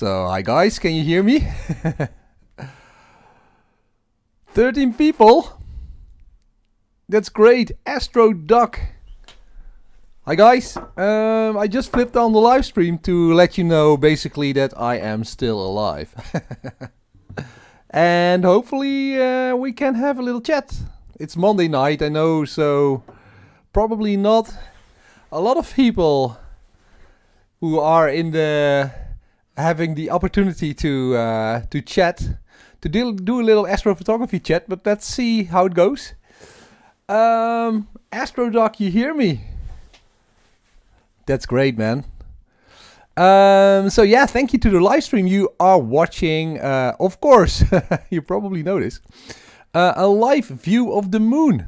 So, hi guys, can you hear me? 13 people. That's great. Astro Duck. Hi guys. I just flipped on the live stream to let you know basically that I am still alive. And hopefully we can have a little chat. It's Monday night, I know, so probably not a lot of people who are in the having the opportunity to chat, to do a little astrophotography chat, but let's see how it goes. AstroDoc, you hear me? That's great, man. So yeah, thank you to the live stream. You are watching, of course, you probably noticed, a live view of the moon.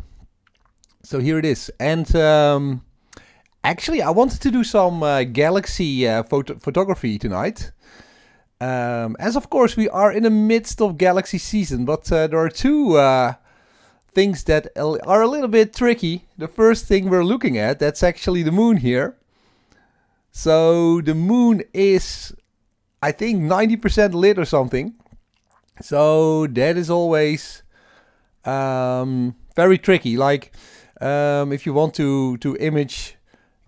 So here it is. And actually, I wanted to do some galaxy photography tonight. As of course, we are in the midst of galaxy season, but there are two things that are a little bit tricky. The first thing we're looking at, that's actually the moon here. So the moon is, I think, 90% lit or something. So that is always very tricky. Like if you want to image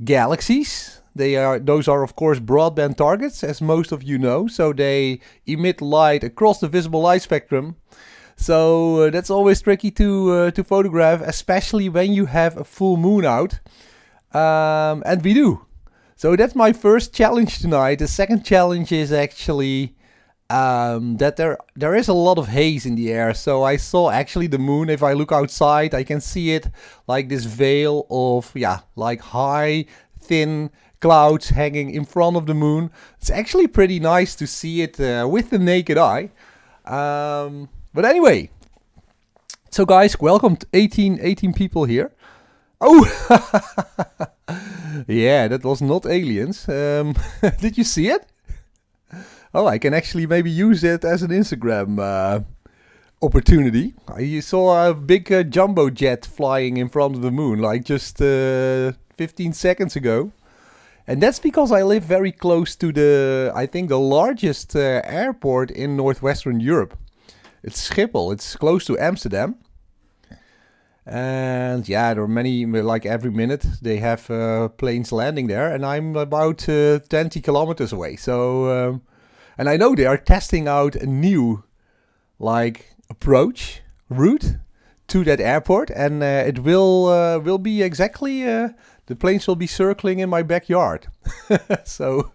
galaxies, those are of course broadband targets, as most of you know. So they emit light across the visible light spectrum. So that's always tricky to photograph, especially when you have a full moon out, and we do. So that's my first challenge tonight. The second challenge is actually that there is a lot of haze in the air. So I saw actually the moon. If I look outside, I can see it like this veil of, yeah, like high, thin clouds hanging in front of the moon. It's actually pretty nice to see it with the naked eye. But anyway, so guys, welcome to 18 people here. Oh, yeah, that was not aliens. Did you see it? Oh, I can actually maybe use it as an Instagram opportunity. You saw a big jumbo jet flying in front of the moon, like just 15 seconds ago. And that's because I live very close to I think the largest airport in northwestern Europe. It's Schiphol. It's close to Amsterdam. And yeah, there are many, like every minute they have planes landing there, and I'm about 20 kilometers away. So, and I know they are testing out a new, like, approach route to that airport, and it will be exactly the planes will be circling in my backyard. So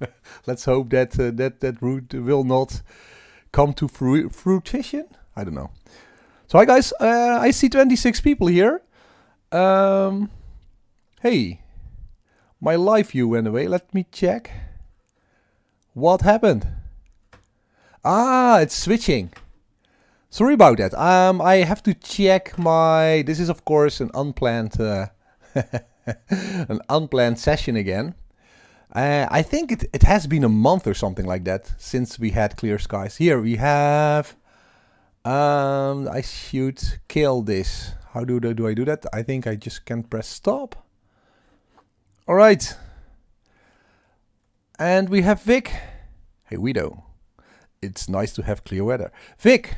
let's hope that that route will not come to fruition. I don't know. So hi guys, I see 26 people here. Hey, my live view went away. Let me check. What happened? Ah, it's switching. Sorry about that. I have to check my. This is of course an unplanned, an unplanned session again. I think it has been a month or something like that since we had clear skies. Here we have. I should kill this. How do I do that? I think I just can press stop. All right. And we have Vic. Hey, Wido. It's nice to have clear weather. Vic,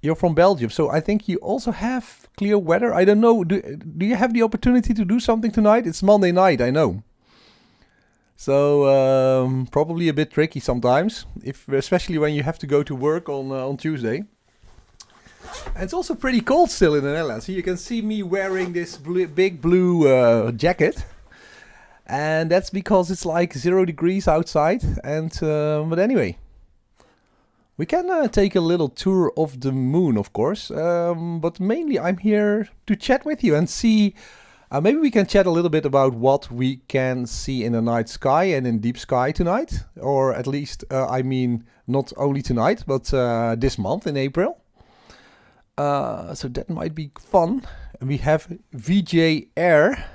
you're from Belgium, so I think you also have clear weather. I don't know. Do you have the opportunity to do something tonight? It's Monday night, I know. So probably a bit tricky sometimes, especially when you have to go to work on Tuesday. And it's also pretty cold still in the Netherlands. Here you can see me wearing this big blue jacket. And that's because it's like 0 degrees outside. And but anyway, we can take a little tour of the moon, of course. But mainly I'm here to chat with you and see. Maybe we can chat a little bit about what we can see in the night sky and in deep sky tonight. Or at least, I mean, not only tonight, but this month in April. So that might be fun. And we have VJ Air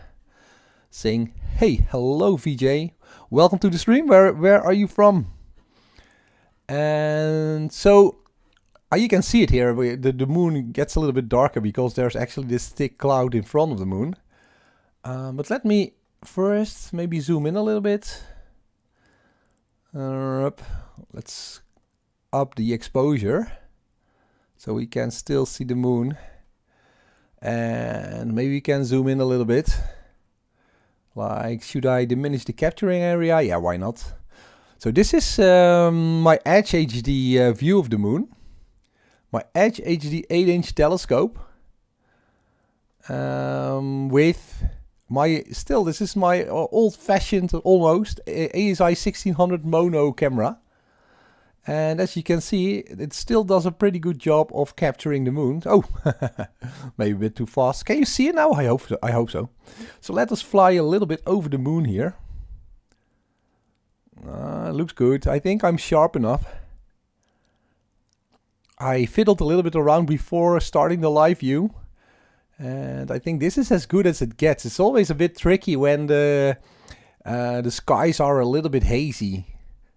saying, hey, hello VJ. Welcome to the stream. Where are you from? And so you can see it here. The moon gets a little bit darker because there's actually this thick cloud in front of the moon. But let me first maybe zoom in a little bit. let's up the exposure so we can still see the moon. And maybe we can zoom in a little bit. Like, should I diminish the capturing area? Yeah, why not? So this is my Edge HD view of the moon. My Edge HD 8-inch telescope. With my, this is my old-fashioned, almost, ASI 1600 mono camera. And as you can see, it still does a pretty good job of capturing the moon. Oh, maybe a bit too fast. Can you see it now? I hope so. I hope so. So let us fly a little bit over the moon here. Looks good. I think I'm sharp enough. I fiddled a little bit around before starting the live view. And I think this is as good as it gets. It's always a bit tricky when the skies are a little bit hazy.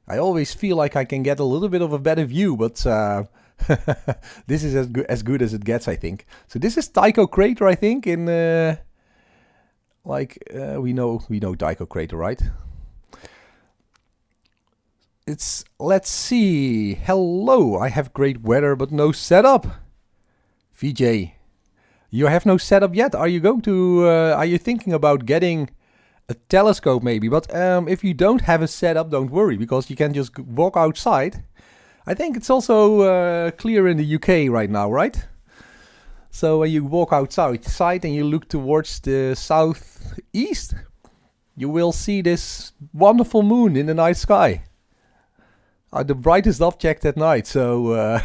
I always feel like I can get a little bit of a better view, but this is as good as it gets, I think. So this is Tycho Crater, I think, in we know Tycho Crater, right? Let's see. Hello, I have great weather, but no setup. VJ, you have no setup yet. Are you going to? Are you thinking about getting a telescope maybe? But if you don't have a setup, don't worry, because you can just walk outside. I think it's also clear in the UK right now, right? So when you walk outside and you look towards the southeast, you will see this wonderful moon in the night sky. The brightest object at night, so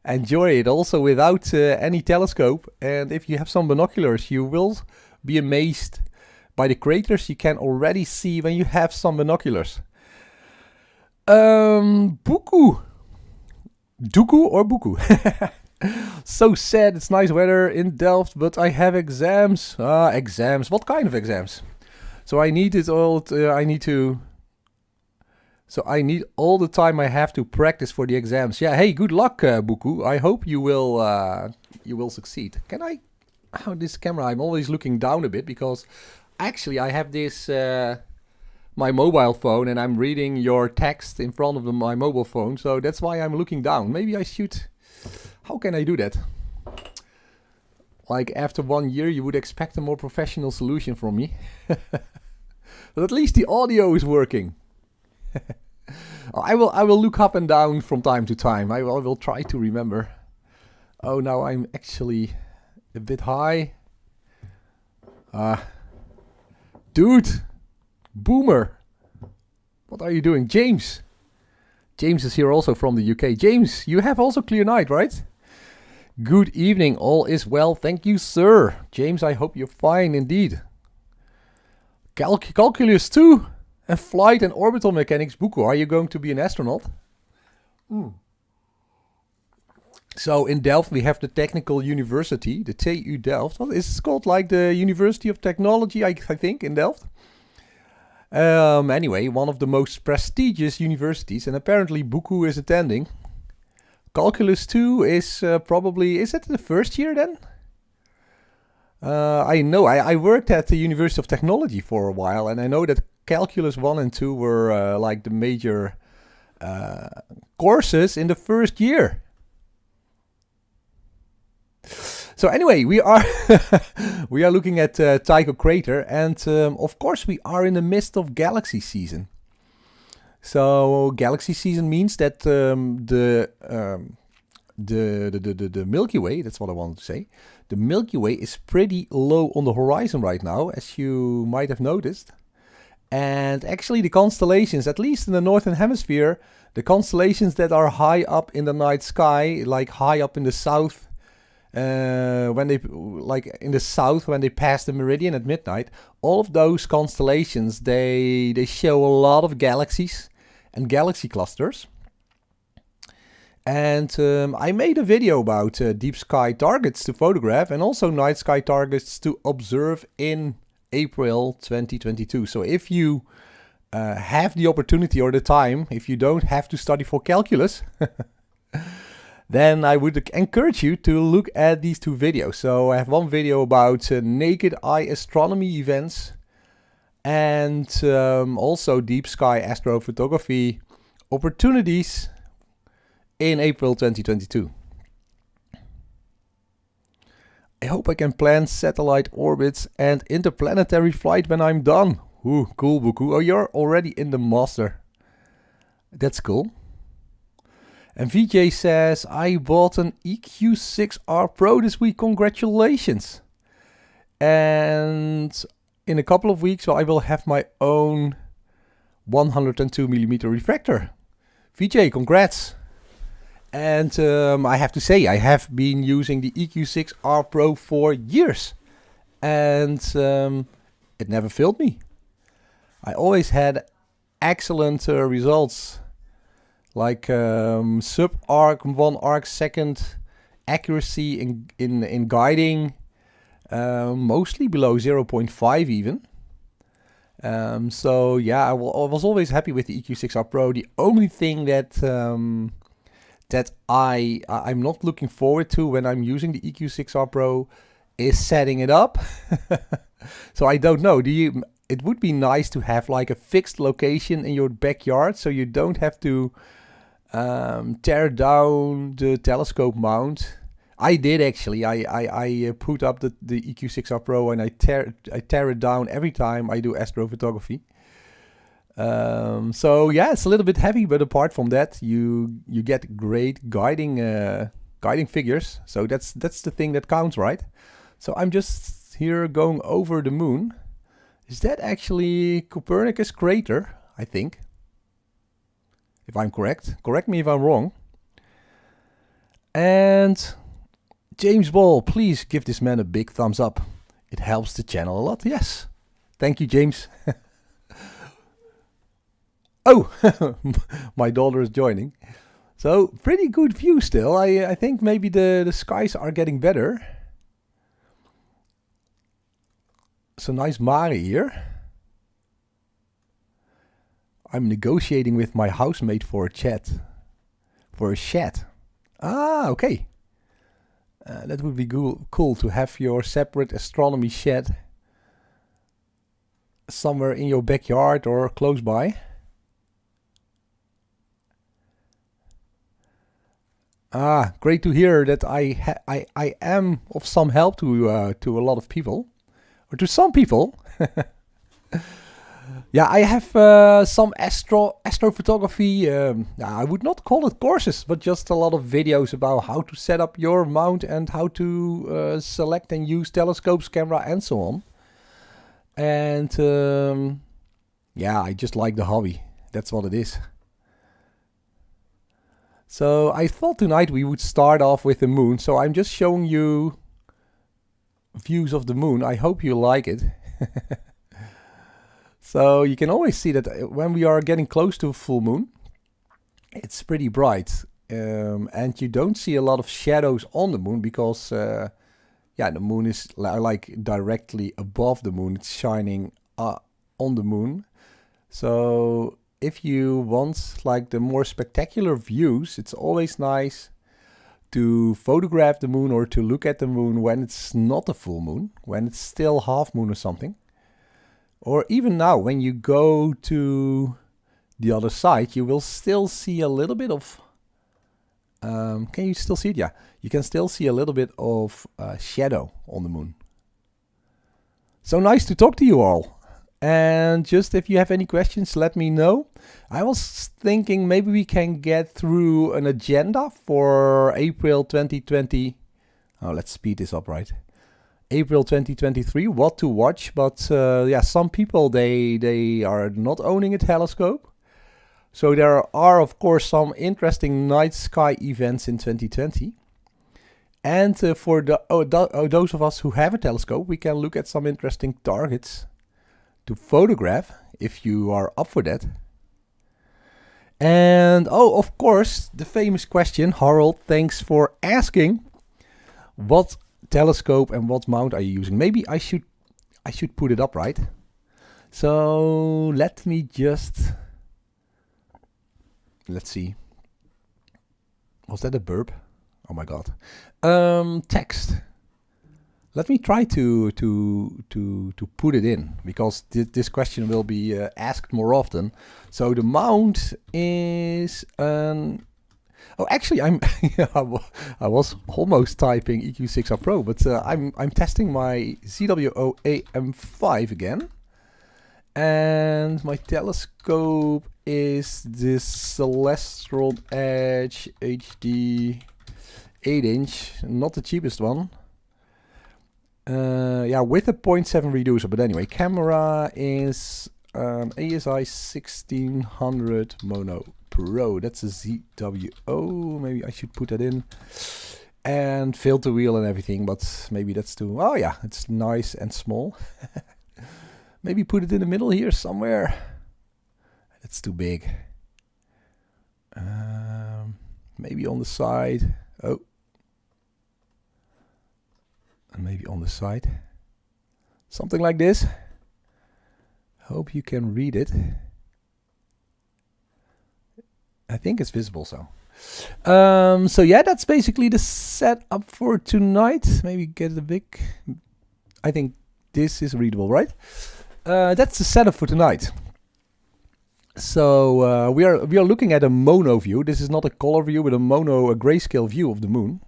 enjoy it also without any telescope. And if you have some binoculars, you will be amazed by the craters you can already see when you have some binoculars. Buku. Duku or Buku? So sad, it's nice weather in Delft, but I have exams. Exams. What kind of exams? So I need it all. I need all the time I have to practice for the exams. Yeah. Hey, good luck, Buku. I hope you will succeed. Can I? Oh, this camera. I'm always looking down a bit because actually I have this my mobile phone and I'm reading your text in front of my mobile phone. So that's why I'm looking down. Maybe I should. How can I do that? Like after 1 year, you would expect a more professional solution from me. But at least the audio is working. I will look up and down from time to time. I will try to remember. Oh, now I'm actually a bit high. Dude, Boomer, what are you doing? James is here also from the UK. James, you have also clear night, right? Good evening, all is well, thank you, sir. James, I hope you're fine indeed. Calculus 2 and flight and orbital mechanics. Buko, are you going to be an astronaut? So in Delft we have the Technical University, the TU Delft. Well, it's called like the University of Technology, I think, in Delft. Anyway, one of the most prestigious universities, and apparently Buku is attending. Calculus 2 is probably, is it the first year then? I know, I worked at the University of Technology for a while, and I know that Calculus 1 and 2 were like the major courses in the first year. So anyway, we are we are looking at Tycho Crater, and of course we are in the midst of Galaxy season. So Galaxy season means that the Milky Way, that's what I wanted to say, the Milky Way is pretty low on the horizon right now, as you might have noticed. And actually the constellations, at least in the northern hemisphere, the constellations that are high up in the night sky, like high up in the south, when they pass the meridian at midnight, all of those constellations, they show a lot of galaxies and galaxy clusters. And I made a video about deep sky targets to photograph and also night sky targets to observe in April 2022. So if you have the opportunity or the time, if you don't have to study for calculus, then I would encourage you to look at these two videos. So I have one video about naked eye astronomy events and also deep sky astrophotography opportunities in April 2022. I hope I can plan satellite orbits and interplanetary flight when I'm done. Ooh, cool, Buku. Oh, you're already in the master. That's cool. And VJ says, I bought an EQ6R Pro this week. Congratulations. And in a couple of weeks, I will have my own 102mm refractor. VJ, congrats. And I have to say, I have been using the EQ6R Pro for years. And it never failed me. I always had excellent results. Like sub-arc, 1 arc second accuracy in guiding. Mostly below 0.5 even. So yeah, I was always happy with the EQ6R Pro. The only thing that I'm not looking forward to when I'm using the EQ6R Pro is setting it up. So I don't know. It would be nice to have like a fixed location in your backyard, so you don't have to tear down the telescope mount. I did actually. I put up the EQ6R Pro and I tear it down every time I do astrophotography. So yeah, it's a little bit heavy, but apart from that, you get great guiding figures. So that's the thing that counts, right? So I'm just here going over the moon. Is that actually Copernicus crater? I think. If I'm correct. Correct me if I'm wrong. And James Ball, please give this man a big thumbs up. It helps the channel a lot. Yes. Thank you, James. Oh, my daughter is joining. So, pretty good view still. I think maybe the skies are getting better. So nice Mari here. I'm negotiating with my housemate for a shed. Ah, okay. That would be cool to have your separate astronomy shed somewhere in your backyard or close by. Ah, great to hear that I am of some help to a lot of people, or to some people. Yeah, I have some astrophotography. I would not call it courses, but just a lot of videos about how to set up your mount and how to select and use telescopes, camera, and so on. And yeah, I just like the hobby. That's what it is. So I thought tonight we would start off with the moon. So I'm just showing you views of the moon. I hope you like it. So you can always see that when we are getting close to a full moon, it's pretty bright. And you don't see a lot of shadows on the moon because yeah, the moon is like directly above the moon. It's shining on the moon. So if you want like the more spectacular views, it's always nice to photograph the moon or to look at the moon when it's not a full moon, when it's still half moon or something. Or even now, when you go to the other side, you will still see a little bit of... can you still see it? Yeah, you can still see a little bit of shadow on the moon. So nice to talk to you all. And just if you have any questions, let me know. I was thinking maybe we can get through an agenda for April 2020. Oh, let's speed this up, right? April 2023, what to watch. But yeah, some people, they are not owning a telescope. So there are, of course, some interesting night sky events in 2020. And for those of us who have a telescope, we can look at some interesting targets to photograph, if you are up for that. And, oh, of course, the famous question, Harold, thanks for asking. What telescope and what mount are you using? Maybe I should put it up, right? So let me just... Let's see. Was that a burp? Oh my god. Text. let me try to put it in, because this question will be asked more often. So the mount is oh, actually, I was almost typing EQ6R Pro, but I'm testing my ZWO AM5 again, and my telescope is this Celestron Edge HD 8-inch, not the cheapest one. Yeah, with a 0.7 reducer, but anyway, camera is ASI 1600 Mono Pro. That's a ZWO. Maybe I should put that in. And filter wheel and everything, but maybe that's too... Oh yeah, it's nice and small. Maybe put it in the middle here somewhere. That's too big. Maybe on the side. Oh. And maybe on the side. Something like this. Hope you can read it. I think it's visible, so. So yeah, that's basically the setup for tonight. Maybe get it a big... I think this is readable, right? That's the setup for tonight. So we are looking at a mono view. This is not a color view, but a grayscale view of the moon.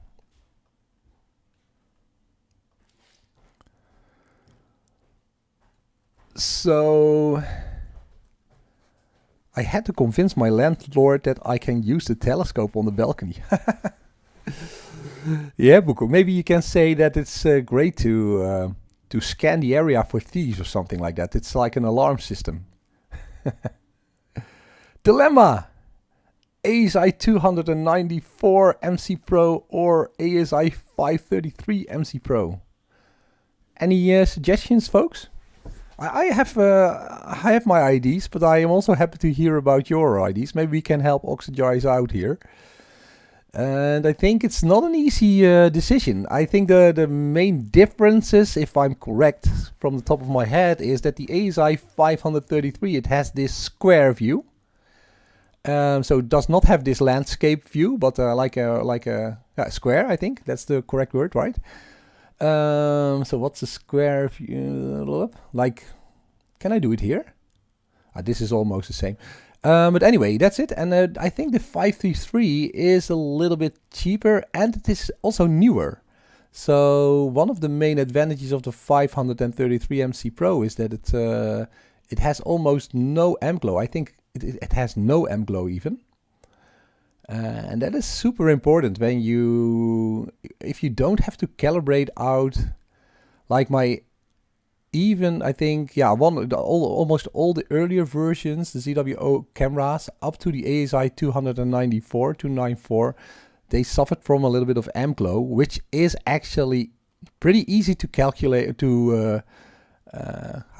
So I had to convince my landlord that I can use the telescope on the balcony. Yeah, Buko, maybe you can say that it's great to scan the area for thieves or something like that. It's like an alarm system. Dilemma! ASI 294 MC Pro or ASI 533 MC Pro. Any suggestions, folks? I have my IDs, but I am also happy to hear about your IDs. Maybe we can help Oxygize out here. And I think it's not an easy decision. I think the main differences, if I'm correct from the top of my head, is that the ASI 533, it has this square view. So it does not have this landscape view, but like a square, I think. That's the correct word, right? So what's a square view? Like, can I do it here? This is almost the same. But anyway, that's it. And I think the 533 is a little bit cheaper and it is also newer. So one of the main advantages of the 533 MC Pro is that it has almost no amp glow. I think it has no amp glow even. And that is super important when if you don't have to calibrate out, like I think, yeah, almost all the earlier versions, the ZWO cameras, up to the ASI 294, they suffered from a little bit of amp glow, which is actually pretty easy to calculate, how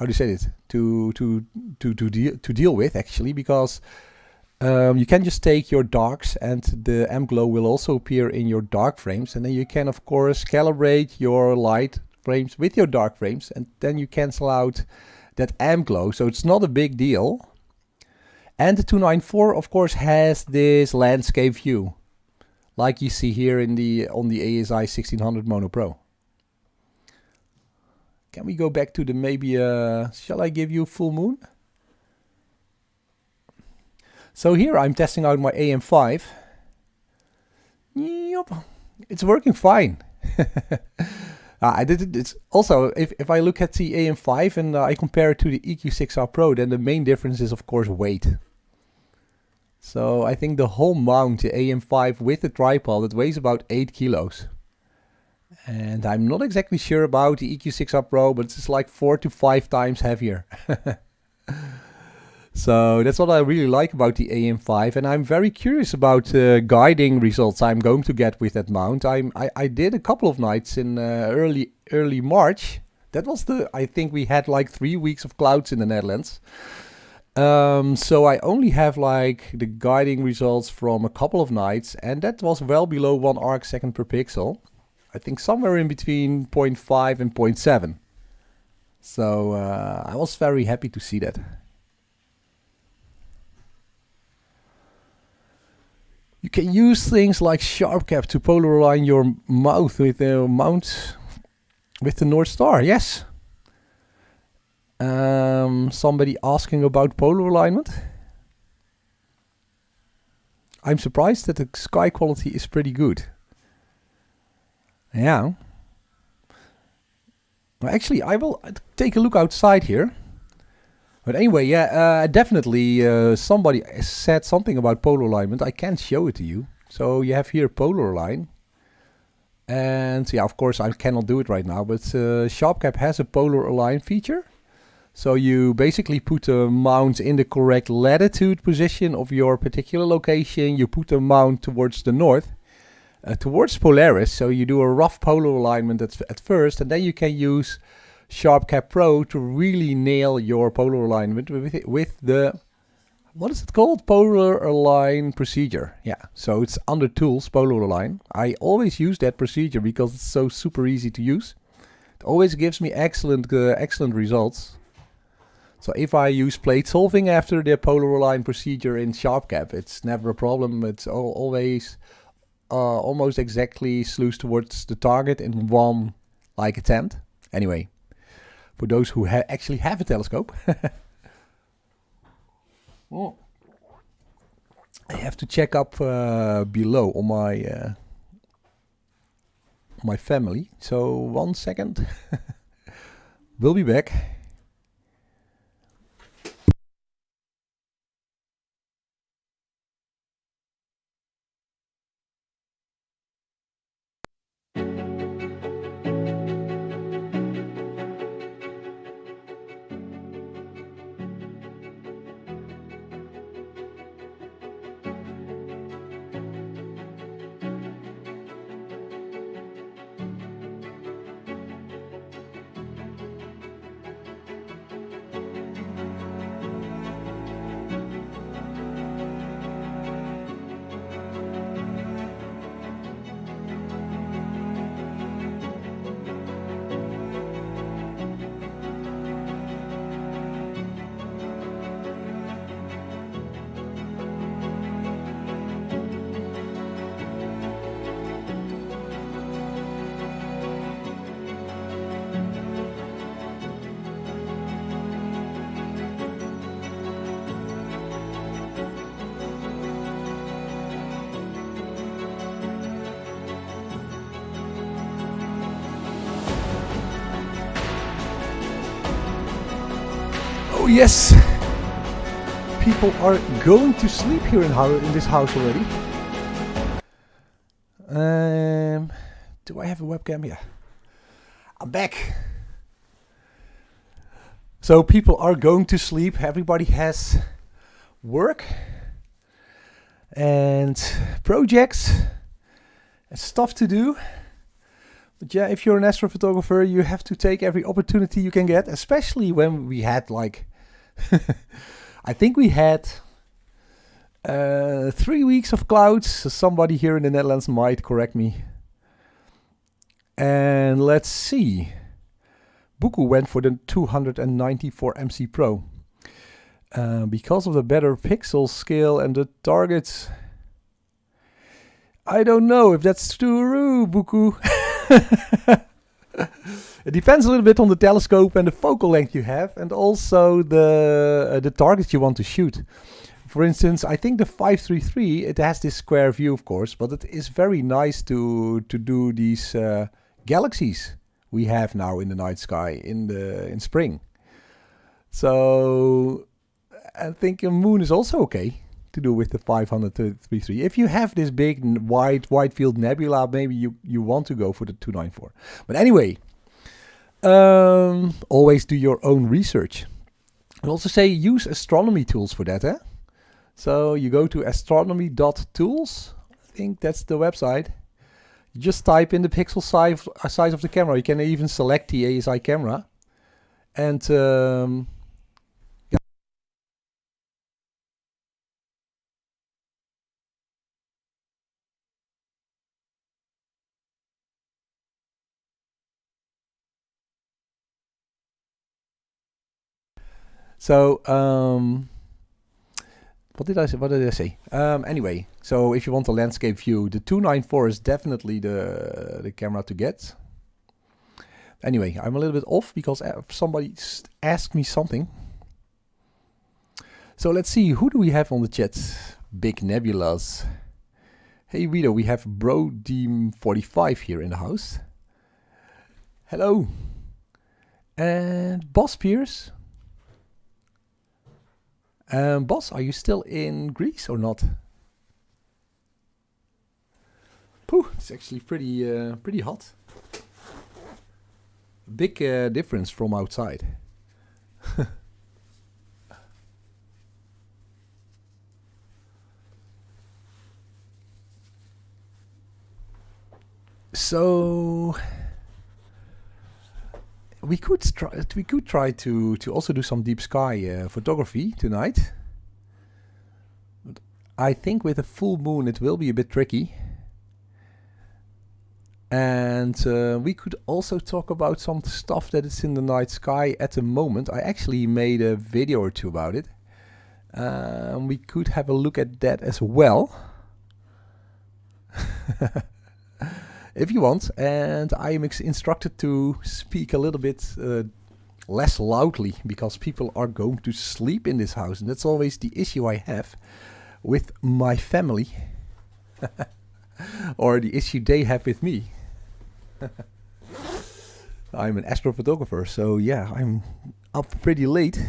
do you say it, to deal with actually, because you can just take your darks and the amp glow will also appear in your dark frames, and then you can of course calibrate your light frames with your dark frames, and then you cancel out that amp glow, so it's not a big deal. And the 294 of course has this landscape view, like you see here on the ASI 1600 Mono Pro. Can we go back to the maybe, shall I give you full moon? So here I'm testing out my AM5. Yep, it's working fine. It's also, if I look at the AM5 and I compare it to the EQ6R Pro, then the main difference is of course weight. So I think the whole mount, the AM5 with the tripod, it weighs about 8 kilos. And I'm not exactly sure about the EQ6R Pro, but it's like 4 to 5 times heavier. So that's what I really like about the AM5, and I'm very curious about guiding results I'm going to get with that mount. I did a couple of nights in early March. That was I think we had like 3 weeks of clouds in the Netherlands. So I only have like the guiding results from a couple of nights, and that was well below 1 arc second per pixel. I think somewhere in between 0.5 and 0.7. So I was very happy to see that. You can use things like sharp cap to polar align your mouth with a mount With the North Star, yes. Somebody asking about polar alignment. I'm surprised that the sky quality is pretty good. Yeah. Well, actually, I will take a look outside here. But anyway, yeah, definitely somebody said something about polar alignment. I can't show it to you. So you have here polar line. And yeah, of course, I cannot do it right now. But SharpCap has a polar align feature. So you basically put the mount in the correct latitude position of your particular location. You put the mount towards the north, towards Polaris. So you do a rough polar alignment at first, and then you can use SharpCap Pro to really nail your polar alignment with the, what is it called? Polar Align procedure. Yeah, so it's under Tools, Polar Align. I always use that procedure because it's so super easy to use. It always gives me excellent results. So if I use plate solving after the polar align procedure in SharpCap, it's never a problem. It's always almost exactly slews towards the target in one attempt. Anyway, for those who actually have a telescope. Oh. I have to check up below on my family. So 1 second. We'll be back. Oh yes, people are going to sleep here in this house already. Do I have a webcam? Yeah, I'm back. So people are going to sleep. Everybody has work and projects and stuff to do. But yeah, if you're an astrophotographer, you have to take every opportunity you can get, especially when we had I think we had 3 weeks of clouds. Somebody here in the Netherlands might correct me. And let's see. Buku went for the 294 MC Pro. Because of the better pixel scale and the targets. I don't know if that's true, Buku. It depends a little bit on the telescope and the focal length you have, and also the targets you want to shoot. For instance, I think the 533, it has this square view, of course, but it is very nice to do these galaxies we have now in the night sky in spring. So I think a moon is also okay to do with the 533. If you have this big wide field nebula, maybe you want to go for the 294. But anyway, always do your own research. I also say use astronomy tools for that. So you go to astronomy.tools. I think that's the website. You just type in the pixel size of the camera. You can even select the ASI camera. And so, what did I say? Anyway, so if you want a landscape view, the 294 is definitely the camera to get. Anyway, I'm a little bit off because somebody asked me something. So let's see, who do we have on the chat? Big Nebulas. Hey Wido, we have Brodeem45 here in the house. Hello. And Boss Pierce. Boss, are you still in Greece or not? Pooh, it's actually pretty hot. Big difference from outside. So we could try to also do some deep sky photography tonight. But I think with a full moon it will be a bit tricky. And we could also talk about some stuff that is in the night sky at the moment. I actually made a video or two about it. We could have a look at that as well. If you want. And I am instructed to speak a little bit less loudly because people are going to sleep in this house. And that's always the issue I have with my family. Or the issue they have with me. I'm an astrophotographer, so yeah, I'm up pretty late.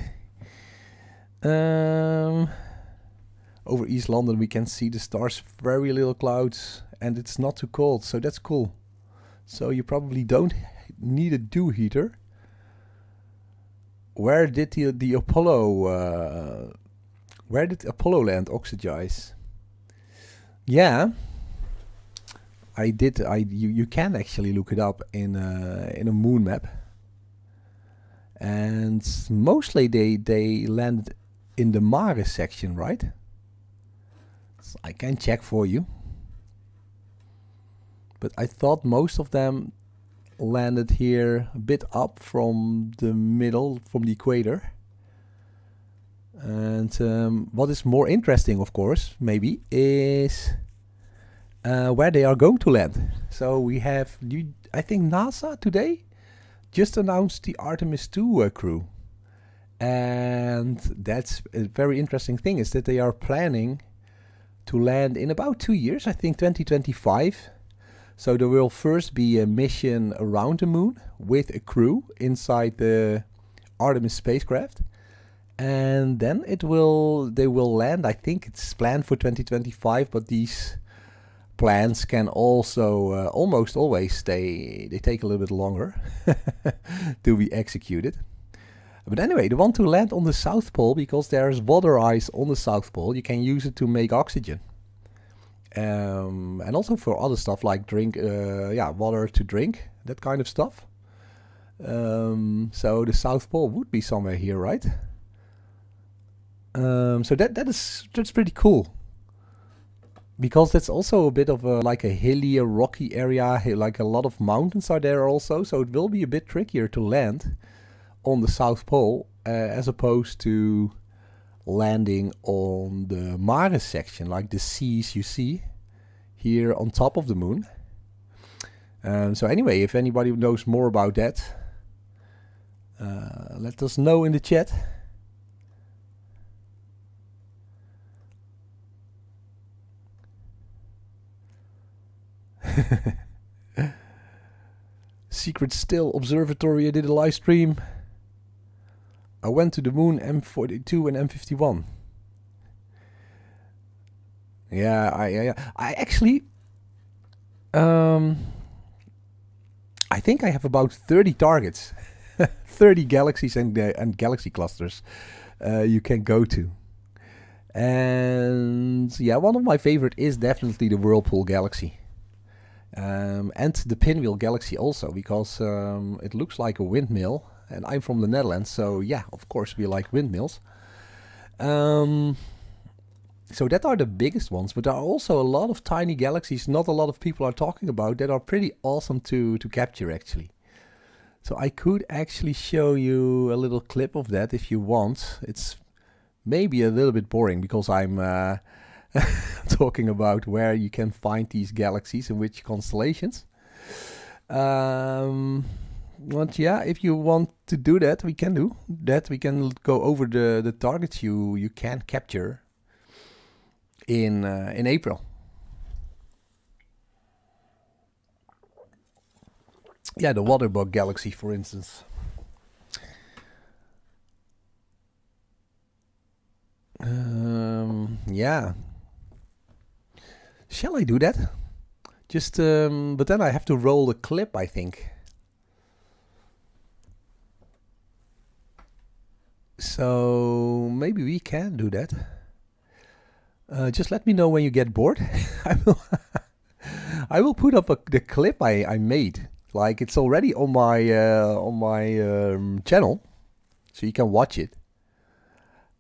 Over East London we can see the stars, very little clouds, and it's not too cold, so that's cool. So you probably don't need a dew heater. Where did the Apollo where did Apollo land oxidize? Yeah, I did. You can actually look it up in a moon map, and mostly they landed in the Mare section, right? So I can check for you, but I thought most of them landed here a bit up from the middle, from the equator. And what is more interesting, of course, maybe, is where they are going to land. So we have, I think NASA today just announced the Artemis 2 crew. And that's a very interesting thing, is that they are planning to land in about 2 years, I think 2025. So there will first be a mission around the moon with a crew inside the Artemis spacecraft. And then they will land, I think it's planned for 2025, but these plans can also almost always they take a little bit longer to be executed. But anyway, they want to land on the South Pole because there's water ice on the South Pole. You can use it to make oxygen. And also for other stuff like water to drink, that kind of stuff. So the South Pole would be somewhere here, right? So that's pretty cool. Because that's also a bit of like a hilly, rocky area, like a lot of mountains are there also. So it will be a bit trickier to land on the South Pole as opposed to landing on the Mare section, like the seas you see here on top of the moon. So anyway, if anybody knows more about that, let us know in the chat. Secret Still Observatory, I did a live stream. I went to the moon, M42 and M51. Yeah, I actually I think I have about 30 targets. 30 galaxies and galaxy clusters you can go to. And yeah, one of my favorite is definitely the Whirlpool Galaxy. And the Pinwheel Galaxy also, because it looks like a windmill, and I'm from the Netherlands, so yeah, of course we like windmills. So that are the biggest ones, but there are also a lot of tiny galaxies not a lot of people are talking about that are pretty awesome to capture actually. So I could actually show you a little clip of that if you want. It's maybe a little bit boring because I'm talking about where you can find these galaxies in which constellations. Yeah, But yeah, if you want to do that, we can do that. We can go over the targets you can capture in April. Yeah, the water bug galaxy, for instance. Yeah. Shall I do that? Just, but then I have to roll the clip, I think. So maybe we can do that. Just let me know when you get bored. I will put up the clip I made. Like, it's already on my channel, so you can watch it.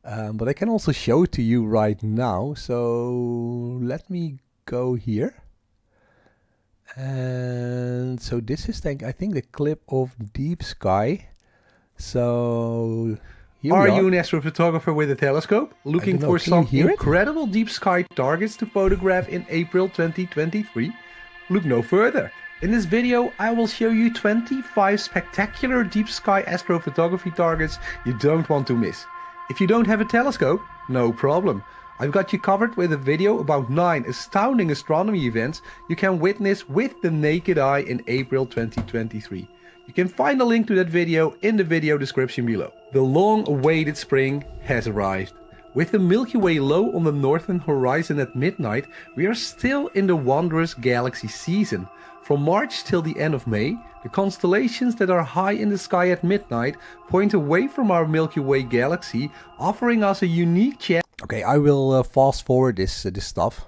But I can also show it to you right now. So let me go here. And so this is, I think, the clip of Deep Sky. So here Are we are. you an astrophotographer with a telescope looking for some incredible deep sky targets to photograph in April 2023? Look no further. In this video, I will show you 25 spectacular deep sky astrophotography targets you don't want to miss. If you don't have a telescope, no problem. I've got you covered with a video about 9 astounding astronomy events you can witness with the naked eye in April 2023. You can find a link to that video in the video description below. The long-awaited spring has arrived. With the Milky Way low on the northern horizon at midnight, we are still in the wondrous galaxy season. From March till the end of May, the constellations that are high in the sky at midnight point away from our Milky Way galaxy, offering us a unique chance. Okay, I will fast forward this stuff.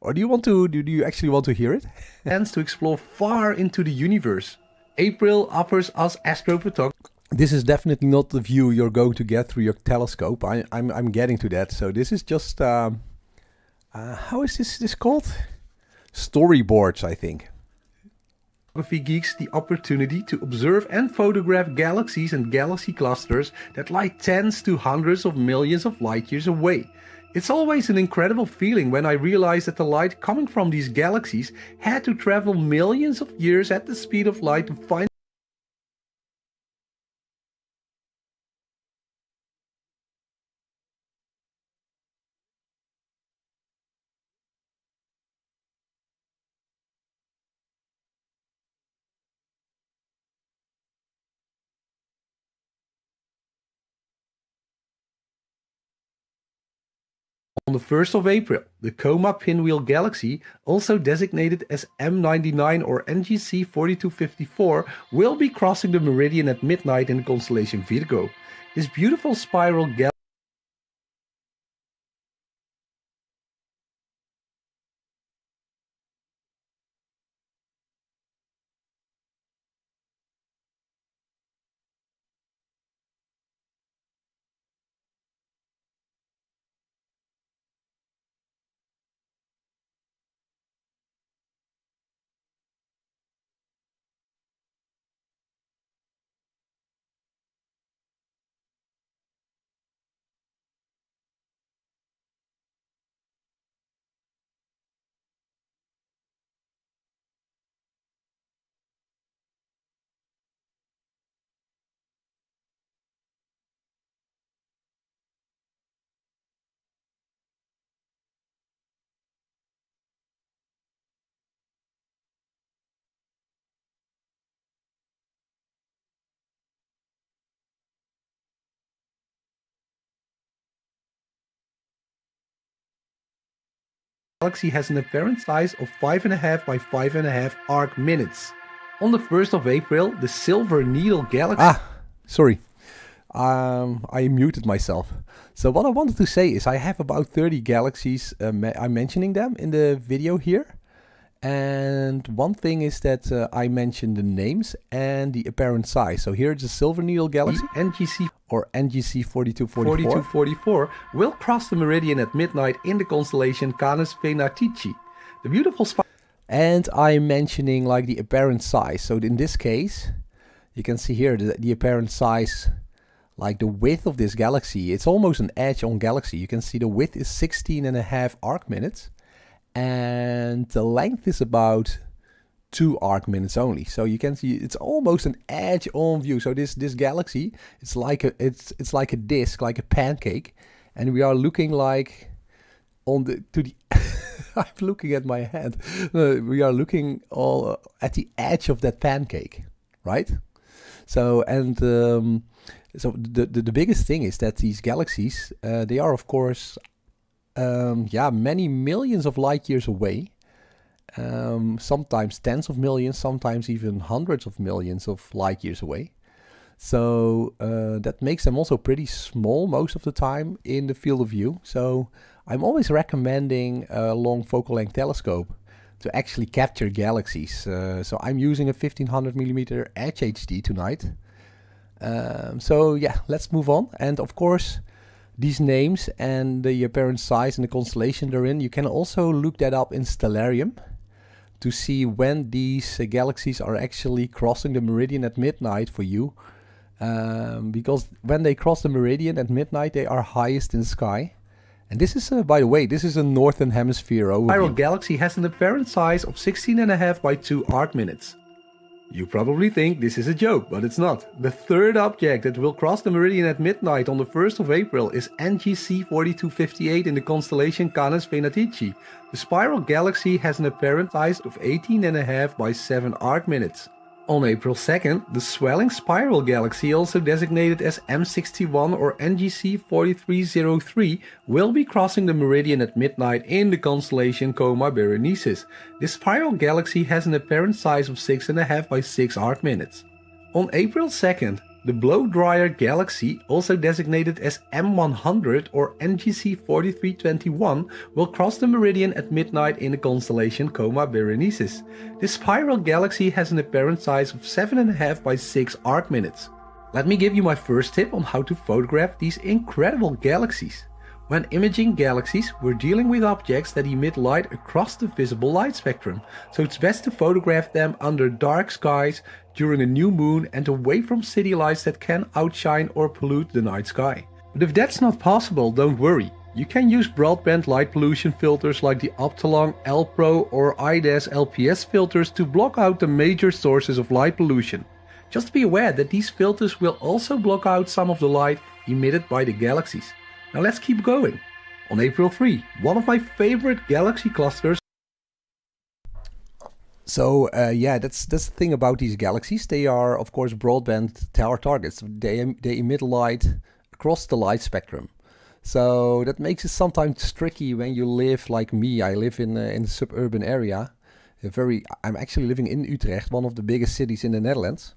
Or do you actually want to hear it? Chance to explore far into the universe. April offers us astrophotographers. This is definitely not the view you're going to get through your telescope. I'm getting to that. So this is just how is this called? Storyboards, I think. Geeks the opportunity to observe and photograph galaxies and galaxy clusters that lie tens to hundreds of millions of light years away. It's always an incredible feeling when I realize that the light coming from these galaxies had to travel millions of years at the speed of light to find on the 1st of April. The Coma Pinwheel Galaxy, also designated as M99 or NGC 4254, will be crossing the meridian at midnight in the constellation Virgo. This beautiful spiral galaxy has an apparent size of 5.5 by 5.5 arc minutes. On the 1st of April, the Silver Needle Galaxy... Sorry. I muted myself. So what I wanted to say is I have about 30 galaxies. I'm mentioning them in the video here. And one thing is that I mentioned the names and the apparent size. So here's the Silver Needle Galaxy, NGC or NGC 4244. 4244 will cross the meridian at midnight in the constellation Canes Venatici. The beautiful spot. And I'm mentioning like the apparent size. So in this case, you can see here the apparent size, like the width of this galaxy. It's almost an edge-on galaxy. You can see the width is 16.5 arc minutes. And the length is about 2 arc minutes only. So you can see it's almost an edge-on view. So this galaxy, it's like a disc, like a pancake, and we are looking like I'm looking at my hand. We are looking all at the edge of that pancake, right? So and so the biggest thing is that these galaxies, they are of course, many millions of light years away. Sometimes tens of millions, sometimes even hundreds of millions of light years away. So that makes them also pretty small most of the time in the field of view. So I'm always recommending a long focal length telescope to actually capture galaxies. So I'm using a 1500 millimeter Edge HD tonight. So yeah, let's move on. And of course, these names and the apparent size and the constellation they're in, you can also look that up in Stellarium to see when these galaxies are actually crossing the meridian at midnight for you. Because when they cross the meridian at midnight, they are highest in the sky. And this is, by the way, this is a northern hemisphere overview. Spiral galaxy has an apparent size of 16.5 by 2 arc minutes. You probably think this is a joke, but it's not. The third object that will cross the meridian at midnight on the 1st of April is NGC 4258 in the constellation Canes Venatici. The spiral galaxy has an apparent size of 18.5 by 7 arc minutes. On April 2nd, the swelling spiral galaxy, also designated as M61 or NGC 4303, will be crossing the meridian at midnight in the constellation Coma Berenices. This spiral galaxy has an apparent size of 6.5 by 6 arc minutes. On April 2nd, the blow dryer galaxy, also designated as M100 or NGC 4321, will cross the meridian at midnight in the constellation Coma Berenices. This spiral galaxy has an apparent size of 7.5 by 6 arc minutes. Let me give you my first tip on how to photograph these incredible galaxies. When imaging galaxies, we're dealing with objects that emit light across the visible light spectrum, so it's best to photograph them under dark skies, during a new moon, and away from city lights that can outshine or pollute the night sky. But if that's not possible, don't worry. You can use broadband light pollution filters like the Optolong L-Pro or IDAS LPS filters to block out the major sources of light pollution. Just be aware that these filters will also block out some of the light emitted by the galaxies. Now let's keep going. On April 3, one of my favorite galaxy clusters. So that's the thing about these galaxies. They are of course broadband tower targets. They emit light across the light spectrum. So that makes it sometimes tricky when you live like me. I live in a suburban area. I'm actually living in Utrecht, one of the biggest cities in the Netherlands.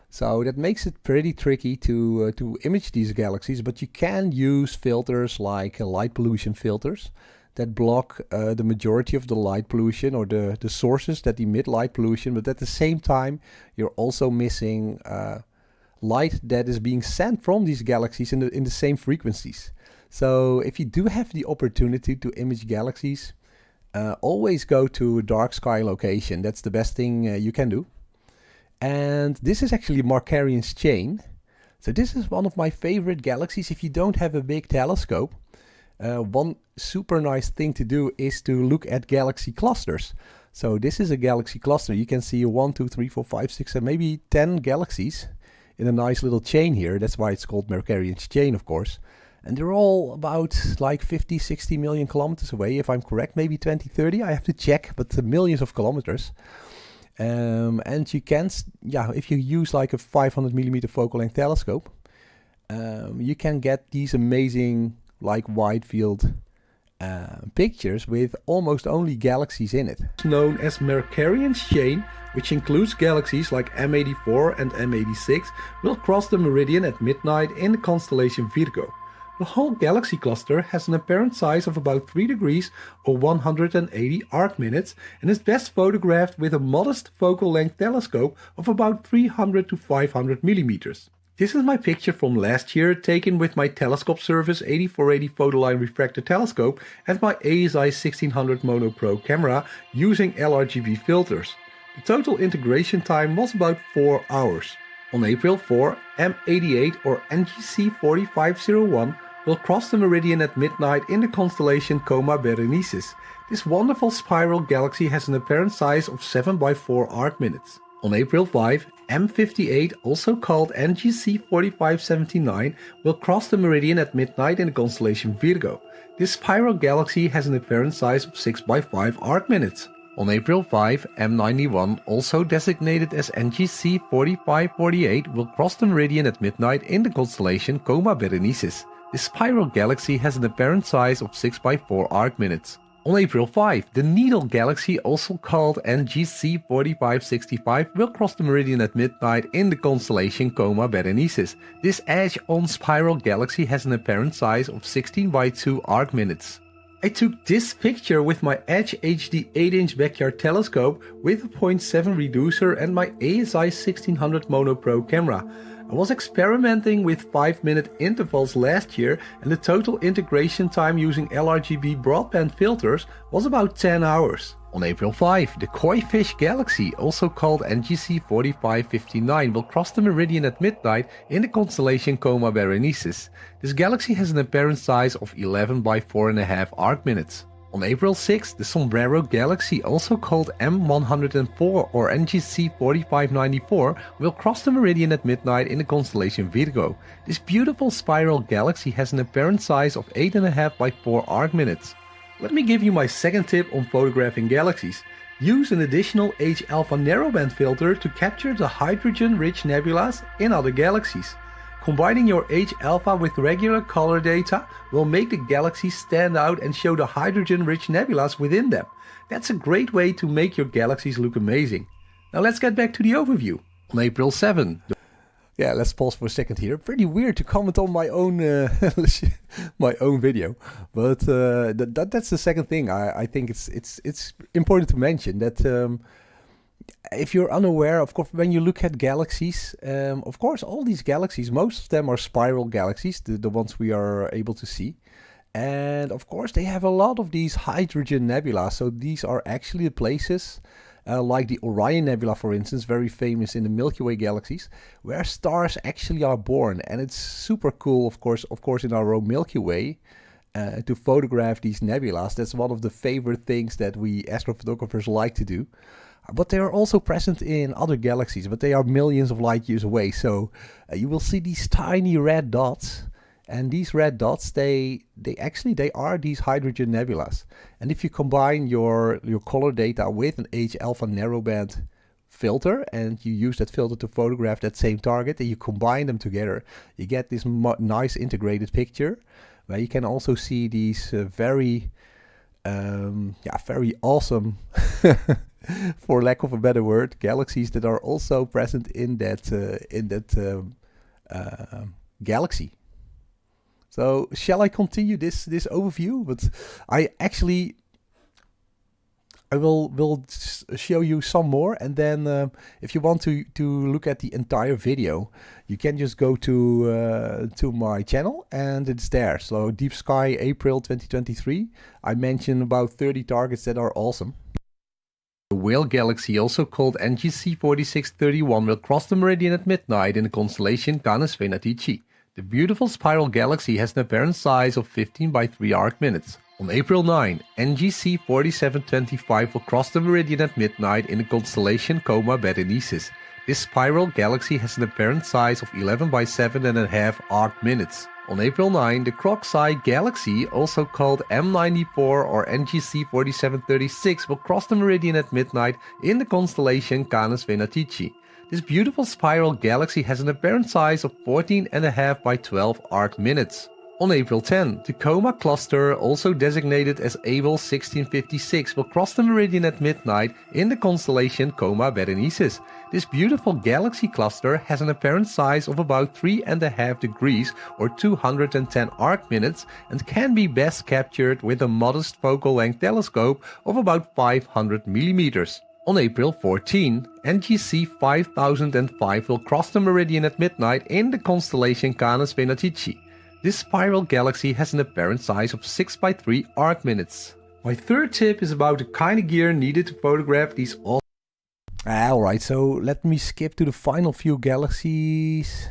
So that makes it pretty tricky to image these galaxies, but you can use filters like light pollution filters that block the majority of the light pollution or the sources that emit light pollution, but at the same time you're also missing light that is being sent from these galaxies in the same frequencies. So if you do have the opportunity to image galaxies, always go to a dark sky location. That's the best thing you can do. And this is actually Markarian's chain. So this is one of my favorite galaxies. If you don't have a big telescope, one super nice thing to do is to look at galaxy clusters. So this is a galaxy cluster. You can see 1, 2, 3, 4, 5, 6, and maybe 10 galaxies in a nice little chain here. That's why it's called Markarian's chain, of course. And they're all about like 50, 60 million kilometers away, if I'm correct. Maybe 20, 30. I have to check, but millions of kilometers. And you can, if you use like a 500 millimeter focal length telescope, you can get these amazing like wide field pictures with almost only galaxies in it. Known as Markarian's chain, which includes galaxies like M84 and M86, will cross the meridian at midnight in the constellation Virgo. The whole galaxy cluster has an apparent size of about 3 degrees or 180 arc minutes and is best photographed with a modest focal length telescope of about 300 to 500 millimeters. This is my picture from last year, taken with my Telescope Service 8480 Photoline Refractor Telescope and my ASI 1600 Mono Pro camera using LRGB filters. The total integration time was about 4 hours. On April 4, M88 or NGC 4501 will cross the meridian at midnight in the constellation Coma Berenices. This wonderful spiral galaxy has an apparent size of 7 by 4 arc minutes. On April 5, M58, also called NGC 4579, will cross the meridian at midnight in the constellation Virgo. This spiral galaxy has an apparent size of 6 by 5 arc minutes. On April 5, M91, also designated as NGC 4548, will cross the meridian at midnight in the constellation Coma Berenices. This spiral galaxy has an apparent size of 6 by 4 arc minutes. On April 5, the Needle Galaxy, also called NGC 4565, will cross the meridian at midnight in the constellation Coma Berenices. This edge-on spiral galaxy has an apparent size of 16 by 2 arc minutes. I took this picture with my Edge HD 8-inch backyard telescope with a 0.7 reducer and my ASI 1600 Mono Pro camera. I was experimenting with 5-minute intervals last year, and the total integration time using LRGB broadband filters was about 10 hours. On April 5, the Koi Fish Galaxy, also called NGC 4559, will cross the meridian at midnight in the constellation Coma Berenices. This galaxy has an apparent size of 11 by 4.5 arc minutes. On April 6, the Sombrero Galaxy, also called M104 or NGC 4594, will cross the meridian at midnight in the constellation Virgo. This beautiful spiral galaxy has an apparent size of 8.5 by 4 arc minutes. Let me give you my second tip on photographing galaxies. Use an additional H-alpha narrowband filter to capture the hydrogen-rich nebulas in other galaxies. Combining your H-alpha with regular color data will make the galaxies stand out and show the hydrogen-rich nebulas within them. That's a great way to make your galaxies look amazing. Now let's get back to the overview. On April 7. Yeah, let's pause for a second here. Pretty weird to comment on my own my own video, but that's the second thing. I think it's important to mention that if you're unaware, of course, when you look at galaxies, of course, all these galaxies, most of them are spiral galaxies, the ones we are able to see. And of course, they have a lot of these hydrogen nebula. So these are actually the places, like the Orion Nebula, for instance, very famous in the Milky Way galaxies, where stars actually are born. And it's super cool, of course, in our own Milky Way, to photograph these nebulas. That's one of the favorite things that we astrophotographers like to do. But they are also present in other galaxies, but they are millions of light years away. So you will see these tiny red dots, and these red dots, they are these hydrogen nebulas. And if you combine your color data with an H-alpha narrowband filter, and you use that filter to photograph that same target, and you combine them together, you get this nice integrated picture, where you can also see these very awesome for lack of a better word, galaxies that are also present in that galaxy. So shall I continue this overview? But I will show you some more, and then if you want to look at the entire video, you can just go to my channel, and it's there. So Deep Sky April 2023. I mentioned about 30 targets that are awesome. The Whale Galaxy, also called NGC 4631, will cross the meridian at midnight in the constellation Canes Venatici. The beautiful spiral galaxy has an apparent size of 15 by 3 arc minutes. On April 9, NGC 4725 will cross the meridian at midnight in the constellation Coma Berenices. This spiral galaxy has an apparent size of 11 by 7.5 arc minutes. On April 9, the Croxi Galaxy, also called M94 or NGC 4736, will cross the meridian at midnight in the constellation Canes Venatici. This beautiful spiral galaxy has an apparent size of 14.5 by 12 arc minutes. On April 10, the Coma Cluster, also designated as Abel 1656, will cross the meridian at midnight in the constellation Coma Berenices. This beautiful galaxy cluster has an apparent size of about 3.5 degrees or 210 arc minutes, and can be best captured with a modest focal length telescope of about 500 millimeters. On April 14, NGC 5005 will cross the meridian at midnight in the constellation Canes Venatici. This spiral galaxy has an apparent size of 6 by 3 arc minutes. My third tip is about the kind of gear needed to photograph these awesome. Alright, so let me skip to the final few galaxies.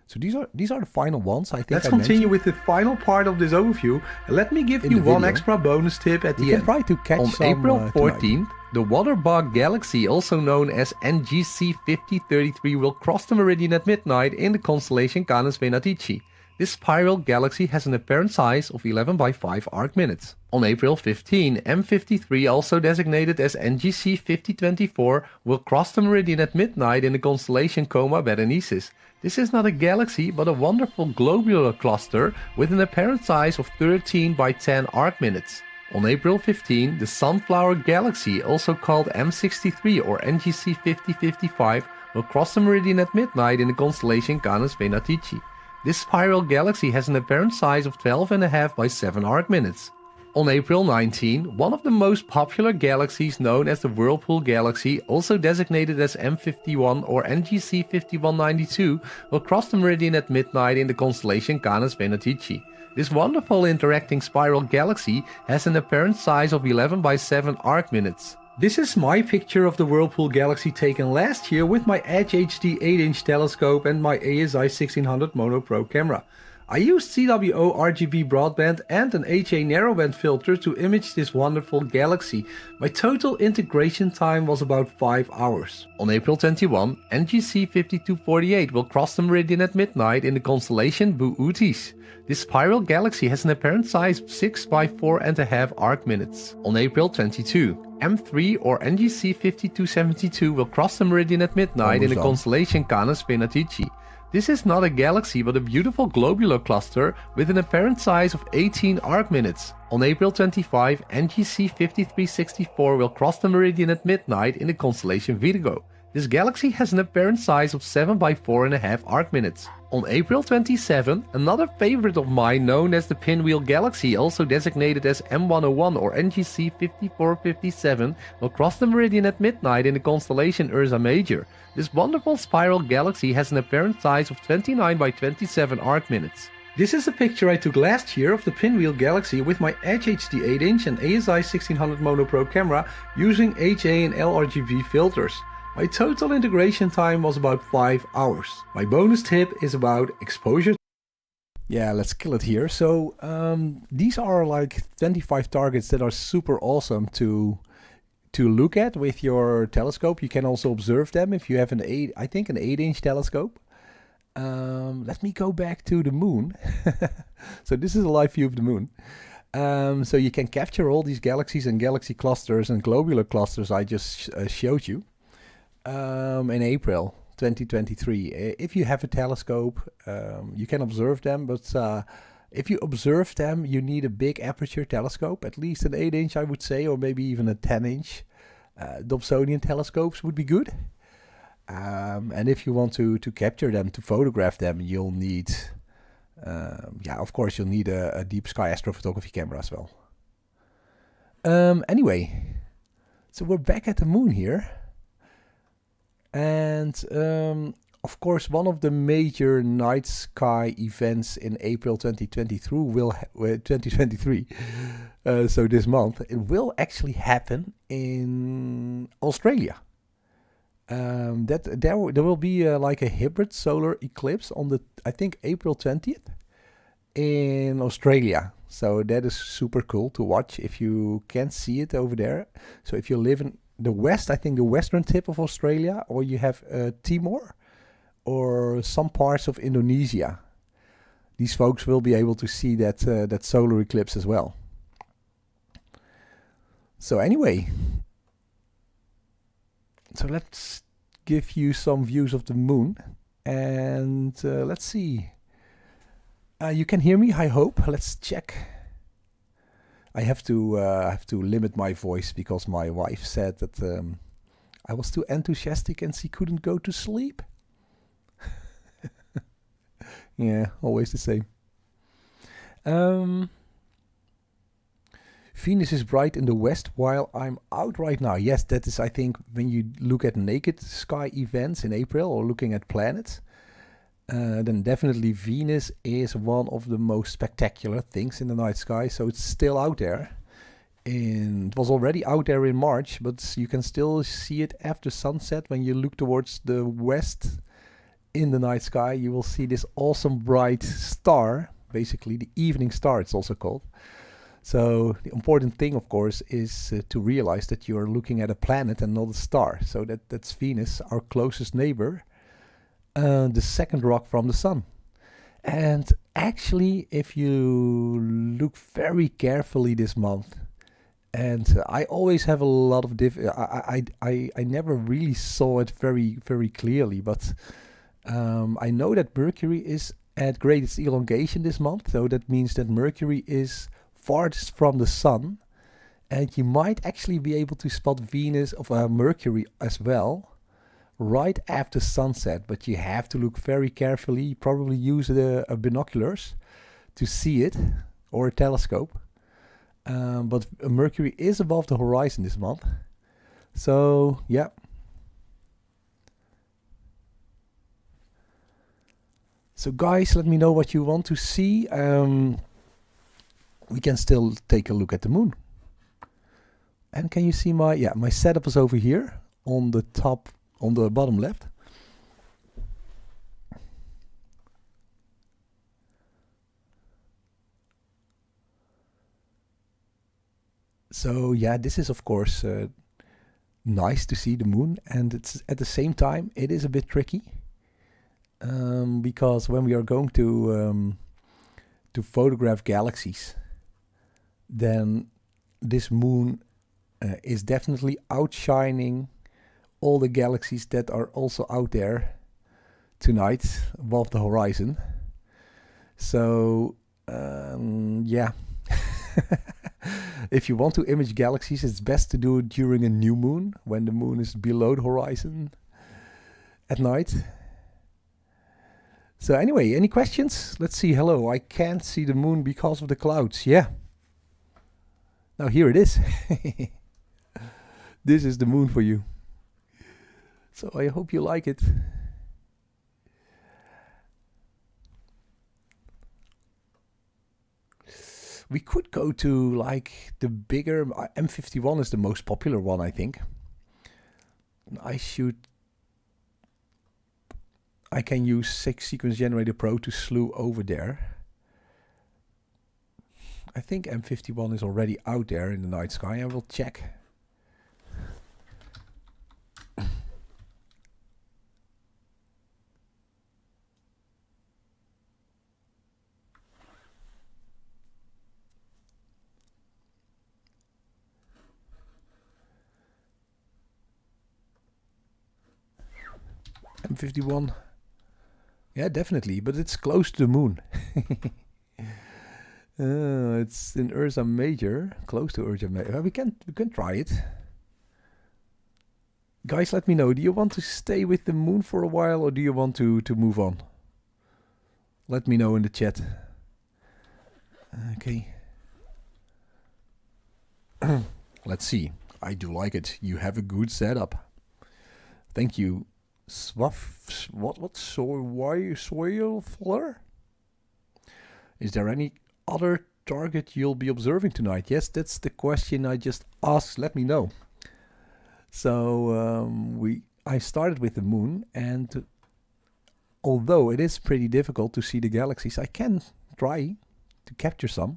So these are the final ones, I think. Let's continue with the final part of this overview. Let me give you one extra bonus tip at the end. You can try to catch on some, April 14th, tonight. the water bug Galaxy, also known as NGC 5033, will cross the meridian at midnight in the constellation Canes Venatici. This spiral galaxy has an apparent size of 11 by 5 arc minutes. On April 15, M53, also designated as NGC 5024, will cross the meridian at midnight in the constellation Coma Berenices. This is not a galaxy, but a wonderful globular cluster with an apparent size of 13 by 10 arc minutes. On April 15, the Sunflower Galaxy, also called M63 or NGC 5055, will cross the meridian at midnight in the constellation Canes Venatici. This spiral galaxy has an apparent size of 12.5 by 7 arc minutes. On April 19, one of the most popular galaxies known as the Whirlpool Galaxy, also designated as M51 or NGC 5192, will cross the meridian at midnight in the constellation Canes Venatici. This wonderful interacting spiral galaxy has an apparent size of 11 by 7 arc minutes. This is my picture of the Whirlpool Galaxy taken last year with my Edge HD 8-inch telescope and my ASI 1600 Mono Pro camera. I used CWO RGB broadband and an HA narrowband filter to image this wonderful galaxy. My total integration time was about 5 hours. On April 21, NGC 5248 will cross the meridian at midnight in the constellation Boötis. This spiral galaxy has an apparent size of 6 by 4.5 arc minutes. On April 22, M3 or NGC 5272 will cross the meridian at midnight in the constellation Canes Venatici. This is not a galaxy but a beautiful globular cluster with an apparent size of 18 arc minutes. On April 25, NGC 5364 will cross the meridian at midnight in the constellation Wido. This galaxy has an apparent size of 7 by 4.5 arc minutes. On April 27, another favorite of mine known as the Pinwheel Galaxy, also designated as M101 or NGC 5457, will cross the meridian at midnight in the constellation Ursa Major. This wonderful spiral galaxy has an apparent size of 29 by 27 arc minutes. This is a picture I took last year of the Pinwheel Galaxy with my Edge HD 8-inch and ASI 1600 Mono Pro camera using HA and LRGB filters. My total integration time was about 5 hours. My bonus tip is about exposure. Yeah, let's kill it here. So these are like 25 targets that are super awesome to look at with your telescope. You can also observe them if you have an 8-inch telescope. Let me go back to the moon. So this is a live view of the moon. So you can capture all these galaxies and galaxy clusters and globular clusters I just showed you. In April 2023. If you have a telescope, you can observe them, but if you observe them, you need a big aperture telescope, at least an 8-inch, I would say, or maybe even a 10-inch. Dobsonian telescopes would be good. And if you want to capture them, to photograph them, you'll need, of course, you'll need a deep sky astrophotography camera as well. Anyway, so we're back at the moon here. And of course, one of the major night sky events in April 2023, so this month, it will actually happen in Australia. There will be like a hybrid solar eclipse on the, I think, April 20th in Australia. So that is super cool to watch if you can see it over there. So if you live in the west, I think the western tip of Australia, or you have Timor or some parts of Indonesia, these folks will be able to see that solar eclipse as well. So anyway, so let's give you some views of the moon, and let's see. You can hear me, I hope. Let's check. I have to limit my voice because my wife said that I was too enthusiastic and she couldn't go to sleep. Yeah, always the same. Venus is bright in the west while I'm out right now. Yes, that is, I think, when you look at naked sky events in April or looking at planets, then definitely Venus is one of the most spectacular things in the night sky. So it's still out there. And it was already out there in March, but you can still see it after sunset when you look towards the west in the night sky, you will see this awesome bright star, basically the evening star it's also called. So the important thing, of course, is to realize that you're looking at a planet and not a star. So that's Venus, our closest neighbor, the second rock from the sun. And actually, if you look very carefully this month, and I always have a lot of I never really saw it very clearly, but I know that Mercury is at greatest elongation this month. So that means that Mercury is farthest from the sun, and you might actually be able to spot Venus of Mercury as well right after sunset, but you have to look very carefully. You probably use a binoculars to see it, or a telescope. But Mercury is above the horizon this month. So, yeah. So guys, let me know what you want to see. We can still take a look at the moon. And can you see my setup is over here on the top, on the bottom left. So yeah, this is of course nice to see the moon, and it's at the same time it is a bit tricky because when we are going to photograph galaxies, then this moon is definitely outshining all the galaxies that are also out there tonight above the horizon. So yeah. If you want to image galaxies, it's best to do it during a new moon, when the moon is below the horizon at night. So anyway, any questions? Let's see. Hello, I can't see the moon because of the clouds. Yeah. Now here it is. This is the moon for you. So I hope you like it. We could go to like the bigger M51 is the most popular one, I think. I can use 6 Sequence Generator Pro to slew over there. I think M51 is already out there in the night sky. I will check. M51. Yeah, definitely, but it's close to the moon. It's in Ursa Major, close to Ursa Major. We can try it. Guys, let me know. Do you want to stay with the moon for a while, or do you want to move on? Let me know in the chat. Okay. Let's see. I do like it. You have a good setup. Thank you. What soil floor? Is there any other target you'll be observing tonight? Yes, that's the question I just asked. Let me know. So I started with the moon, and although it is pretty difficult to see the galaxies, I can try to capture some.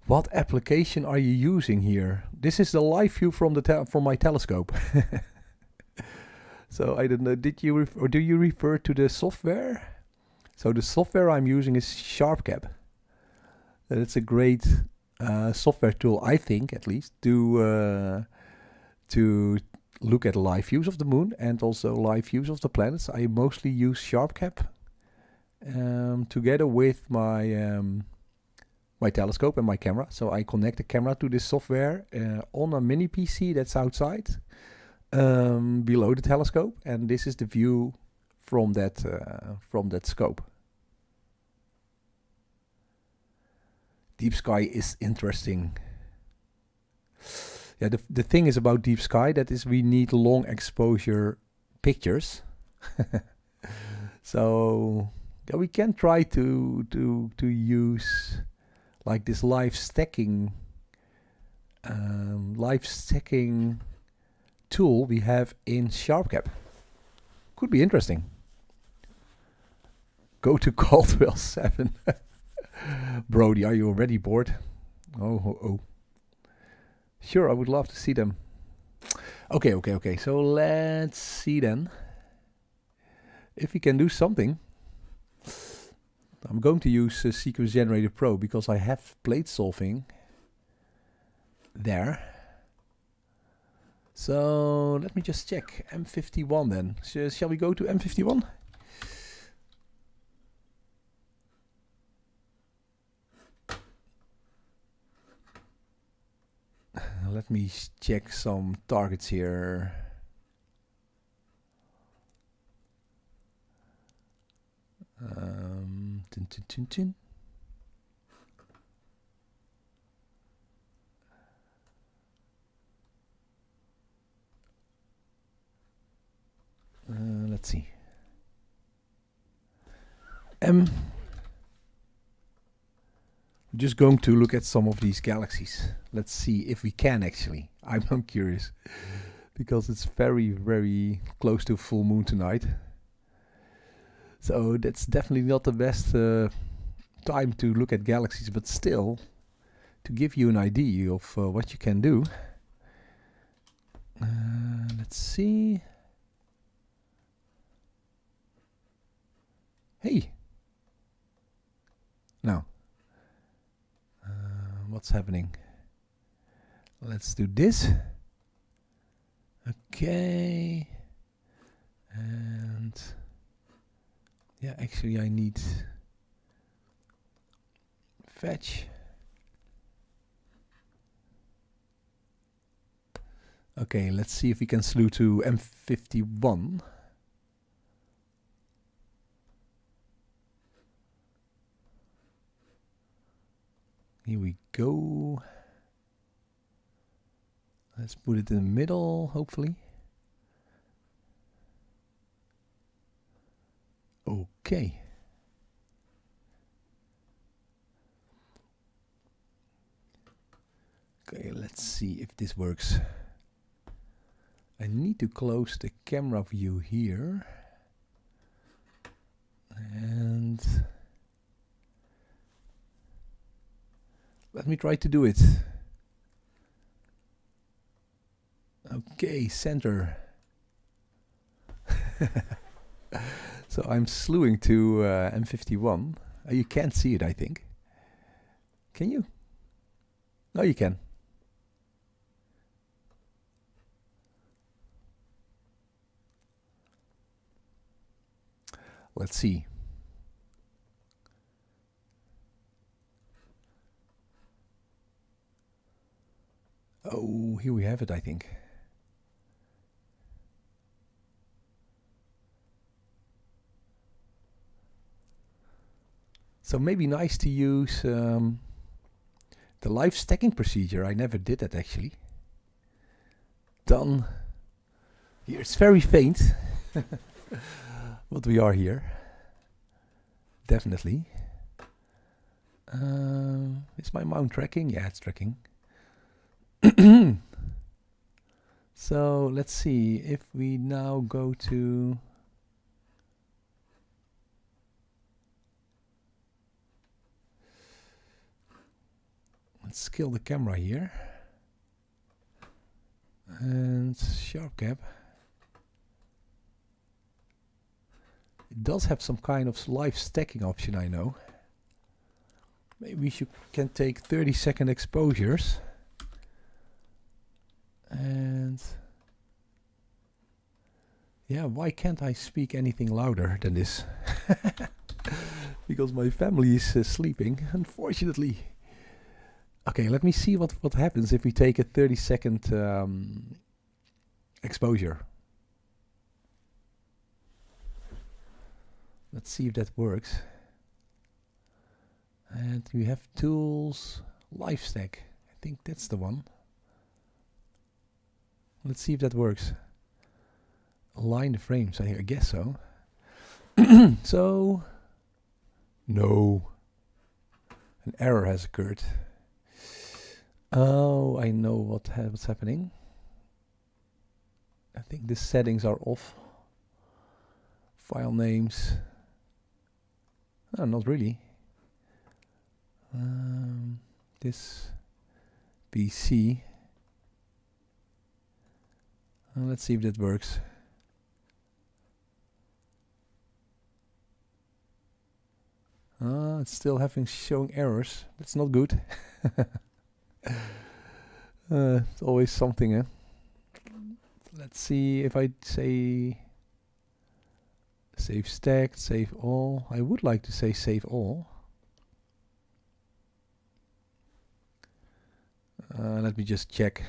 What application are you using here? This is the live view from from my telescope. So I don't know. Do you refer to the software? So the software I'm using is SharpCap. It's a great software tool, I think, at least, to look at live views of the moon and also live views of the planets. I mostly use SharpCap together with my my telescope and my camera. So I connect the camera to this software on a mini PC that's outside below the telescope, and this is the view from that scope. Deep sky is interesting. Yeah, the thing is about deep sky, that is we need long exposure pictures. So yeah, we can try to use like this live stacking tool we have in SharpCap. Could be interesting. Go to Caldwell 7. Brody, are you already bored? Oh. Sure, I would love to see them. Okay. So let's see then if we can do something. I'm going to use Sequence Generator Pro because I have plate solving there. So let me just check M51 then. Shall we go to M51? Let me check some targets here. Let's see. I'm just going to look at some of these galaxies. Let's see if we can actually. I'm curious because it's very, very close to full moon tonight. So that's definitely not the best time to look at galaxies, but still, to give you an idea of what you can do. Let's see. Hey. Now. What's happening? Let's do this. Okay. And yeah, actually I need fetch. Okay, let's see if we can slew to M51. Here we go. Let's put it in the middle, hopefully. Okay. Okay, let's see if this works. I need to close the camera view here. And let me try to do it. Okay, center. So I'm slewing to M51. You can't see it, I think. Can you? No, you can. Let's see. Oh, here we have it, I think. So maybe nice to use the live stacking procedure. I never did that actually. Done. Here it's very faint. But we are here. Definitely. Is my mount tracking? Yeah, it's tracking. So let's see if we now go to let's scale the camera here and SharpCap. It does have some kind of live stacking option, I know. Maybe you can take 30-second exposures. And yeah, why can't I speak anything louder than this? Because my family is sleeping, unfortunately. Okay, let me see what happens if we take a 30-second exposure. Let's see if that works. And we have tools, live stack. I think that's the one. Let's see if that works. Align the frames, I guess so. So, no. An error has occurred. Oh, I know what's happening. I think the settings are off. File names. No, not really. This PC. Let's see if that works. It's still showing errors. That's not good. It's always something, eh? Let's see if I say save stack, save all. I would like to say save all. Let me just check.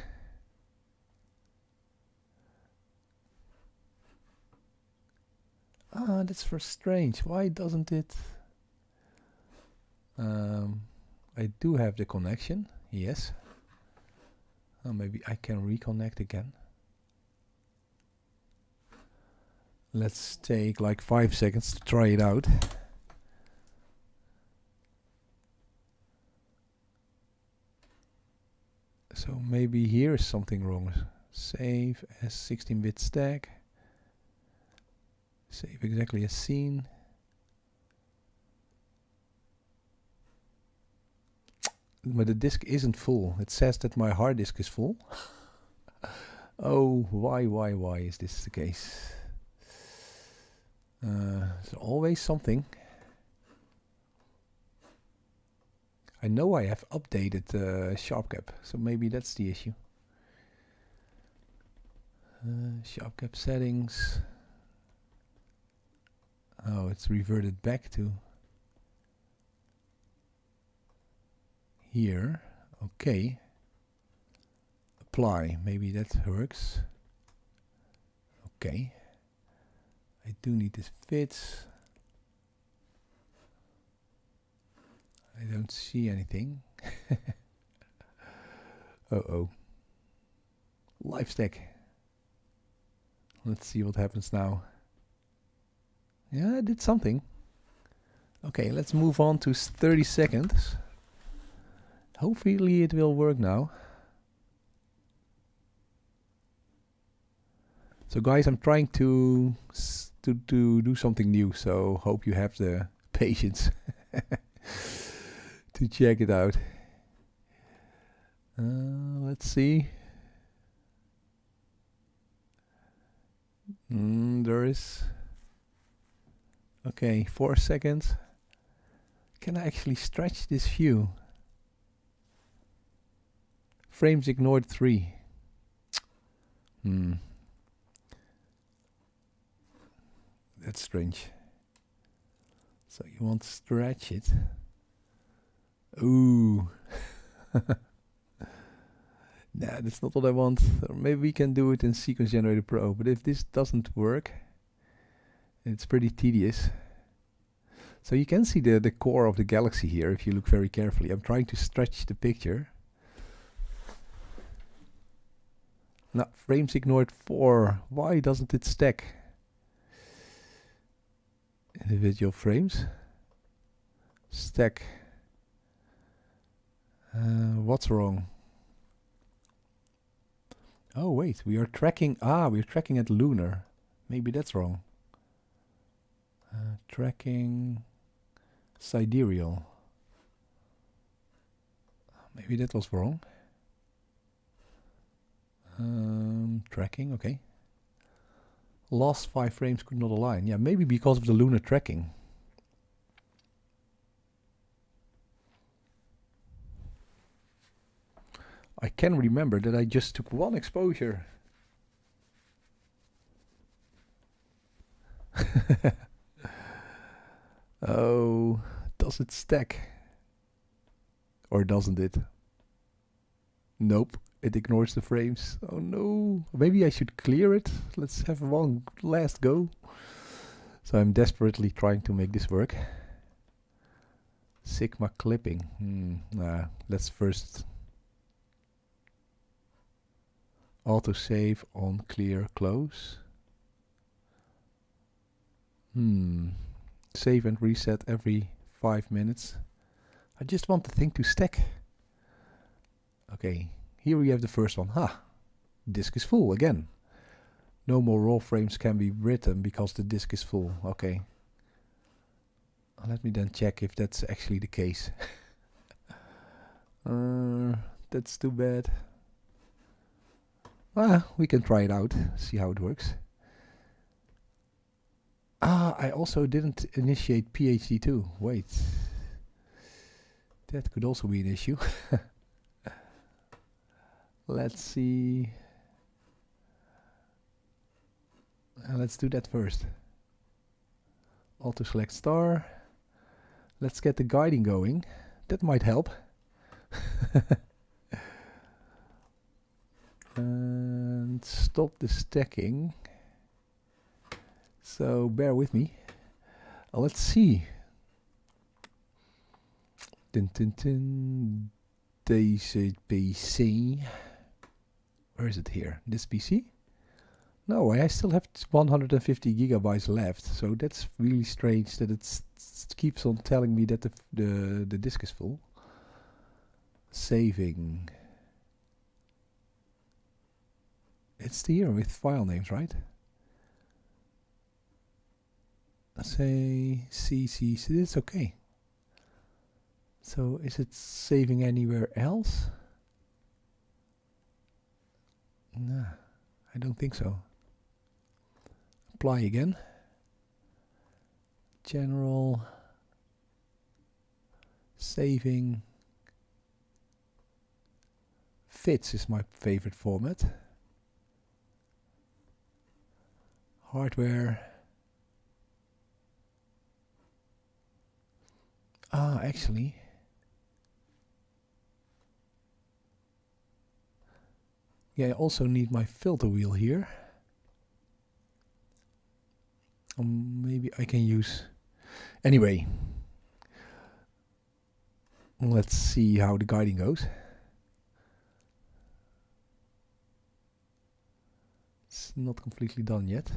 That's for strange. Why doesn't it? I do have the connection. Yes. Maybe I can reconnect again. Let's take like 5 seconds to try it out. So maybe here is something wrong. Save as 16-bit stack. Save exactly as seen. But the disk isn't full. It says that my hard disk is full. Oh, why is this the case? There's always something. I know I have updated SharpCap, so maybe that's the issue. SharpCap settings. Oh, it's reverted back to here. Okay. Apply. Maybe that works. Okay. I do need this fits. I don't see anything. Uh-oh. Live stack. Let's see what happens now. Yeah, I did something. Okay, let's move on to 30 seconds. Hopefully it will work now. So guys, I'm trying to do something new, so hope you have the patience to check it out. Let's see. There is. Okay, 4 seconds. Can I actually stretch this view? Frames ignored 3. That's strange. So you want to stretch it. Ooh. Nah, that's not what I want. Or maybe we can do it in Sequence Generator Pro, but if this doesn't work, it's pretty tedious. So you can see the core of the Galaxy here if you look very carefully. I'm trying to stretch the picture. Now, frames ignored 4. Why doesn't it stack? Individual frames. Stack. What's wrong? Oh wait, we are tracking. We're tracking at lunar. Maybe that's wrong. Tracking sidereal. Maybe that was wrong. Tracking, okay. Last 5 frames could not align. Yeah, maybe because of the lunar tracking. I can remember that I just took 1 exposure. Oh, does it stack? Or doesn't it? Nope, it ignores the frames. Oh no, maybe I should clear it. Let's have one last go. So I'm desperately trying to make this work. Sigma clipping. Let's first autosave on clear close. Save and reset every 5 minutes. I just want the thing to stack. Okay, here we have the first one. Disk is full again. No more raw frames can be written because the disk is full. Okay. Let me then check if that's actually the case. That's too bad. We can try it out, see how it works. I also didn't initiate PhD2. Wait. That could also be an issue. Let's see. Let's do that first. Auto select star. Let's get the guiding going. That might help. And stop the stacking. So bear with me. Let's see. Deze PC. Where is it here? This PC? No, I still have 150 gigabytes left. So that's really strange that it keeps on telling me that the disk is full. Saving. It's here with file names, right? Say CC. It's okay. So is it saving anywhere else? Nah, I don't think so. Apply again. General. Saving. Fits is my favorite format. Hardware. Actually. Yeah, I also need my filter wheel here. Maybe I can use... Anyway. Let's see how the guiding goes. It's not completely done yet.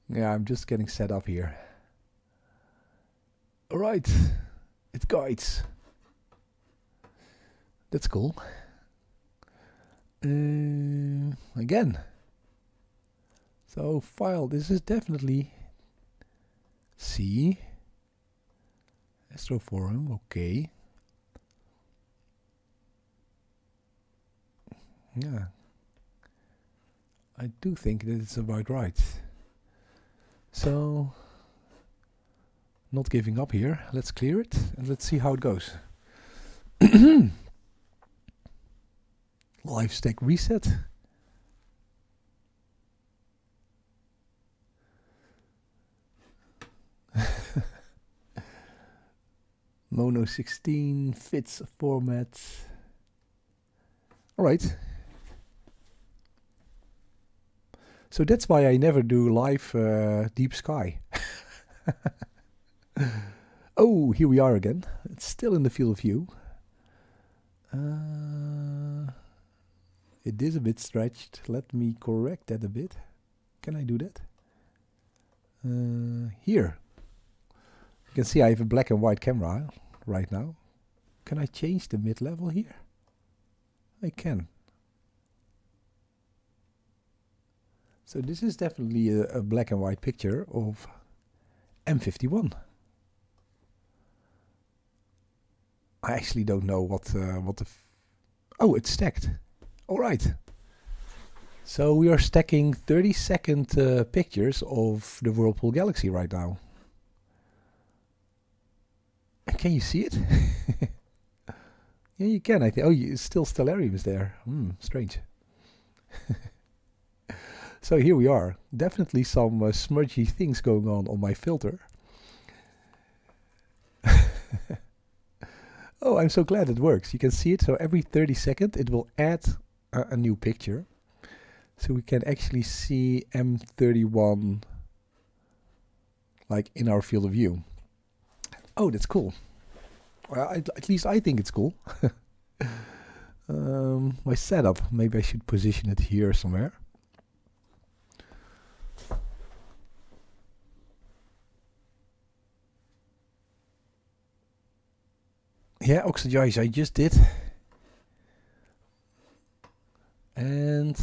Yeah, I'm just getting set up here. Alright, it guides. That's cool. Again. So file, this is definitely C. AstroForum, okay. Yeah. I do think that it's about right. So, not giving up here. Let's clear it and let's see how it goes. Live stack reset. Mono 16 fits format. All right. So that's why I never do live Deep Sky. Oh, here we are again. It's still in the field of view. It is a bit stretched. Let me correct that a bit. Can I do that? Here. You can see I have a black and white camera right now. Can I change the mid-level here? I can. So this is definitely a black and white picture of M51. I actually don't know what the... Oh, it's stacked. All right. So we are stacking 30-second pictures of the Whirlpool Galaxy right now. Can you see it? Yeah, you can. I think. Oh, still Stellarium is there. Strange. So here we are. Definitely some smudgy things going on my filter. Oh, I'm so glad it works. You can see it. So every 30 seconds it will add a new picture. So we can actually see M31 like in our field of view. Oh, that's cool. Well, at least I think it's cool. My setup. Maybe I should position it here somewhere. Yeah, oxidize I just did. And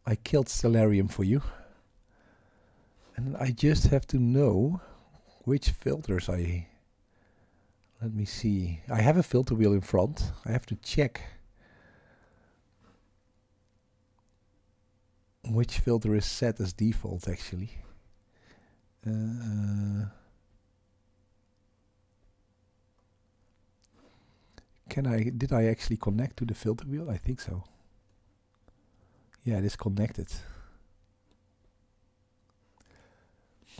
I killed Stellarium for you. And I just have to know which filters I... Let me see. I have a filter wheel in front. I have to check which filter is set as default actually. Did I actually connect to the filter wheel? I think so. Yeah, it is connected.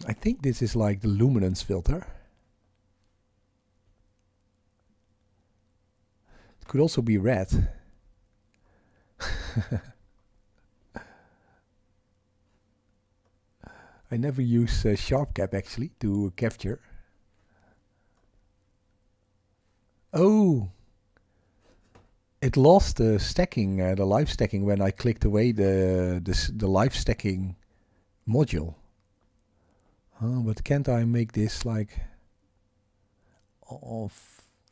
I think this is like the luminance filter. It could also be red. I never use sharp cap actually to capture. Oh! It lost the stacking, the live stacking when I clicked away the live stacking module. But can't I make this like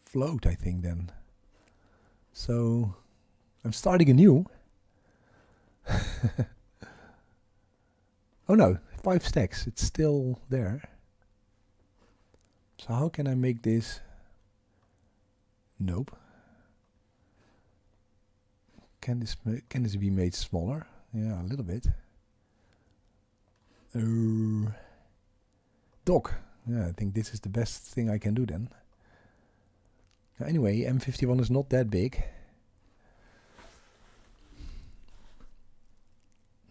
float, I think then. So I'm starting anew. Oh no, 5 stacks, it's still there. So how can I make this? Nope. Can this be made smaller? Yeah, a little bit. Dock. Yeah, I think this is the best thing I can do then. Anyway, M51 is not that big.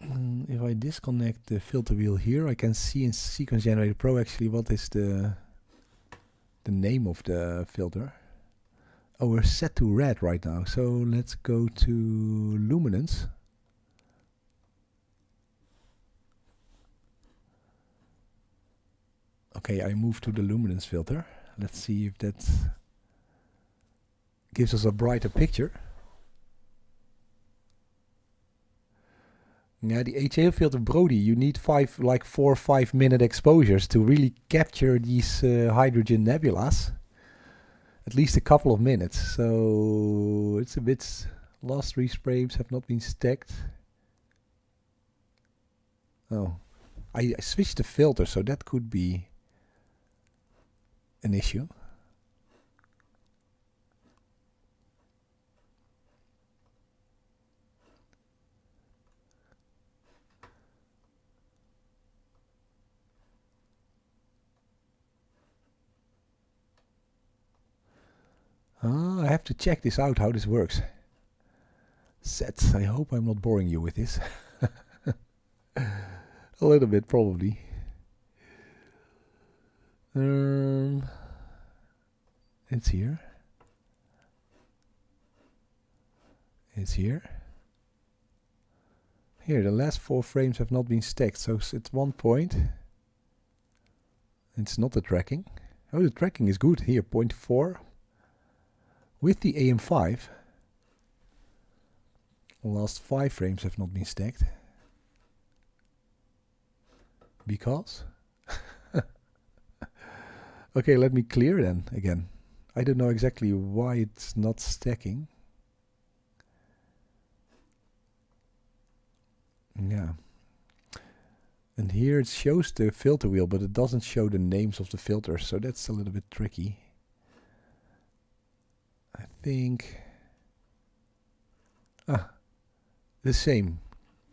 If I disconnect the filter wheel here, I can see in Sequence Generator Pro actually what is the name of the filter. Oh, we're set to red right now, so let's go to luminance. Okay, I moved to the luminance filter. Let's see if that gives us a brighter picture. Yeah, the HAL filter Brody, you need 4 or 5 minute exposures to really capture these hydrogen nebulas. At least a couple of minutes, so it's a bit... Last 3 frames have not been stacked. Oh, I switched the filter, so that could be an issue. I have to check this out, how this works. Sets, I hope I'm not boring you with this. A little bit, probably. It's here. It's here. Here, the last 4 frames have not been stacked, so it's 1 point. It's not the tracking. Oh, the tracking is good. Here, 0.4. With the AM5, the last 5 frames have not been stacked. Because? Okay, let me clear then again. I don't know exactly why it's not stacking. Yeah. And here it shows the filter wheel, but it doesn't show the names of the filters, so that's a little bit tricky. I think the same.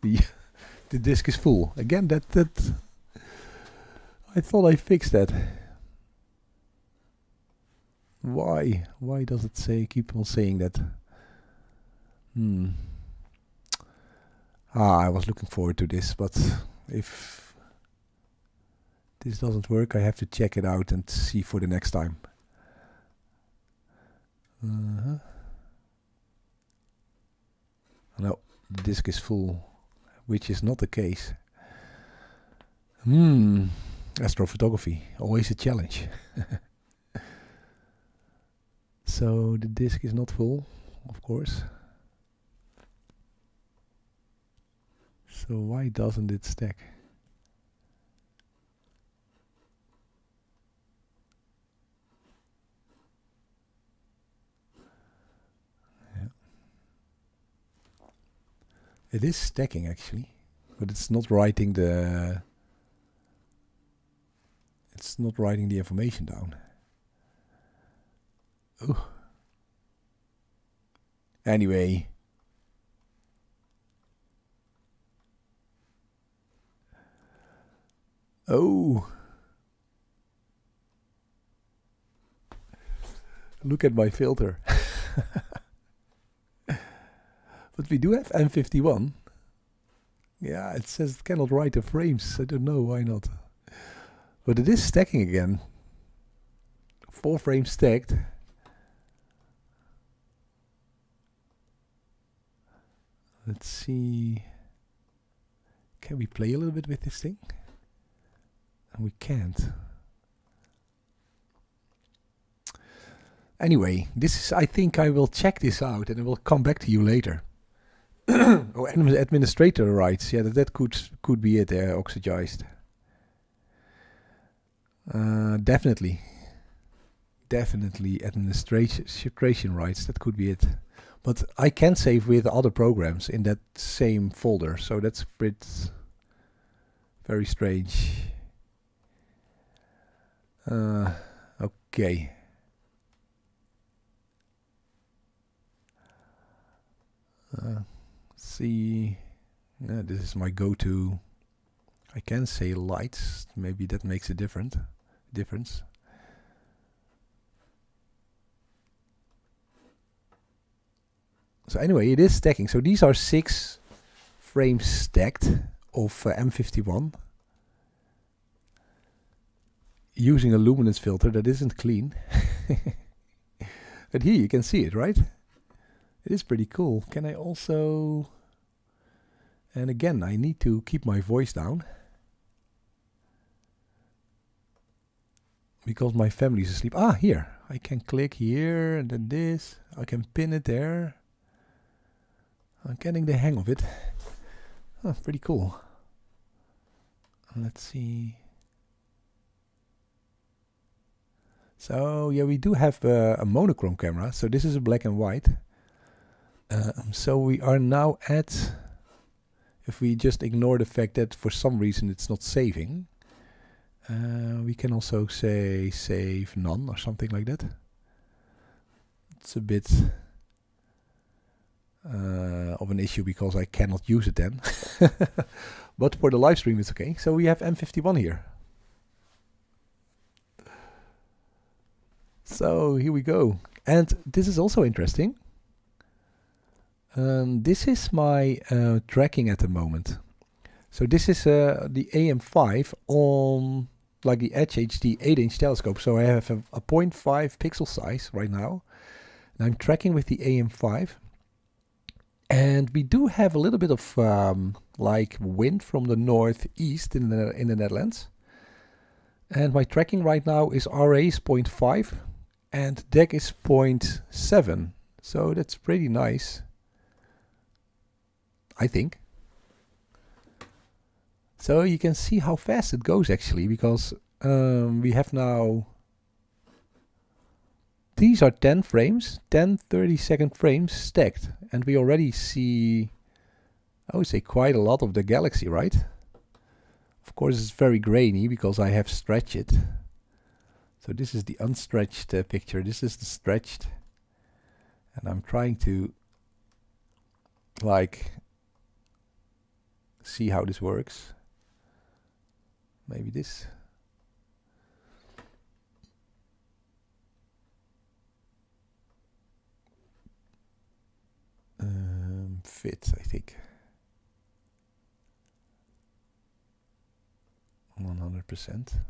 The disk is full. Again, that I thought I fixed that. Why does it keep on saying that? I was looking forward to this, but if this doesn't work, I have to check it out and see for the next time. No, the disk is full, which is not the case. Astrophotography, always a challenge. So the disk is not full, of course. So why doesn't it stack? It is stacking actually, but it's not writing the... It's not writing the information down. Oh. Anyway. Oh. Look at my filter. But we do have M51. Yeah, it says it cannot write the frames. I don't know why not. But it is stacking again. 4 frames stacked. Let's see. Can we play a little bit with this thing? And we can't. Anyway, this is, I think I will check this out and I will come back to you later. Oh, administrator rights. Yeah, that could be it. Oxygized. Definitely administration rights. That could be it. But I can save with other programs in that same folder, so that's very strange. Okay. See, this is my go-to. I can say lights. Maybe that makes a difference. So anyway, it is stacking. So these are 6 frames stacked of M51 using a luminance filter that isn't clean. But here you can see it, right? It is pretty cool. Can I also... And again, I need to keep my voice down because my family is asleep. Ah, here. I can click here and then this. I can pin it there. I'm getting the hang of it. Oh, pretty cool. Let's see. So yeah, we do have a monochrome camera. So this is a black and white. So we are now at, if we just ignore the fact that for some reason it's not saving, we can also say save none or something like that. It's a bit of an issue because I cannot use it then. But for the live stream it's okay. So we have M51 here. So here we go. And this is also interesting. This is my tracking at the moment. So this is the AM5 on like the Edge HD 8-inch telescope. So I have a 0.5 pixel size right now. And I'm tracking with the AM5. And we do have a little bit of like wind from the northeast in the Netherlands. And my tracking right now is RA is 0.5 and DEC is 0.7. So that's pretty nice, I think. So you can see how fast it goes actually, because we have now, these are 10 frames, 10 30-second frames stacked, and we already see, I would say, quite a lot of the galaxy, right? Of course it's very grainy because I have stretched it. So this is the unstretched picture, this is the stretched, and I'm trying to like see how this works. Maybe this. Fit, I think. 100%.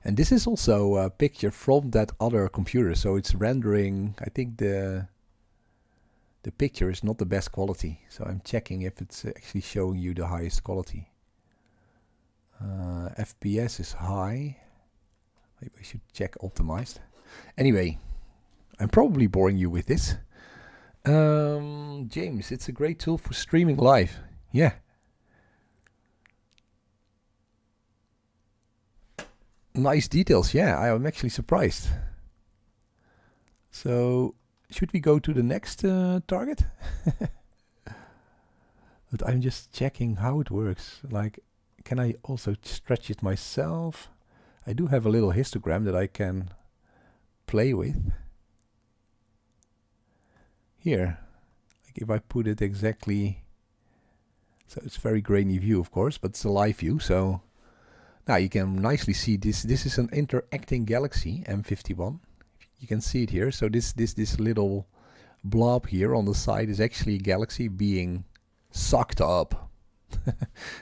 And this is also a picture from that other computer, so it's rendering, I think the picture is not the best quality, so I'm checking if it's actually showing you the highest quality. FPS is high. Maybe I should check optimized. Anyway, I'm probably boring you with this. James, it's a great tool for streaming live. Yeah. Nice details, yeah, I'm actually surprised. So should we go to the next target? But I'm just checking how it works. Like, can I also stretch it myself? I do have a little histogram that I can play with. Here, like if I put it exactly, so it's very grainy view, of course, but it's a live view. So now you can nicely see this. This is an interacting galaxy, M51. You can see it here. So this little blob here on the side is actually a galaxy being sucked up.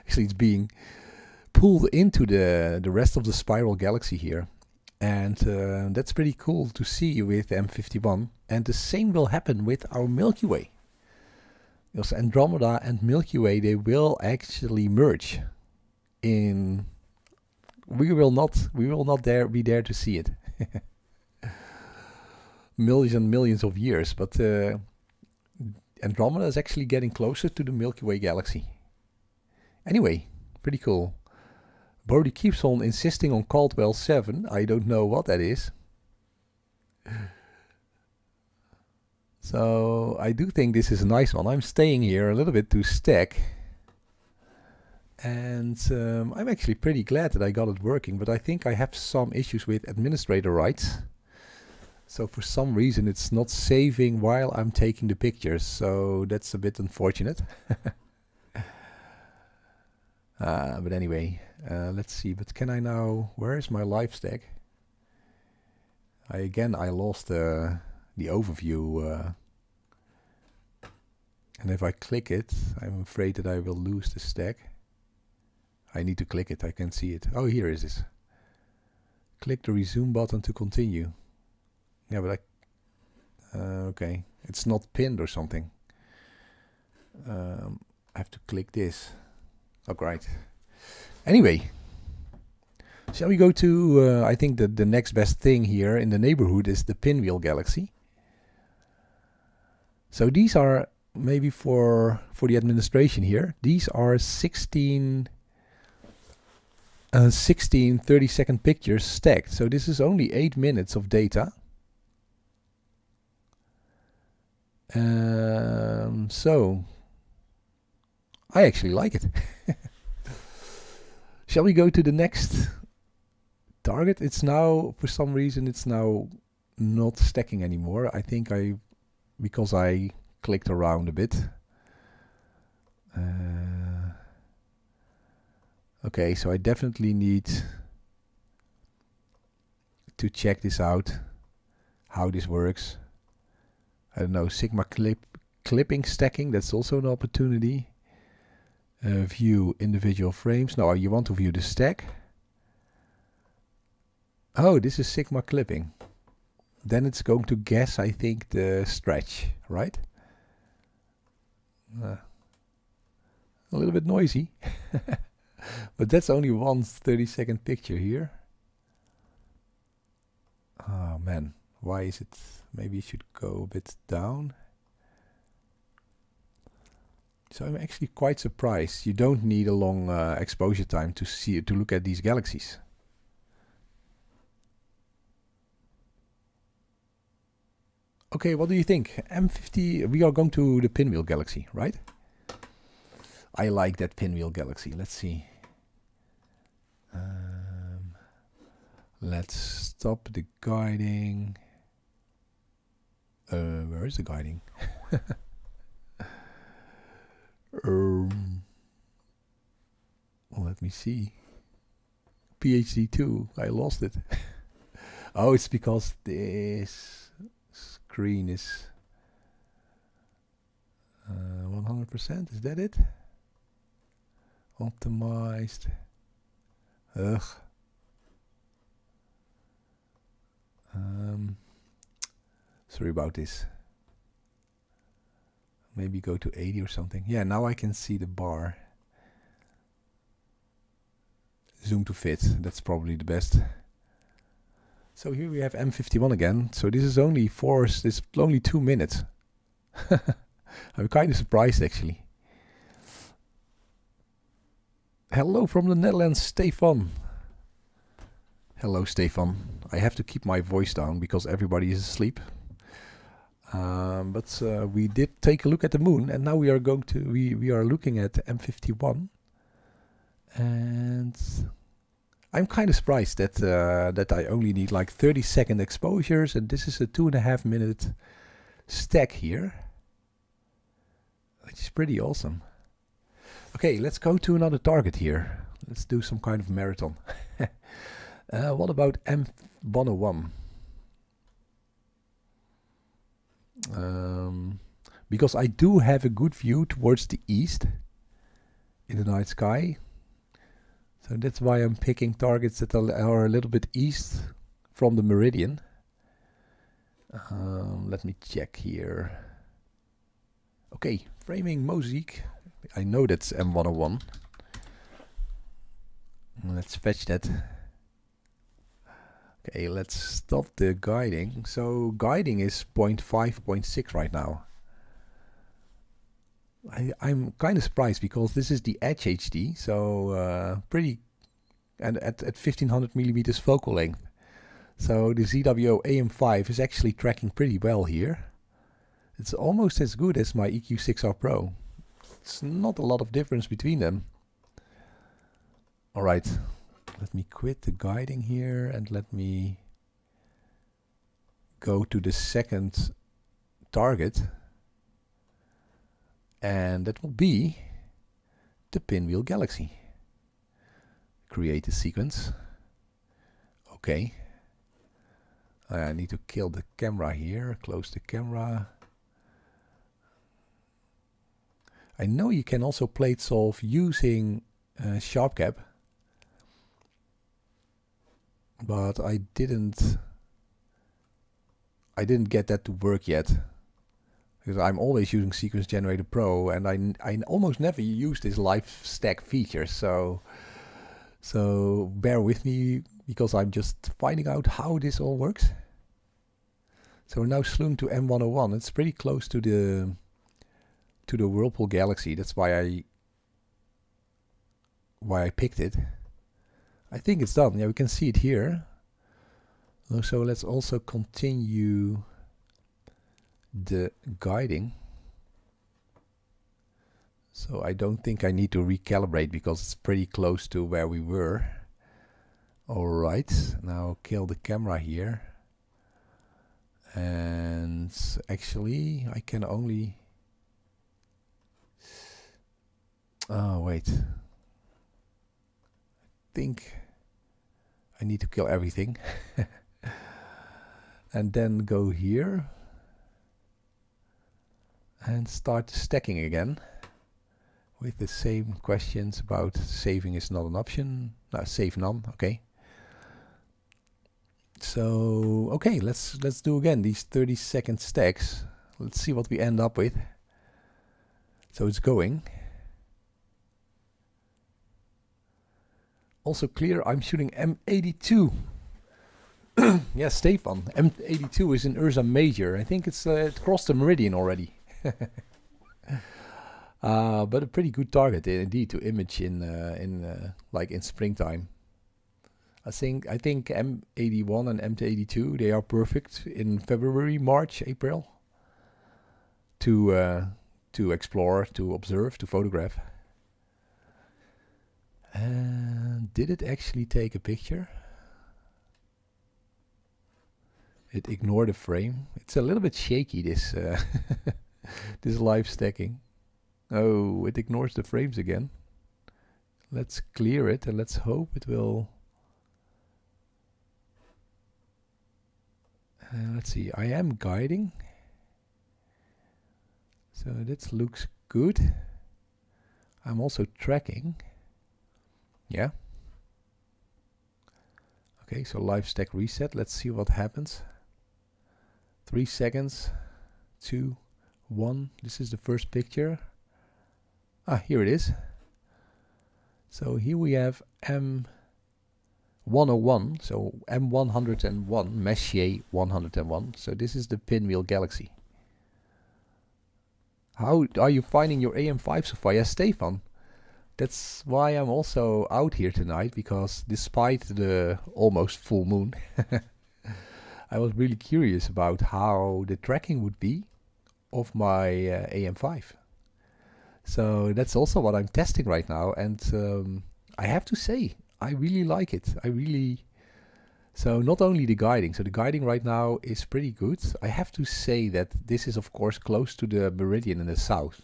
Actually, it's being pulled into the rest of the spiral galaxy here, and that's pretty cool to see with M51. And the same will happen with our Milky Way. Because Andromeda and Milky Way, they will actually merge. We will not be there to see it. Millions of years, but Andromeda is actually getting closer to the Milky Way galaxy. Anyway, pretty cool. Brody keeps on insisting on Caldwell 7. I don't know what that is. So I do think this is a nice one. I'm staying here a little bit to stack. And I'm actually pretty glad that I got it working, but I think I have some issues with administrator rights. So for some reason it's not saving while I'm taking the pictures, so that's a bit unfortunate. But anyway, let's see. But can I now? Where is my live stack? I lost the overview, and if I click it, I'm afraid that I will lose the stack. I need to click it. I can see it. Oh, here is it. Click the resume button to continue. Yeah, but okay, it's not pinned or something. I have to click this. Oh, great. Anyway, shall we go to, I think the next best thing here in the neighborhood is the Pinwheel Galaxy. So these are, maybe for the administration here, these are 16 30-second pictures stacked. So this is only 8 minutes of data. So I actually like it. Shall we go to the next target? It's now, for some reason, it's now not stacking anymore. I think because I clicked around a bit. Okay, so I definitely need to check this out, how this works. I don't know, Sigma clipping stacking, that's also an opportunity. View individual frames. No, you want to view the stack. Oh, this is Sigma clipping. Then it's going to guess, I think, the stretch, right? A little bit noisy. But that's only one 30-second picture here. Oh man, why is it? Maybe it should go a bit down. So I'm actually quite surprised. You don't need a long exposure time to look at these galaxies. Okay, what do you think? M50, we are going to the Pinwheel Galaxy, right? I like that Pinwheel Galaxy. Let's see. Let's stop the guiding. Where is the guiding? Well, let me see. PhD 2, I lost it. Oh, it's because this screen is 100%. Is that it? Optimized. Ugh. Sorry about this. Maybe go to 80 or something. Yeah, now I can see the bar. Zoom to fit. That's probably the best. So here we have M51 again. So this is only this is only 2 minutes. I'm kind of surprised actually. Hello from the Netherlands, Stefan. Hello, Stefan. I have to keep my voice down because everybody is asleep. But we did take a look at the moon, and now we are going to we are looking at M51, and I'm kind of surprised that that I only need like 30-second exposures, and this is a 2.5 minute stack here, which is pretty awesome. Okay, let's go to another target here. Let's do some kind of marathon. What about M101? Because I do have a good view towards the east in the night sky. So that's why I'm picking targets that are a little bit east from the meridian. Let me check here. Okay, framing mosaic. I know that's M101. Let's fetch that. Okay, let's stop the guiding. So guiding is 0.5, 0.6 right now. I'm kind of surprised because this is the Edge HD, so pretty, and at 1500 millimeters focal length. So the ZWO AM5 is actually tracking pretty well here. It's almost as good as my EQ6R Pro. It's not a lot of difference between them. Alright, let me quit the guiding here and let me go to the second target. And that will be the Pinwheel Galaxy. Create a sequence. Okay. I need to kill the camera here, close the camera. I know you can also plate solve using SharpCap, but I didn't get that to work yet. Because I'm always using Sequence Generator Pro, and I almost never use this live stack feature, so bear with me because I'm just finding out how this all works. So we're now slung to M101. It's pretty close to the Whirlpool Galaxy. That's why I picked it. I think it's done. Yeah, we can see it here. So let's also continue the guiding. So I don't think I need to recalibrate because it's pretty close to where we were. Alright, now kill the camera here. And actually I can only... Oh wait. I think I need to kill everything. And then go here. And start stacking again with the same questions about saving is not an option. No, save none. Okay. So okay, let's do again these 30-second stacks. Let's see what we end up with. So it's going. Also clear, I'm shooting M82. Yeah, Stefan. M82 is in Ursa Major. I think it's it crossed the meridian already. But a pretty good target indeed to image in like in springtime. I think M81 and M82 they are perfect in February, March, April to explore, to observe, to photograph. And did it actually take a picture? It ignored the frame. It's a little bit shaky, this this live stacking. Oh, it ignores the frames again. Let's clear it and let's hope it will. Let's see, I am guiding. So this looks good. I'm also tracking. Yeah. Okay, so live stack reset. Let's see what happens. 3 seconds. 2, 1. This is the first picture. Ah, here it is. So here we have M101. So M101, Messier 101. So this is the Pinwheel Galaxy. How are you finding your AM5 so far? Yes, Stefan. That's why I'm also out here tonight, because despite the almost full moon, I was really curious about how the tracking would be of my AM5. So that's also what I'm testing right now, and I have to say, I really like it. So not only the guiding, so the guiding right now is pretty good. I have to say that this is of course close to the meridian in the south.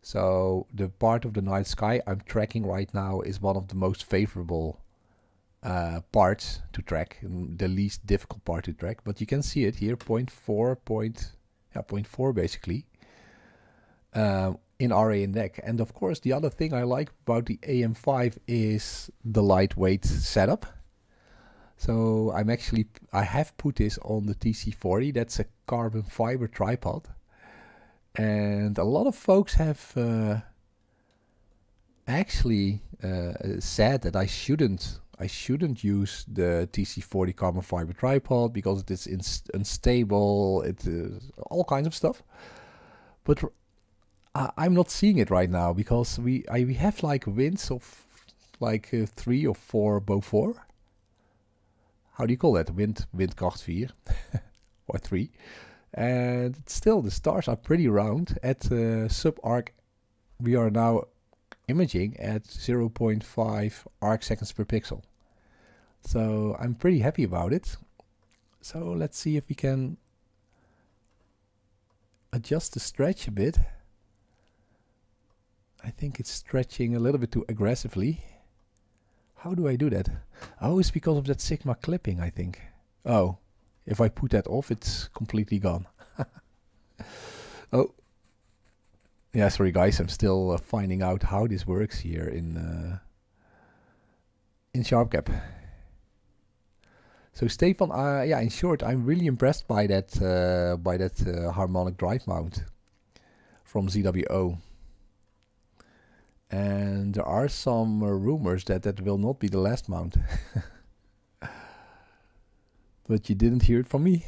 So the part of the night sky I'm tracking right now is one of the most favorable parts to track, the least difficult part to track. But you can see it here, 0.4 basically, in RA index. And of course the other thing I like about the AM5 is the lightweight setup. So I have put this on the TC40. That's a carbon fiber tripod, and a lot of folks have actually said that I shouldn't use the TC40 carbon fiber tripod because it is unstable. It is all kinds of stuff, but I'm not seeing it right now because we have like winds of like 3 or 4 Beaufort. How do you call that? Windkracht 4 or 3. And still the stars are pretty round. At sub-arc we are now imaging at 0.5 arc seconds per pixel. So I'm pretty happy about it. So let's see if we can adjust the stretch a bit. I think it's stretching a little bit too aggressively. How do I do that? Oh, it's because of that Sigma clipping, I think. Oh, if I put that off, it's completely gone. Oh. Yeah, sorry guys, I'm still finding out how this works here in SharpCap. So Stefan, yeah, in short, I'm really impressed by that harmonic drive mount from ZWO. And there are some rumors that that will not be the last mount. But you didn't hear it from me.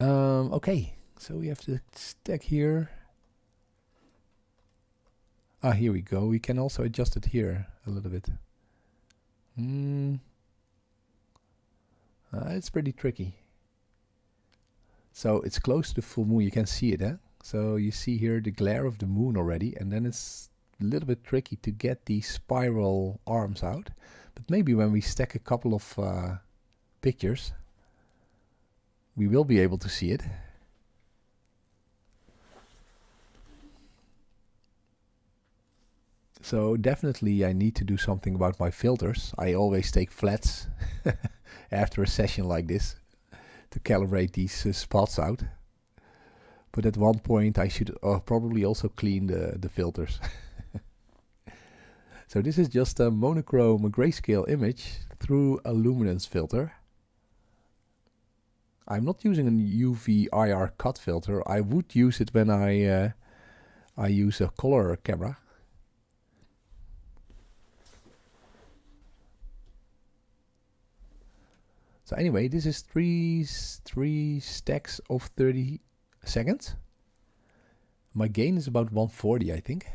Okay, so we have the stack here. Ah, here we go. We can also adjust it here a little bit. It's pretty tricky. So it's close to the full moon. You can see it, eh? So you see here the glare of the moon already, and then it's a little bit tricky to get these spiral arms out. But maybe when we stack a couple of pictures, we will be able to see it. So definitely I need to do something about my filters. I always take flats after a session like this to calibrate these spots out. But at one point I should probably also clean the filters. So this is just a monochrome grayscale image through a luminance filter. I'm not using a UV IR cut filter. I would use it when I use a color camera. So anyway, this is three stacks of 30 seconds. My gain is about 140, I think.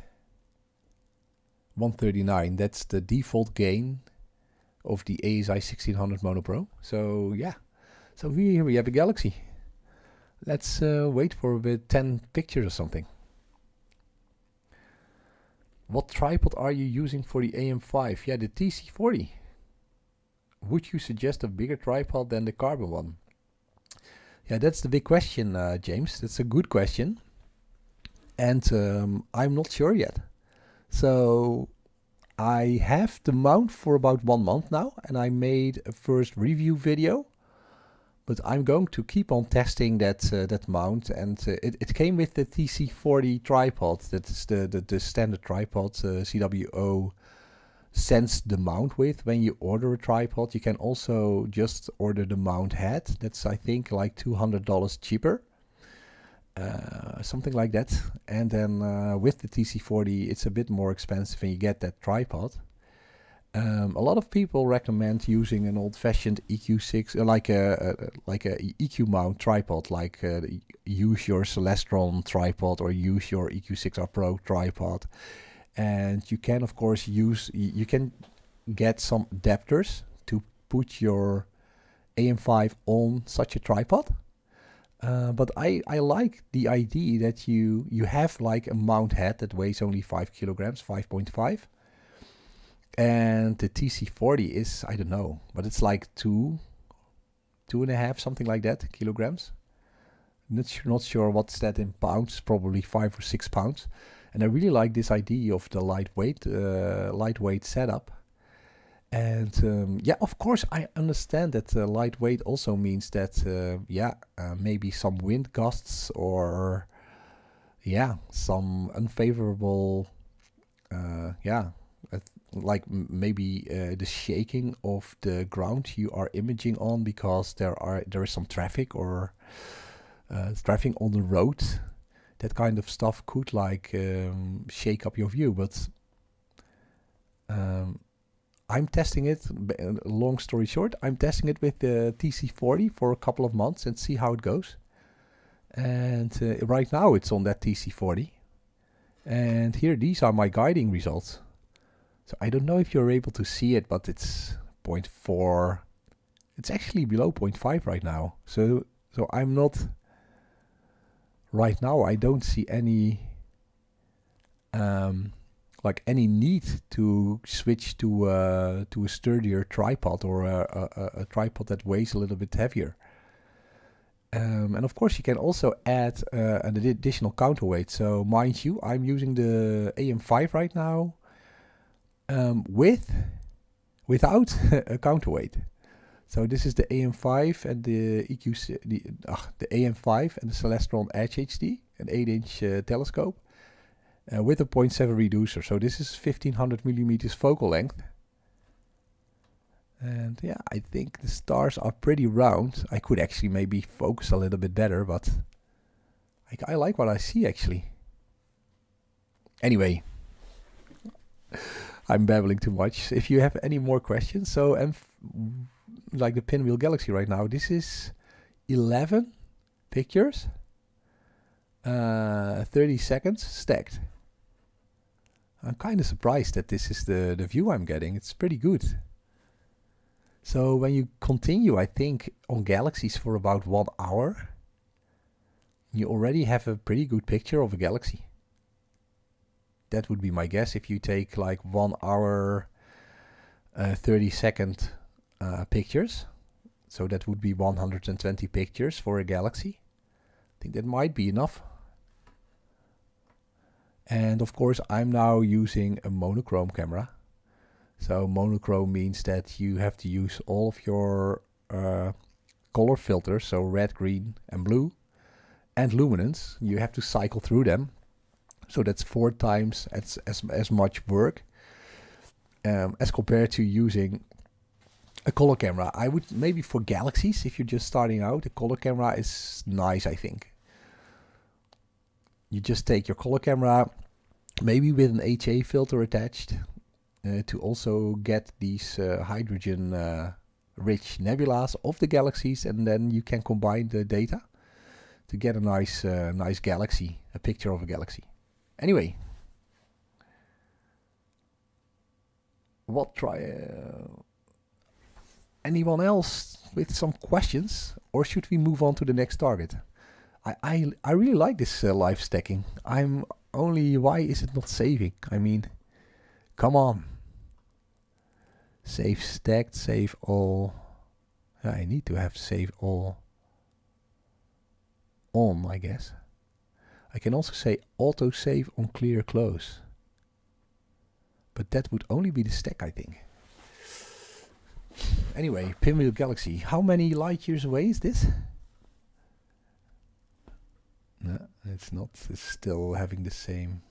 139, that's the default gain of the ASI 1600 Mono Pro. So yeah, so here we have a Galaxy. Let's wait for a bit, 10 pictures or something. What tripod are you using for the AM5? Yeah, the TC40. Would you suggest a bigger tripod than the carbon one? Yeah, that's the big question, James. That's a good question. And I'm not sure yet. So I have the mount for about 1 month now, and I made a first review video. But I'm going to keep on testing that mount, and it came with the TC40 tripod. That's the standard tripod CWO sends the mount with. When you order a tripod, you can also just order the mount head. That's I think like $200 cheaper, something like that. And then with the TC40, it's a bit more expensive, and you get that tripod. A lot of people recommend using an old-fashioned EQ6, like a EQ mount tripod, like use your Celestron tripod or use your EQ6R Pro tripod. And you can, of course, you can get some adapters to put your AM5 on such a tripod. But I like the idea that you have like a mount head that weighs only 5 kilograms, 5.5. And the TC40 is, I don't know, but it's like 2.5, something like that, kilograms. Not sure what's that in pounds, probably 5 or 6 pounds. And I really like this idea of the lightweight setup. And yeah, of course, I understand that lightweight also means that, maybe some wind gusts or, some unfavorable, like maybe the shaking of the ground you are imaging on, because there is some traffic or traffic on the road. That kind of stuff could like shake up your view, but I'm testing it. Long story short, I'm testing it with the TC40 for a couple of months and see how it goes. And right now it's on that TC40. And here, these are my guiding results. So I don't know if you're able to see it, but it's 0.4. It's actually below 0.5 right now. So I'm not... Right now, I don't see any... any need to switch to a sturdier tripod or a tripod that weighs a little bit heavier. And of course, you can also add an additional counterweight. So mind you, I'm using the AM5 right now without a counterweight. So this is the AM5 and the EQC, the AM5 and the Celestron Edge HD, an 8-inch telescope. With a 0.7 reducer. So this is 1500 millimeters focal length. And yeah, I think the stars are pretty round. I could actually maybe focus a little bit better, but I like what I see actually. Anyway, I'm babbling too much. If you have any more questions, so like the Pinwheel Galaxy right now, this is 11 pictures, 30 seconds stacked. I'm kind of surprised that this is the view I'm getting. It's pretty good. So when you continue, I think, on Galaxies for about 1 hour, you already have a pretty good picture of a galaxy. That would be my guess if you take like 1 hour, 30-second pictures. So that would be 120 pictures for a galaxy. I think that might be enough. And of course, I'm now using a monochrome camera. So monochrome means that you have to use all of your color filters, so red, green, and blue, and luminance. You have to cycle through them. So that's 4 times as much work as compared to using a color camera. I would maybe for Galaxies, if you're just starting out, a color camera is nice, I think. You just take your color camera, maybe with an HA filter attached, to also get these hydrogen-rich nebulas of the galaxies, and then you can combine the data to get a nice galaxy, a picture of a galaxy. Anyway, anyone else with some questions, or should we move on to the next target? I really like this live stacking. Why is it not saving? I mean, come on. Save stacked, save all. Yeah, I need to have save all on, I guess. I can also say auto save on clear close. But that would only be the stack, I think. Anyway, Pinwheel Galaxy. How many light years away is this? No, it's not. It's still having the same.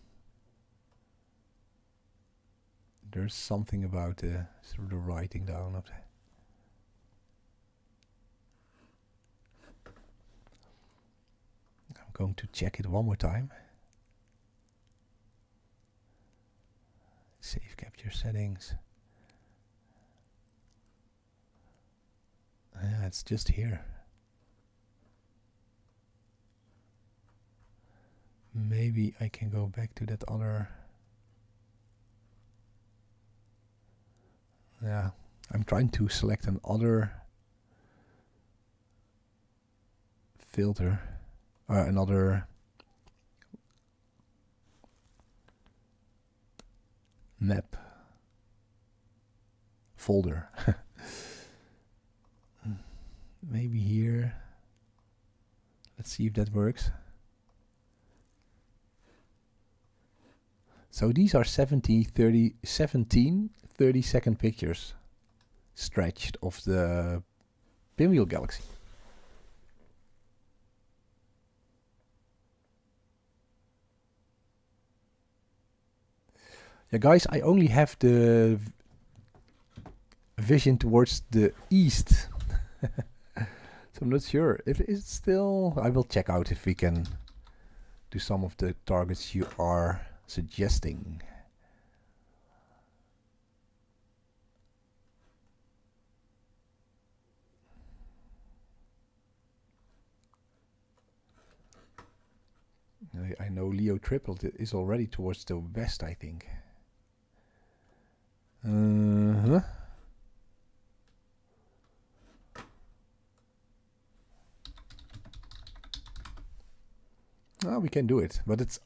There's something about the writing down of that. I'm going to check it one more time. Save capture settings. Yeah, it's just here. Maybe I can go back to that other. Yeah, I'm trying to select an other filter, another map folder. Maybe here. Let's see if that works. So these are 17 30-second pictures stretched of the Pinwheel Galaxy. Yeah, guys, I only have the vision towards the east. So I'm not sure if it's still... I will check out if we can do some of the targets you are suggesting. I know Leo Triplet is already towards the west, I think. Oh, we can do it, but it's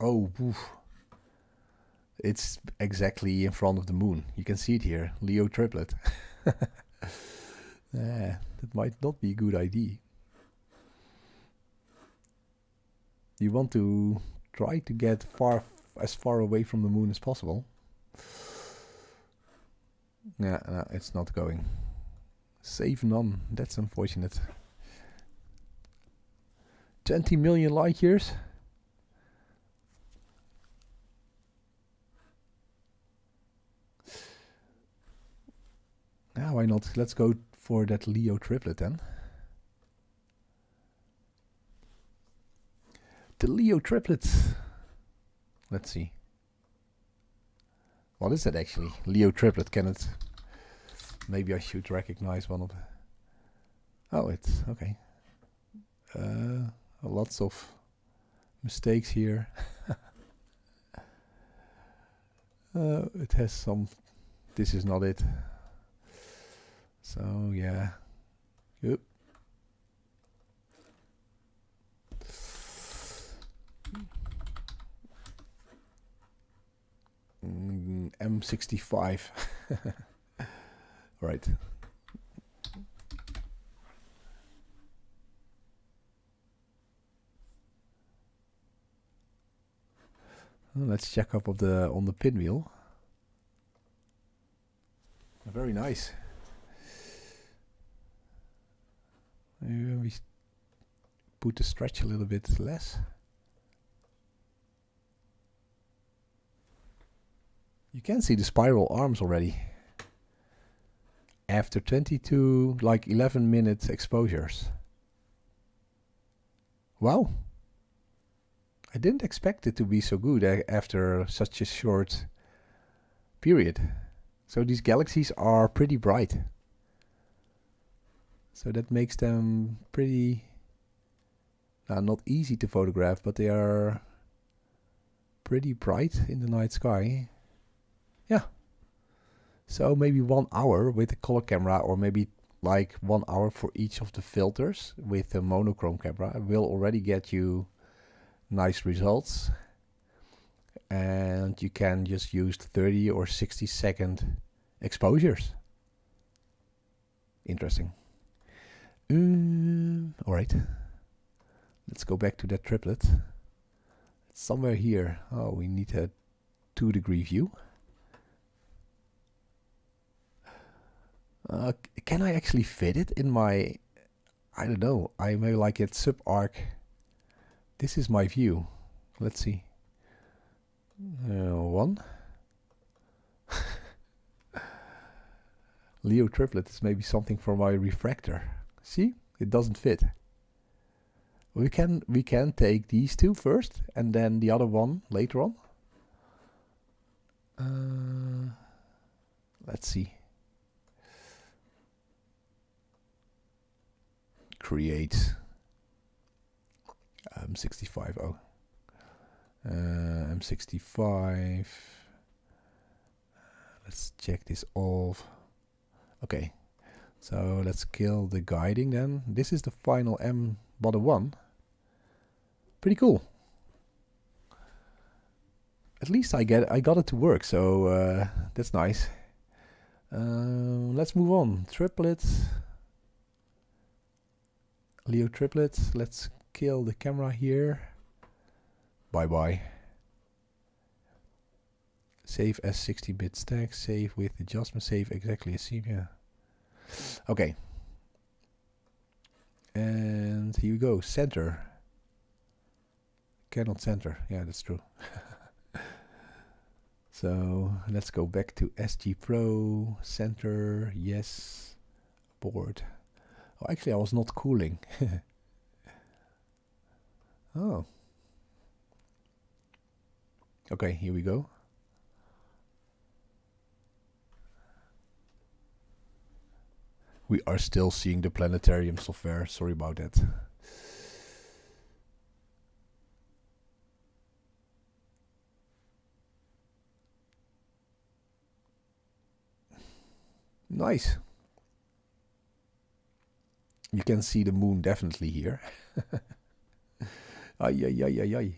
it's exactly in front of the moon. You can see it here, Leo Triplet. That might not be a good idea. You want to try to get as far away from the moon as possible. Yeah, no, it's not going. Save none. That's unfortunate. 20 million light years. Yeah, why not? Let's go for that Leo Triplet then. The Leo Triplet. Let's see. What is that actually? Leo Triplet, can it... Maybe I should recognize one of the... Oh, it's... okay. Lots of mistakes here. It has some... This is not it. So, yeah. Yep. M65. Right. Let's check up on the pinwheel. Very nice. We put the stretch a little bit less. You can see the spiral arms already. After 22, like 11 minute exposures. Wow. I didn't expect it to be so good after such a short period. So these galaxies are pretty bright. So that makes them pretty, not easy to photograph, but they are pretty bright in the night sky. Yeah. So maybe 1 hour with a color camera, or maybe like 1 hour for each of the filters with a monochrome camera will already get you nice results. And you can just use 30 or 60 second exposures. Interesting. All right. Let's go back to that triplet. It's somewhere here. Oh, we need a 2-degree view. Can I actually fit it in my... I don't know. I may like it sub-arc. This is my view. Let's see. 1. Leo Triplet is maybe something for my refractor. See? It doesn't fit. We can take these two first and then the other one later on. Let's see. Create M65. Oh, M65. Let's check this off. Okay, so let's kill the guiding then. This is the final M bottom one. Pretty cool. At least I got it to work, so that's nice. Let's move on. Triplets. Leo triplets. Let's kill the camera here. Bye bye. Save as 16-bit stack. Save with adjustment. Save exactly as seen. Yeah. Okay. And here we go. Center. Cannot center. Yeah, that's true. So let's go back to SG Pro. Center. Yes. Board. Oh, actually, I was not cooling. Oh. Okay, here we go. We are still seeing the planetarium software. Sorry about that. Nice. You can see the moon definitely here. Ay, ay, ay, ay, ay.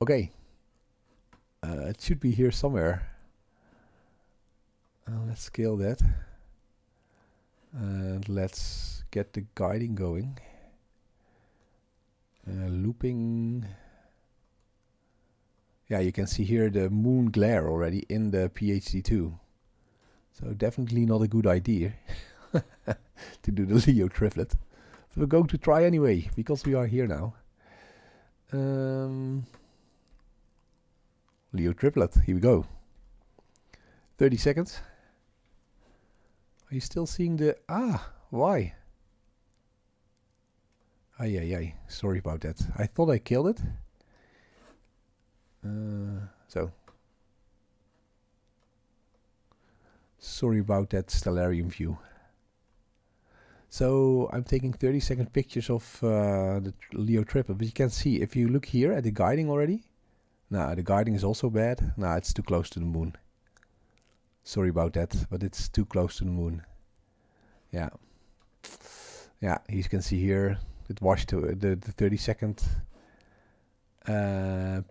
Okay. It should be here somewhere. Let's scale that. And let's get the guiding going. Looping. Yeah, you can see here the moon glare already in the PhD2. So definitely not a good idea to do the Leo triplet. But we're going to try anyway, because we are here now. Leo triplet, here we go. 30 seconds. Are you still seeing the... why? Ay, ay, ay. Sorry about that. I thought I killed it. So. Sorry about that stellarium view. So I'm taking 30-second pictures of the Leo triplet, but you can see if you look here at the guiding already. Nah, the guiding is also bad. Nah, it's too close to the moon. Sorry about that, but it's too close to the moon. Yeah. Yeah, you can see here it washed to the 30-second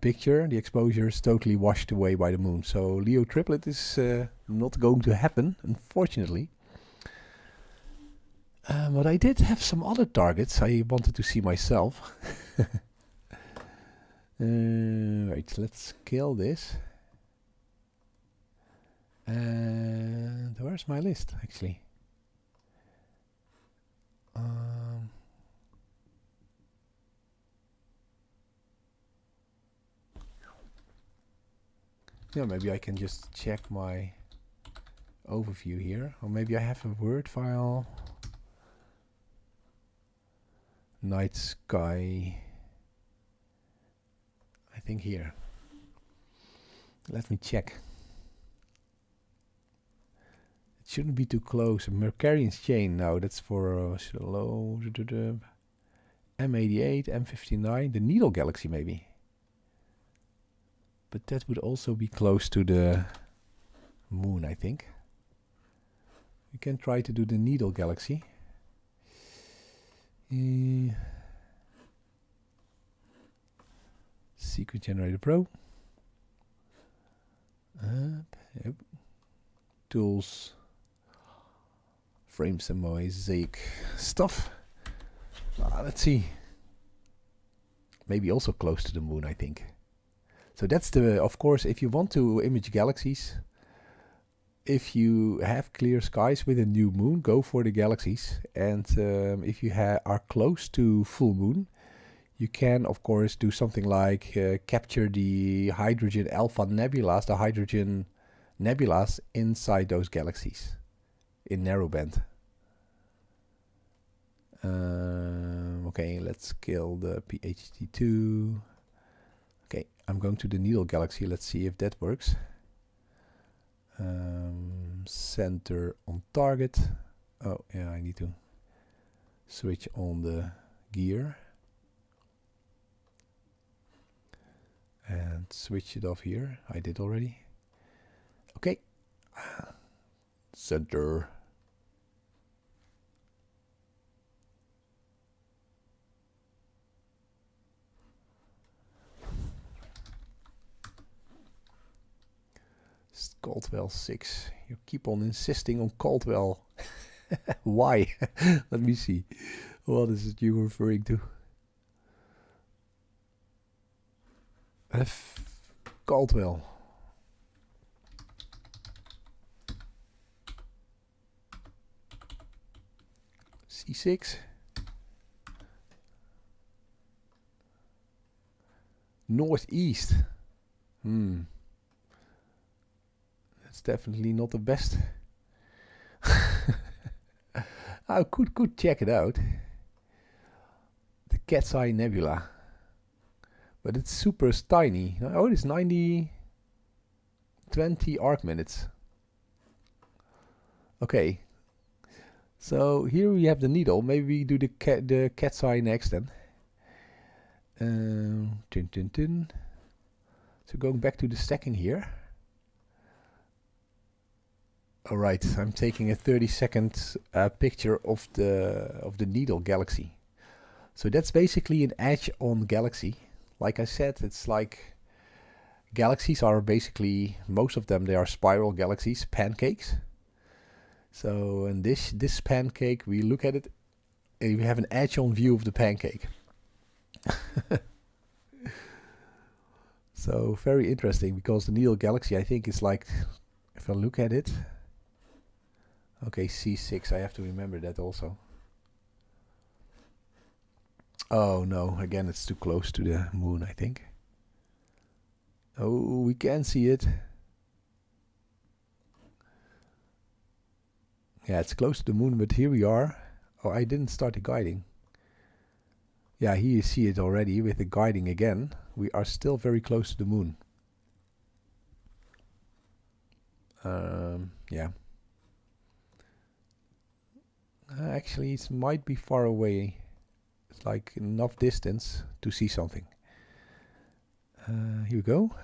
picture. The exposure is totally washed away by the moon. So Leo triplet is not going to happen, unfortunately. But I did have some other targets I wanted to see myself. Right, let's scale this. And where's my list, actually? Yeah, maybe I can just check my overview here. Or maybe I have a Word file. Night sky. I think here. Let me check. It shouldn't be too close. Mercurian's chain. No, that's for low. M88, M59. The Needle Galaxy, maybe. But that would also be close to the moon, I think. We can try to do the Needle Galaxy. Sequence Generator Pro. Yep. Tools. Frames and mosaic stuff. Let's see. Maybe also close to the moon, I think. So that's the, of course, if you want to image galaxies, if you have clear skies with a new moon, go for the galaxies. And if you are close to full moon, you can, of course, do something like capture the hydrogen alpha nebulas, the hydrogen nebulas inside those galaxies in narrowband. Okay, let's scale the PhD2. Okay, I'm going to the Needle Galaxy. Let's see if that works. Center on target. Oh, yeah, I need to switch on the gear. And switch it off here. I did already. Okay. Center. Caldwell 6. You keep on insisting on Caldwell. Why? Let me see. What is it you referring to? Caldwell. C6. Northeast. That's definitely not the best. I could check it out. The Cat's Eye Nebula. But it's super tiny. Oh, it's 20 arc minutes. Okay. So here we have the needle. Maybe we do the Cat's Eye next then. So going back to the stacking here. All right, I'm taking a 30-second picture of the needle galaxy. So that's basically an edge on galaxy. Like I said, it's like galaxies are basically, most of them, they are spiral galaxies, pancakes. So in this pancake, we look at it and we have an edge on view of the pancake. So very interesting, because the needle galaxy, I think, is like, if I look at it, okay, C6, I have to remember that also. Oh no, again it's too close to the moon, I think. Oh, we can see it. Yeah, it's close to the moon, but here we are. Oh, I didn't start the guiding. Yeah, here you see it already with the guiding again. We are still very close to the moon. Yeah. Actually, it might be far away. It's like enough distance to see something. Here we go.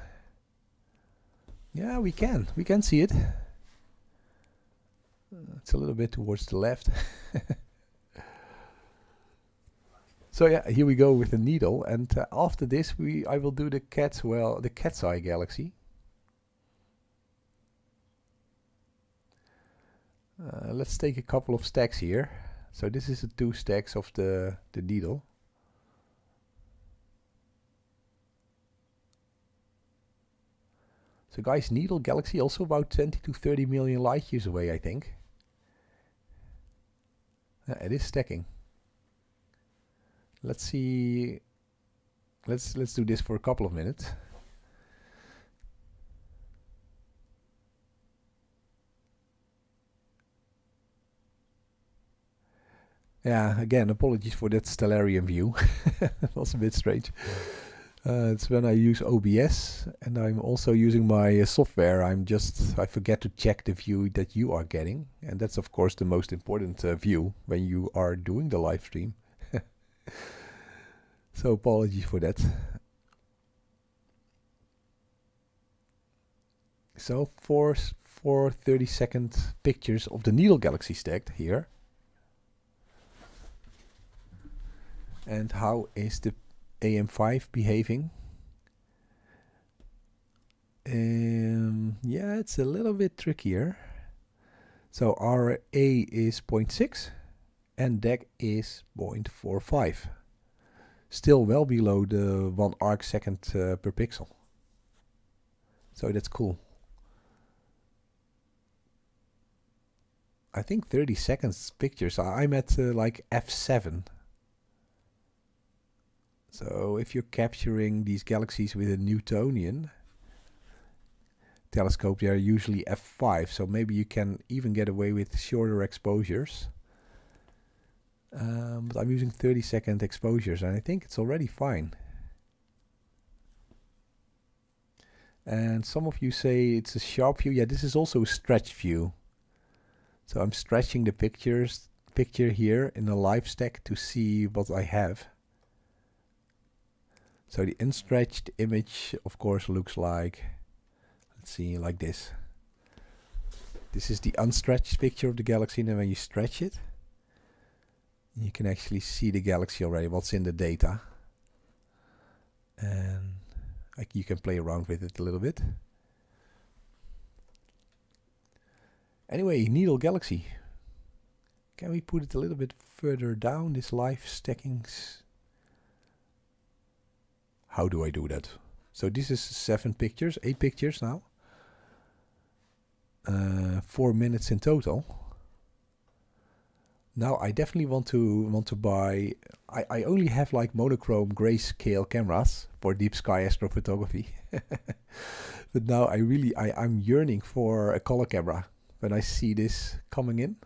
Yeah, we can see it. It's a little bit towards the left. So yeah, here we go with the needle, and after this I will do the Cat's Eye galaxy. Let's take a couple of stacks here. So this is the 2 stacks of the needle. So guys, needle galaxy also about 20 to 30 million light years away, I think. It is stacking. Let's see. Let's do this for a couple of minutes. Yeah, again, apologies for that stellarium view. It was a bit strange. It's when I use OBS and I'm also using my software. I forget to check the view that you are getting, and that's of course the most important view when you are doing the live stream. So apologies for that. So for 30-second pictures of the needle galaxy stacked here. And how is the AM5 behaving? Yeah, it's a little bit trickier. So RA is 0.6 and DEC is 0.45. Still well below the 1 arc second per pixel. So that's cool. I think 30 seconds pictures. I'm at like f7. So if you're capturing these galaxies with a Newtonian telescope, they are usually f5. So maybe you can even get away with shorter exposures. But I'm using 30-second exposures, and I think it's already fine. And some of you say it's a sharp view. Yeah, this is also a stretch view. So I'm stretching the picture here in the live stack to see what I have. So the unstretched image, of course, looks like, let's see, like this. This is the unstretched picture of the galaxy, and then when you stretch it, you can actually see the galaxy already, what's in the data. And you can play around with it a little bit. Anyway, Needle Galaxy. Can we put it a little bit further down, this live stackings? How do I do that? So this is 7 pictures, 8 pictures now. 4 minutes in total. Now I definitely want to buy. I only have like monochrome grayscale cameras for deep sky astrophotography. But now I'm yearning for a color camera when I see this coming in.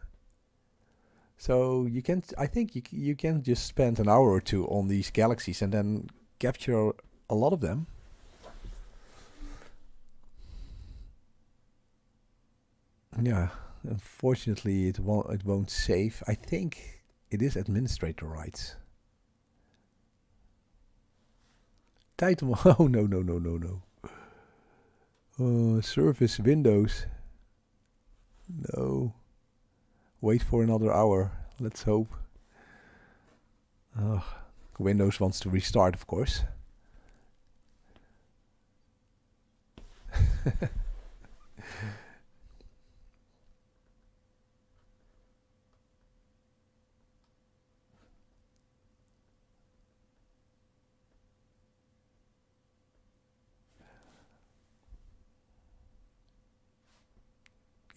So I think you can just spend an hour or two on these galaxies and then capture a lot of them. Yeah, unfortunately it won't save. I think it is administrator rights. Title. Oh no. Service Windows. No. Wait for another hour. Let's hope. Windows wants to restart, of course.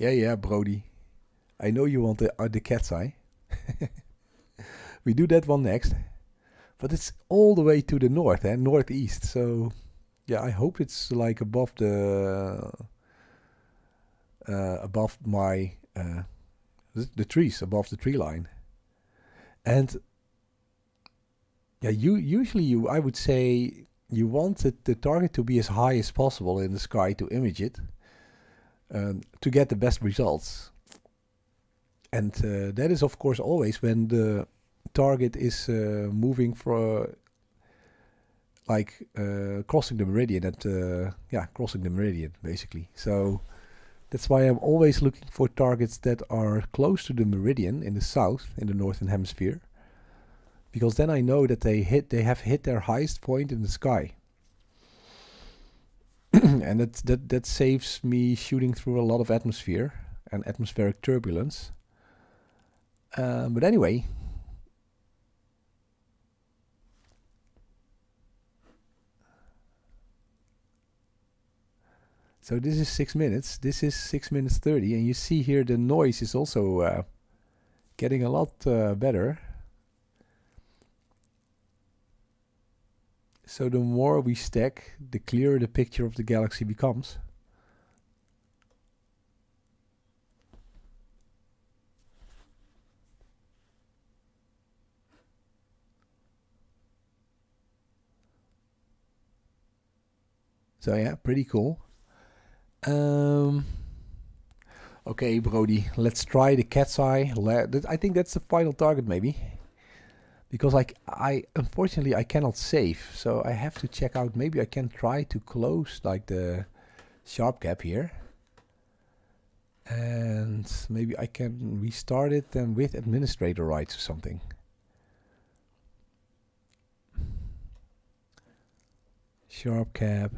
Yeah, Brody. I know you want the cat's eye. We do that one next. But it's all the way to the north, northeast. So, yeah, I hope it's like above my the trees, above the tree line. And yeah, I would say you want the target to be as high as possible in the sky to image it, to get the best results. And that is, of course, always when the target is moving for crossing the meridian crossing the meridian basically. So that's why I'm always looking for targets that are close to the meridian in the south, in the northern hemisphere, because then I know that they have hit their highest point in the sky. And that saves me shooting through a lot of atmosphere and atmospheric turbulence. But anyway, so this is 6 minutes. This is 6 minutes 30, and you see here the noise is also getting a lot better. So the more we stack, the clearer the picture of the galaxy becomes. So yeah, pretty cool. Okay, Brody, let's try the cat's eye. I think that's the final target, maybe. Because unfortunately I cannot save, so I have to check out. Maybe I can try to close like the sharp gap here, and maybe I can restart it then with administrator rights or something. Sharp cap.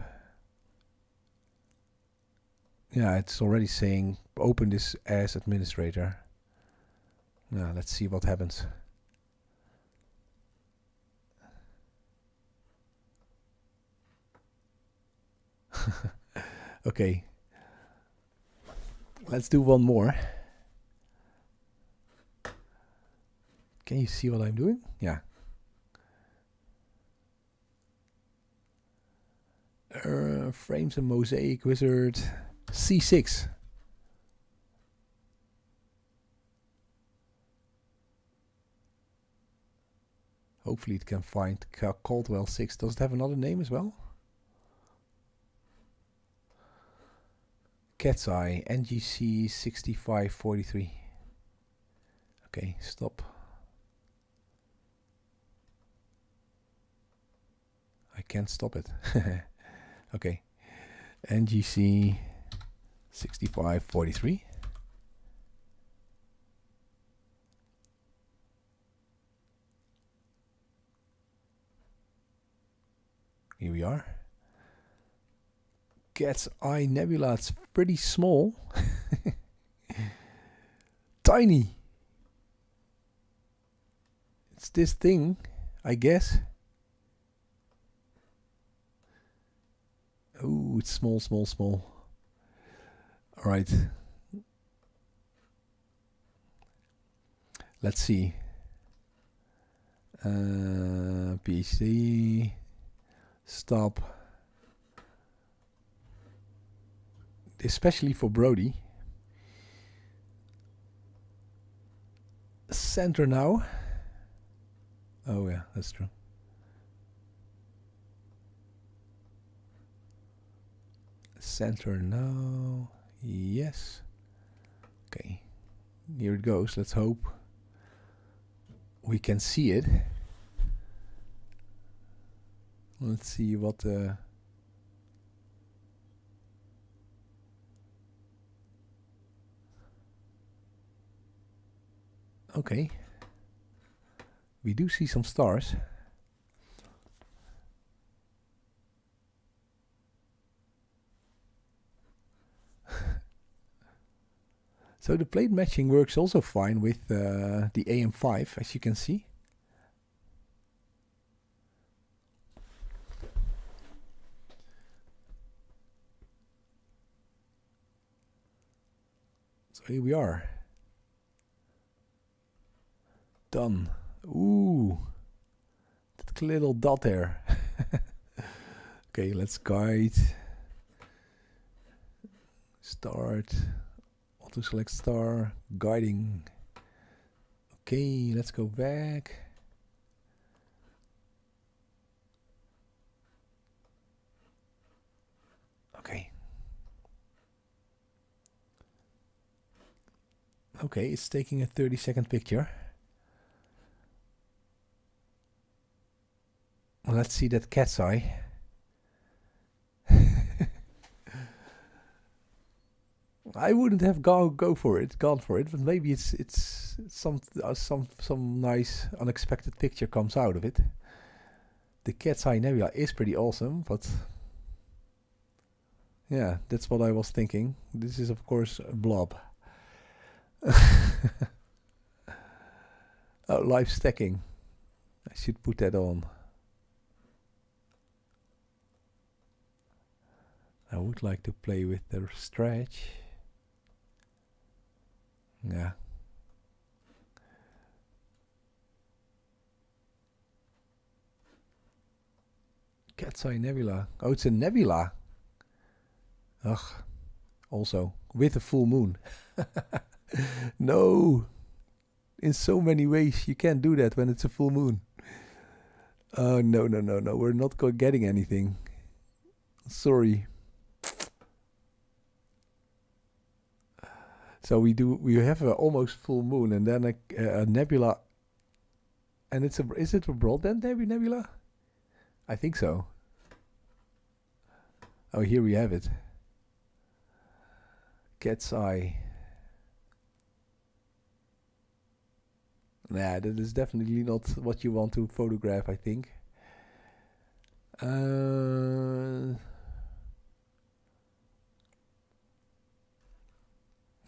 Yeah, it's already saying open this as administrator. Now let's see what happens. Okay, let's do one more. Can you see what I'm doing? Yeah. Frames and mosaic wizard C6. Hopefully it can find Caldwell 6. Does it have another name as well? Cat's Eye, NGC 6543. Okay, stop. I can't stop it. Okay, NGC 6543. Here we are. Cat's Eye Nebula, it's pretty small. tiny. It's this thing, I guess. Oh, it's small, small, small. All right. Let's see. PhD. Stop. Especially for Brody. Center now. Oh yeah, that's true. Center now. Yes. Okay. Here it goes. Let's hope we can see it. Let's see what okay. We do see some stars. So the plate matching works also fine with the AM5, as you can see. So here we are. Done. Ooh, that little dot there. Okay, let's guide. Start. Auto select star. Guiding. Okay, let's go back. Okay. Okay, it's taking a 30-second picture. Let's see that cat's eye. I wouldn't have gone for it, but maybe it's some nice unexpected picture comes out of it. The cat's eye nebula is pretty awesome, but yeah, that's what I was thinking. This is of course a blob. Oh, live stacking. I should put that on. I would like to play with the stretch. Yeah. Cat's Eye Nebula. Oh, it's a nebula. Ugh. Also, with a full moon. No. In so many ways, you can't do that when it's a full moon. Oh, no. We're not getting anything. Sorry. So we have a almost full moon and then a nebula, and is it a broadband nebula? I think so. Oh, here we have it. Cat's eye. Nah, that is definitely not what you want to photograph, I think.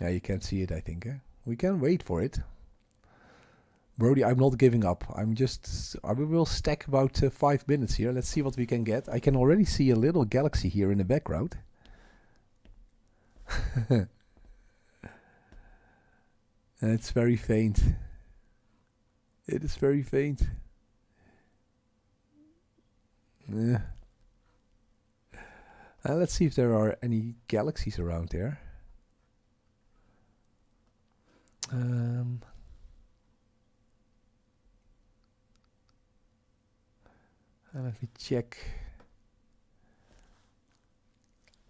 Yeah, you can't see it, I think. We can wait for it. Brody, I'm not giving up. I will stack about 5 minutes here. Let's see what we can get. I can already see a little galaxy here in the background. And it's very faint. It is very faint. Yeah. Let's see if there are any galaxies around there. Let me check.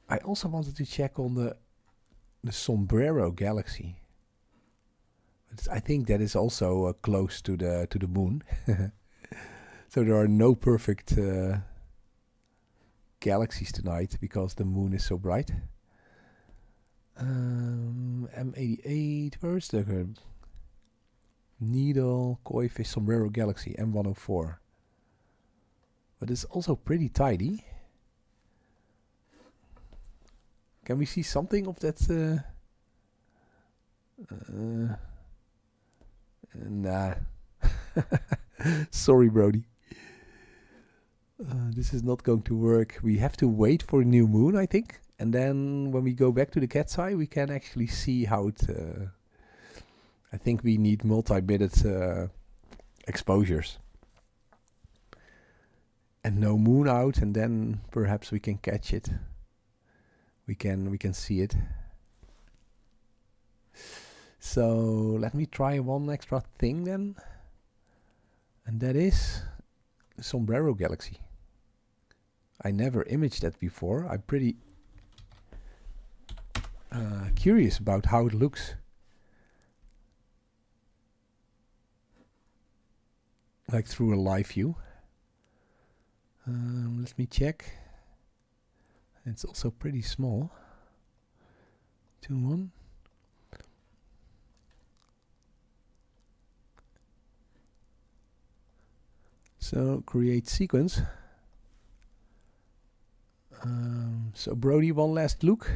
I also wanted to check on the Sombrero galaxy. But I think that is also close to the moon. So there are no perfect galaxies tonight because the moon is so bright. M88, where's the Needle, Koi Fish, Sombrero Galaxy, M104. But it's also pretty tidy. Can we see something of that? Nah. Sorry, Brody. This is not going to work. We have to wait for a new moon, I think. And then when we go back to the cat's eye, we can actually see how it... I think we need multi-minute exposures. And no moon out, and then perhaps we can catch it. We can see it. So let me try one extra thing then. And that is the Sombrero Galaxy. I never imaged that before. I'm pretty curious about how it looks. Like through a live view. Let me check. It's also pretty small. 2-1. So create sequence. So Brody, one last look.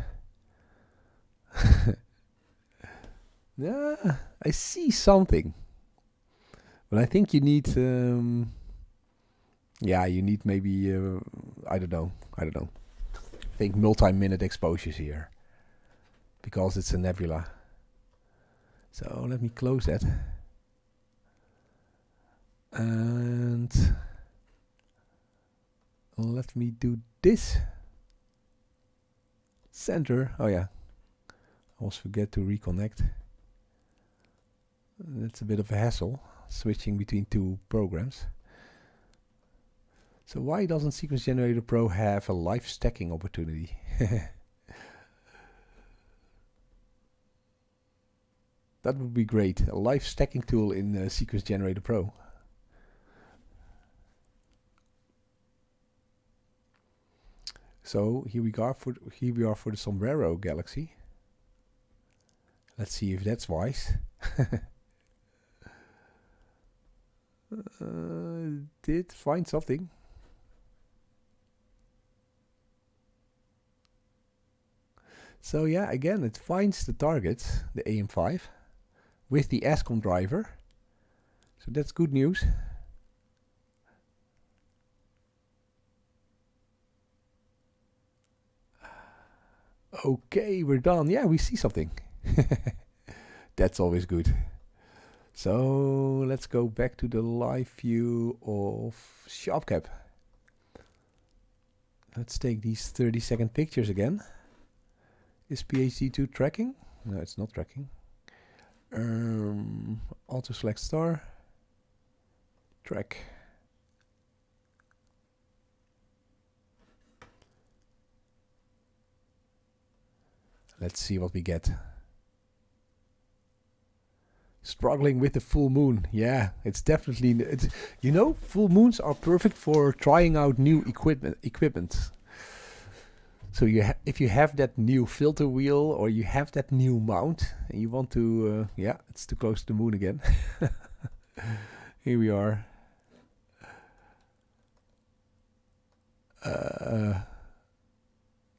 Yeah, I see something. But I think you need, yeah, you need maybe, I don't know. I think multi-minute exposures here. Because it's a nebula. So let me close that. And let me do this. Center. Oh yeah. I always forget to reconnect. That's a bit of a hassle, switching between two programs. So why doesn't Sequence Generator Pro have a live stacking opportunity? That would be great. A live stacking tool in Sequence Generator Pro. So here we are for the Sombrero Galaxy. Let's see if that's wise. Did find something. So yeah, again, it finds the target, the AM5, with the ASCOM driver. So that's good news. Okay, we're done. Yeah, we see something. That's always good. So let's go back to the live view of SharpCap. Let's take these 30-second pictures again. Is PhD2 tracking? No, it's not tracking. Auto select star. Track. Let's see what we get. Struggling with the full moon. Yeah, it's definitely... you know, full moons are perfect for trying out new equipment. So if you have that new filter wheel or you have that new mount and you want to... yeah, it's too close to the moon again. Here we are.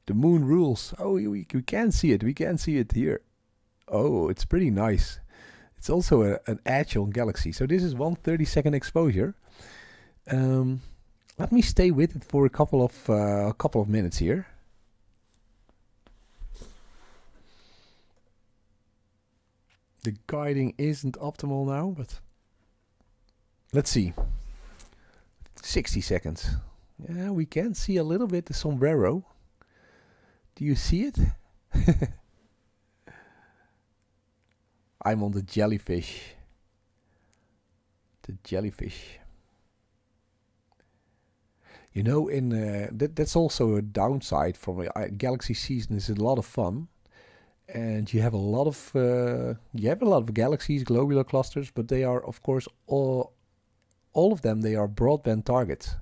The moon rules. Oh, we can see it. We can see it here. Oh, it's pretty nice. It's also an edge on Galaxy. So this is one 30-second exposure. Let me stay with it for a couple of minutes here. The guiding isn't optimal now, but let's see. 60 seconds. Yeah, we can see a little bit the sombrero. Do you see it? I'm on the jellyfish. The jellyfish. You know, in that's also a downside from Galaxy season. Is a lot of fun, and you have a lot of galaxies, globular clusters, but they are, of course, all of them. They are broadband targets.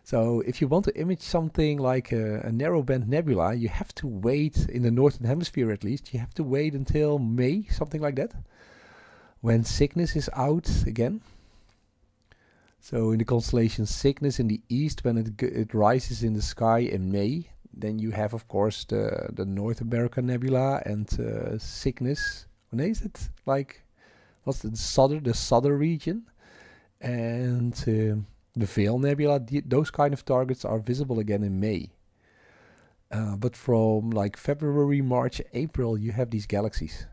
So if you want to image something like a narrowband nebula, you have to wait, in the northern hemisphere at least, you have to wait until May, something like that, when Cygnus is out again. So in the constellation Cygnus in the east, when it rises in the sky in May, then you have, of course, the North American nebula and Cygnus. When is it? Like what's the Sodder region, and the Veil Nebula. Those kind of targets are visible again in May. But from like February, March, April, you have these galaxies,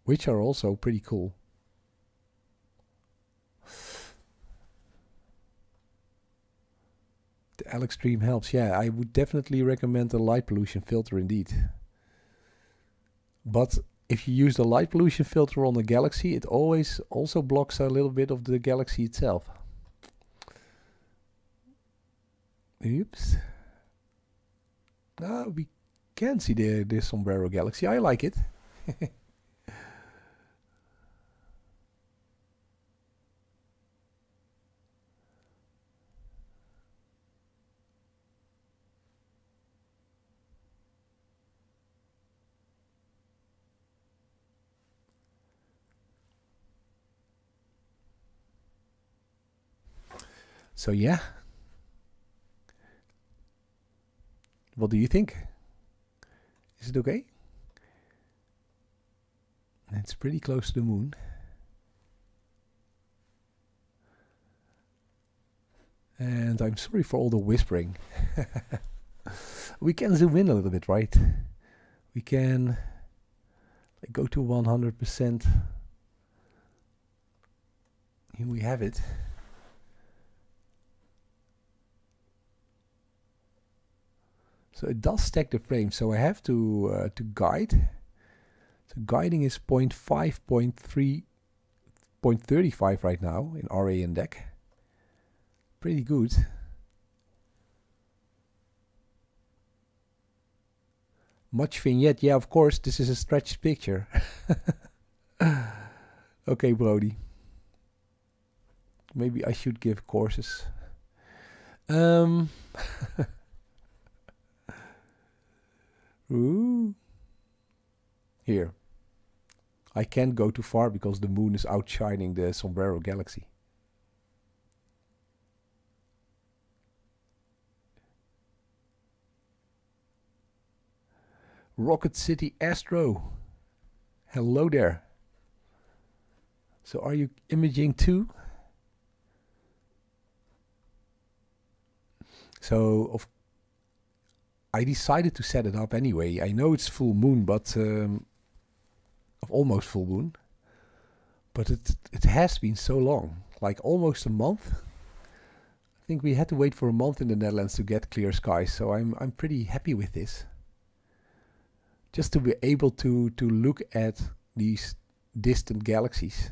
which are also pretty cool. The Alex Stream helps. Yeah, I would definitely recommend the light pollution filter indeed. But if you use the light pollution filter on a galaxy, it always also blocks a little bit of the galaxy itself. Oops. We can see the Sombrero Galaxy. I like it. So yeah. What do you think? Is it okay? It's pretty close to the moon. And I'm sorry for all the whispering. We can zoom in a little bit, right? We can go to 100%. Here we have it. So it does stack the frame, so I have to guide. So guiding is 0.5, 0.3, 0.35 right now in RA and DEC. Pretty good. Much vignette, yeah, of course, this is a stretched picture. Okay, Brody. Maybe I should give courses. Ooh. Here. I can't go too far because the moon is outshining the Sombrero Galaxy. Rocket City Astro. Hello there. So are you imaging too? So I decided to set it up anyway. I know it's full moon, but almost full moon. But it has been so long, like almost a month. I think we had to wait for a month in the Netherlands to get clear skies, so I'm pretty happy with this. Just to be able to look at these distant galaxies.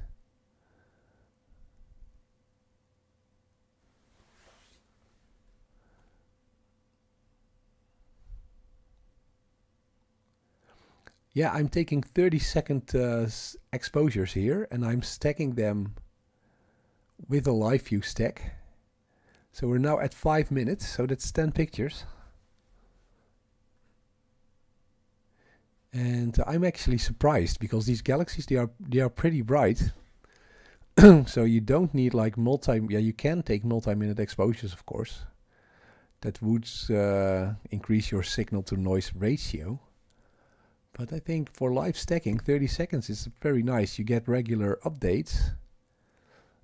Yeah, I'm taking 30-second exposures here, and I'm stacking them with a live view stack. So we're now at 5 minutes, so that's 10 pictures. And I'm actually surprised because these galaxies, they are pretty bright. So you don't need like you can take multi-minute exposures, of course. That would increase your signal to noise ratio. But I think for live stacking, 30 seconds is very nice. You get regular updates.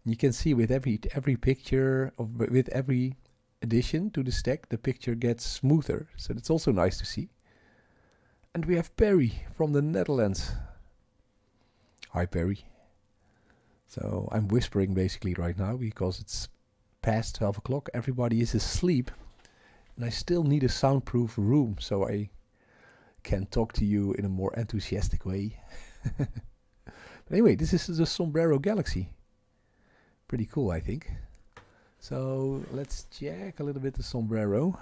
You can see with every picture, with every addition to the stack, the picture gets smoother. So that's also nice to see. And we have Perry from the Netherlands. Hi, Perry. So I'm whispering basically right now because it's past 12 o'clock. Everybody is asleep. And I still need a soundproof room, so I can talk to you in a more enthusiastic way. But anyway, this is the Sombrero Galaxy. Pretty cool, I think. So let's check a little bit the Sombrero.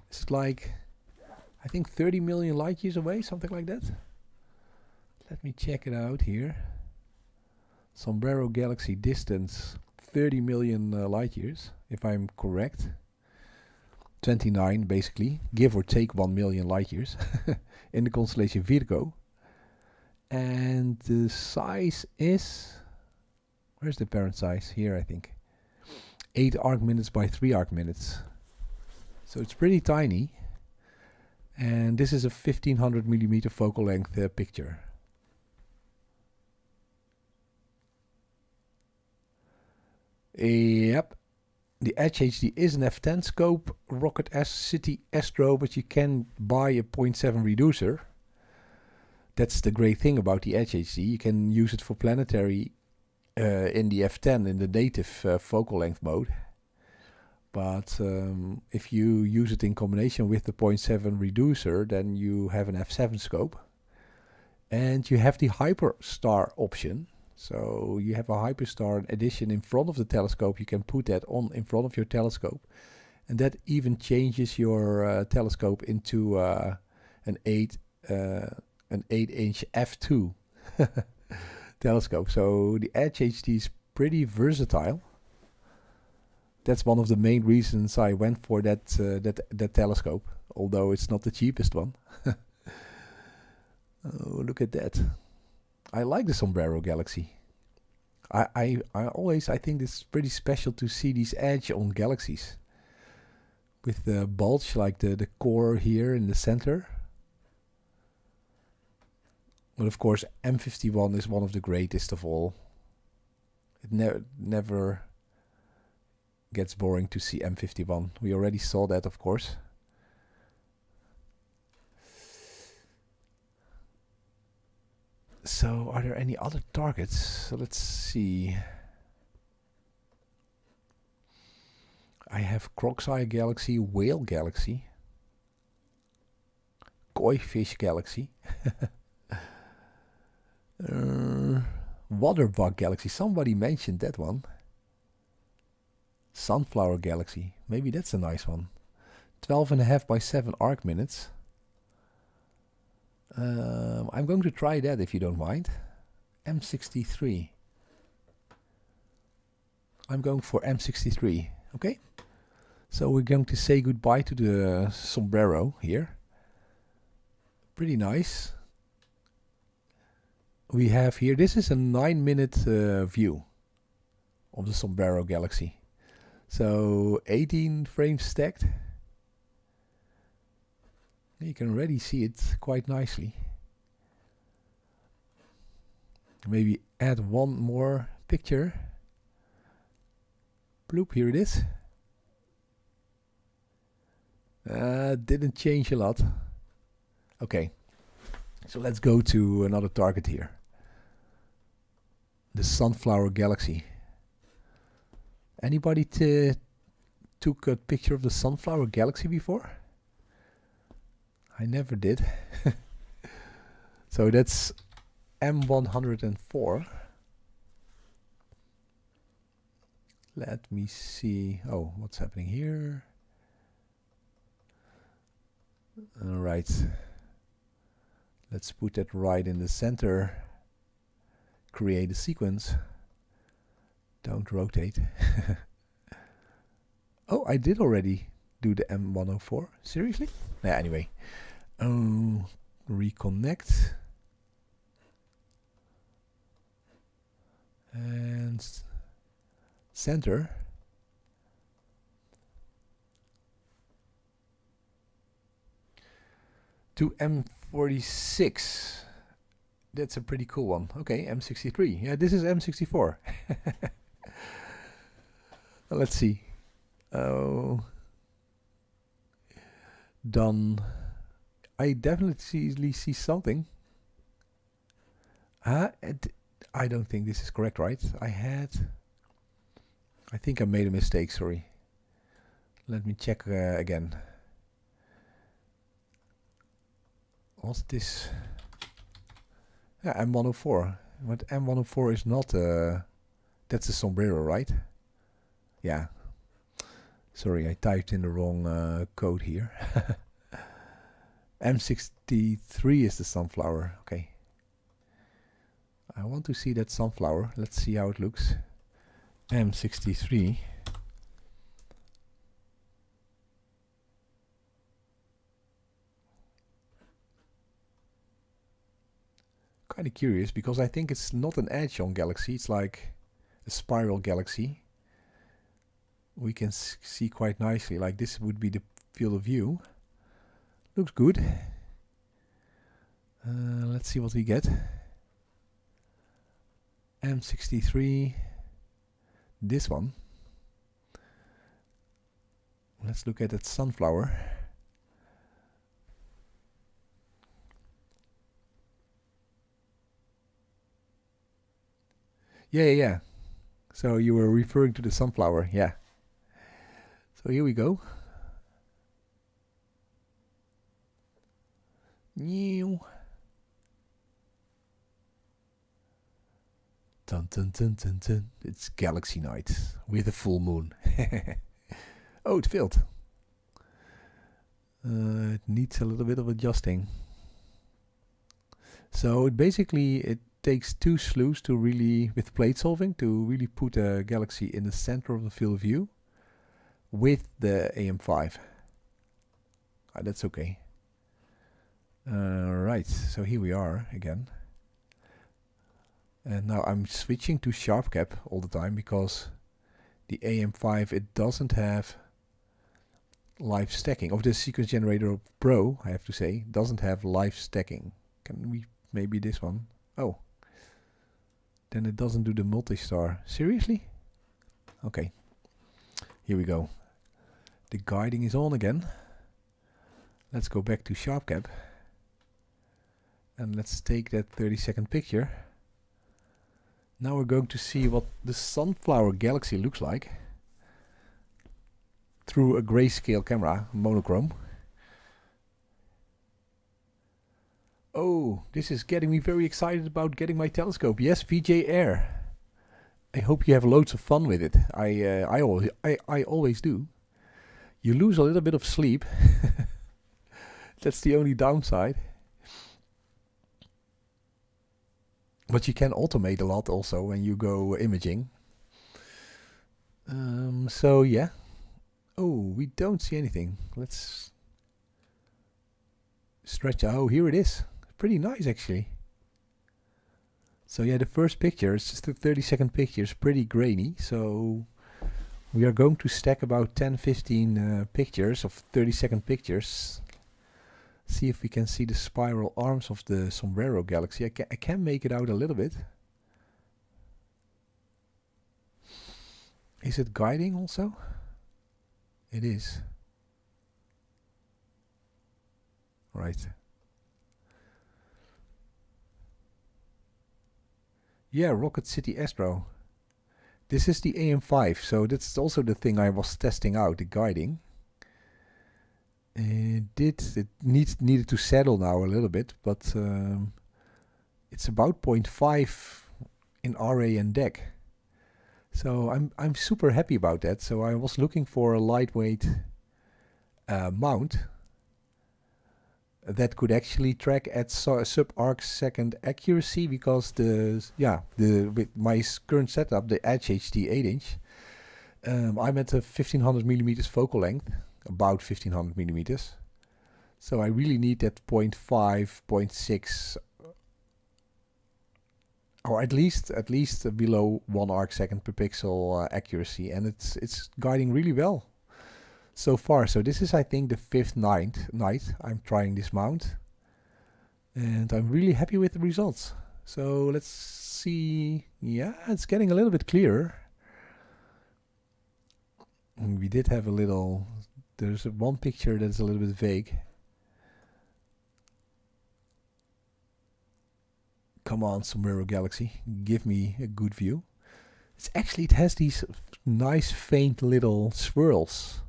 It's like, I think 30 million light years away, something like that. Let me check it out here. Sombrero Galaxy distance 30 million light years, if I'm correct. 29 basically, give or take 1 million light years in the constellation Virgo. And the size is, where's the parent size? Here, I think. 8 arc minutes by 3 arc minutes. So it's pretty tiny. And this is a 1500 millimeter focal length picture. Yep. The Edge HD is an f10 scope, Rocket S City Astro, but you can buy a 0.7 reducer. That's the great thing about the Edge HD. You can use it for planetary in the f10 in the native focal length mode. But if you use it in combination with the 0.7 reducer, then you have an f7 scope. And you have the Hyperstar option. So you have a Hyperstar edition in front of the telescope. You can put that on in front of your telescope. And that even changes your telescope into an 8-inch f2 telescope. So the Edge HD is pretty versatile. That's one of the main reasons I went for that telescope, although it's not the cheapest one. Oh, look at that. I like the Sombrero Galaxy. I think it's pretty special to see these edge on Galaxies. With the bulge, like the core here in the center. But of course, M51 is one of the greatest of all. It never gets boring to see M51. We already saw that, of course. So, are there any other targets? So let's see. I have Croc's Eye Galaxy, Whale Galaxy, Koi Fish Galaxy, Waterbug Galaxy. Somebody mentioned that one. Sunflower Galaxy. Maybe that's a nice one. 12.5 by 7 arc minutes. I'm going to try that if you don't mind. M63. I'm going for M63. Okay. So we're going to say goodbye to the Sombrero here. Pretty nice. We have here, this is a 9-minute view of the Sombrero Galaxy. So 18 frames stacked. You can already see it quite nicely. Maybe add one more picture. Bloop, here it is. Didn't change a lot. Okay, so let's go to another target here. The Sunflower Galaxy. Anybody took a picture of the Sunflower Galaxy before? I never did. So that's M104. Let me see. Oh, what's happening here? All right. Let's put that right in the center. Create a sequence. Don't rotate. Oh, I did already do the M104. Seriously? Yeah, anyway. Oh, reconnect. And center. To M46. That's a pretty cool one. Okay, M63. Yeah, this is M64. Let's see. Oh, done. I definitely see something. I don't think this is correct, right? I think I made a mistake, sorry. Let me check again. What's this? Yeah, M104. But M104 is not that's a Sombrero, right? Yeah. Sorry, I typed in the wrong code here. M63 is the Sunflower. Okay. I want to see that Sunflower. Let's see how it looks. M63. Kind of curious because I think it's not an edge on Galaxy. It's like a spiral Galaxy. We can see quite nicely. Like this would be the field of view. Looks good. Let's see what we get. M63. This one. Let's look at that sunflower. Yeah. So you were referring to the sunflower, yeah. So here we go. New. Dun dun dun dun dun. It's Galaxy night with a full moon. Oh, it failed. It needs a little bit of adjusting. So it takes 2 slews to really, with plate solving, to really put a galaxy in the center of the field of view with the AM5. That's okay. Right, so here we are again. And now I'm switching to sharp cap all the time because the AM5, it doesn't have live stacking. Of the sequence generator Pro, I have to say, doesn't have live stacking. Can we maybe this one? Oh, then it doesn't do the multi-star. Seriously? Okay, here we go. The guiding is on again. Let's go back to sharp cap and let's take that 30-second picture. Now we're going to see what the sunflower galaxy looks like through a grayscale camera, monochrome. Oh, this is getting me very excited about getting my telescope. Yes, VJ Air. I hope you have loads of fun with it. I always do. You lose a little bit of sleep. That's the only downside. But you can automate a lot also when you go imaging. So yeah. Oh, we don't see anything. Let's stretch. Oh, here it is. Pretty nice actually. So yeah, the first picture, it's just a 30-second picture, is pretty grainy. So we are going to stack about 10-15 pictures of 30-second pictures. See if we can see the spiral arms of the Sombrero Galaxy. I can make it out a little bit. Is it guiding also? It is. Right. Yeah, Rocket City Astro. This is the AM5, so that's also the thing I was testing out, the guiding. It needed to settle now a little bit, but it's about 0.5 in RA and DEC. So I'm super happy about that. So I was looking for a lightweight mount that could actually track at sub-arc second accuracy, because with my current setup, the Edge HD 8-inch, I'm at a 1500 millimeters focal length, about 1500 millimeters. So I really need that 0.5, 0.6, or at least below 1 arc second per pixel accuracy, and it's guiding really well so far. So this is, I think, the 5th night I'm trying this mount, and I'm really happy with the results. So let's see. Yeah, it's getting a little bit clearer. And we did have a little, there's one picture that's a little bit vague. Come on, Sombrero Galaxy, give me a good view. It has these nice faint little swirls,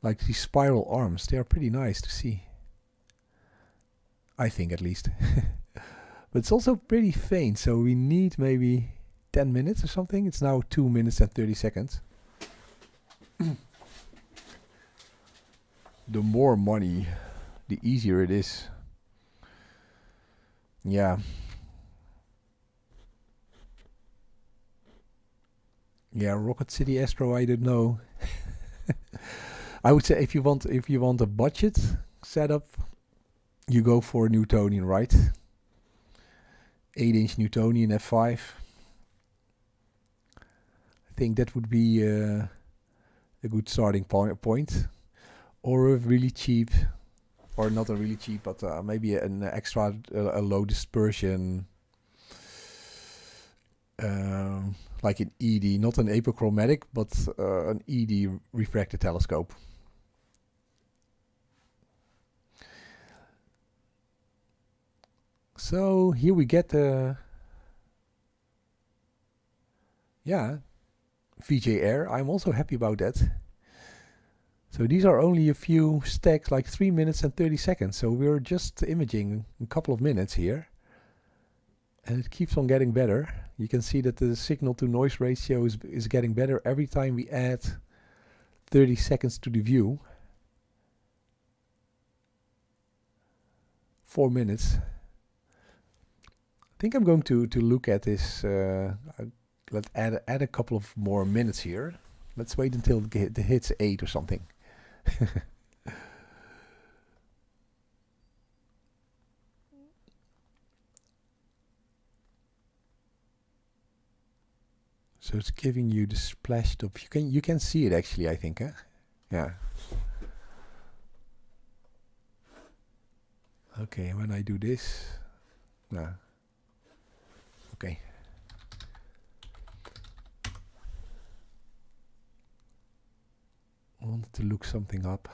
like these spiral arms. They are pretty nice to see, I think, at least. But it's also pretty faint, so we need maybe 10 minutes or something. It's now 2 minutes and 30 seconds. The more money, the easier it is. Yeah. Yeah, Rocket City Astro, I don't know. I would say if you want a budget setup, you go for Newtonian, right? 8-inch Newtonian f5. I think that would be a good starting point. Or a really cheap, or not a really cheap, but maybe an extra a low dispersion, like an ED, not an apochromatic, but an ED refracted telescope. So here we get the VJ Air. I'm also happy about that. So these are only a few stacks, like 3 minutes and 30 seconds. So we're just imaging a couple of minutes here. And it keeps on getting better. You can see that the signal to noise ratio is getting better every time we add 30 seconds to the view. 4 minutes. I think I'm going to look at this. Let's add a couple of more minutes here. Let's wait until it hits 8 or something. So it's giving you the splash top. You can see it actually, I think, huh? Yeah. Okay, when I do this, no. Okay. I wanted to look something up.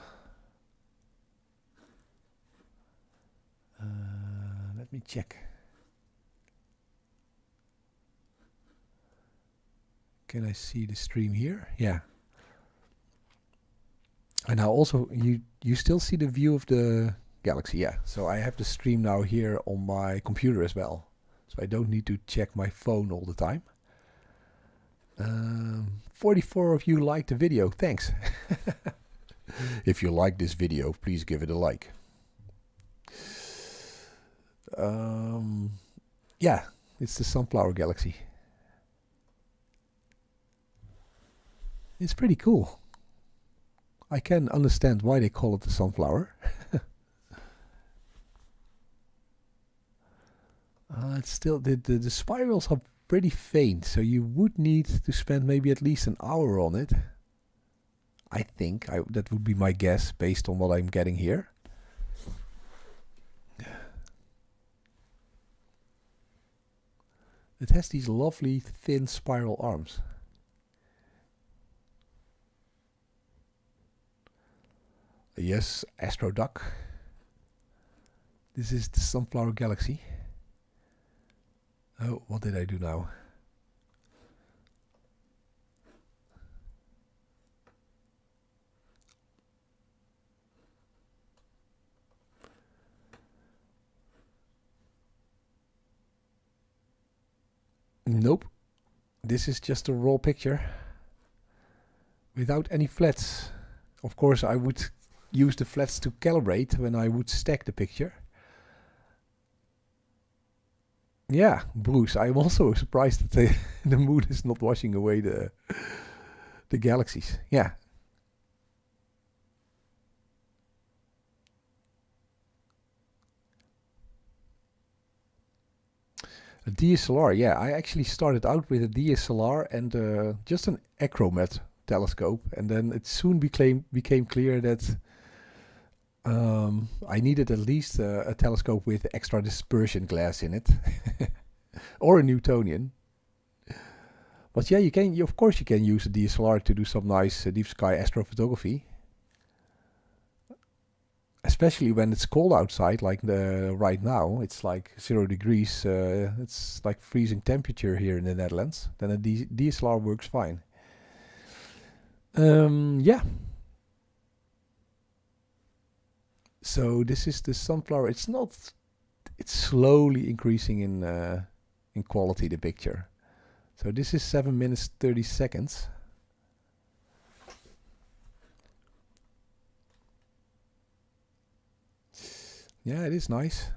Let me check. Can I see the stream here? Yeah. And now also, you still see the view of the Galaxy, yeah. So I have the stream now here on my computer as well. So I don't need to check my phone all the time. 44 of you liked the video, thanks. If you like this video, please give it a like. Yeah, it's the Sunflower Galaxy. It's pretty cool. I can understand why they call it the Sunflower. It's still the spirals are pretty faint, so you would need to spend maybe at least an hour on it. I think that would be my guess based on what I'm getting here. It has these lovely thin spiral arms. Yes, Astro Duck. This is the Sunflower Galaxy. Oh, what did I do now? Nope. This is just a raw picture without any flats. Of course, I would use the flats to calibrate when I would stack the picture. Yeah, Bruce, I'm also surprised that the moon is not washing away the galaxies. Yeah. A DSLR, yeah, I actually started out with a DSLR and just an Acromat telescope, and then it soon became clear that I needed at least a telescope with extra dispersion glass in it, or a Newtonian. But yeah, of course you can use a DSLR to do some nice deep sky astrophotography. Especially when it's cold outside, like right now, it's like 0 degrees. It's like freezing temperature here in the Netherlands. Then a DSLR works fine. Yeah. So this is the Sunflower. It's slowly increasing in quality, the picture. So this is 7 minutes 30 seconds. Yeah, it is nice.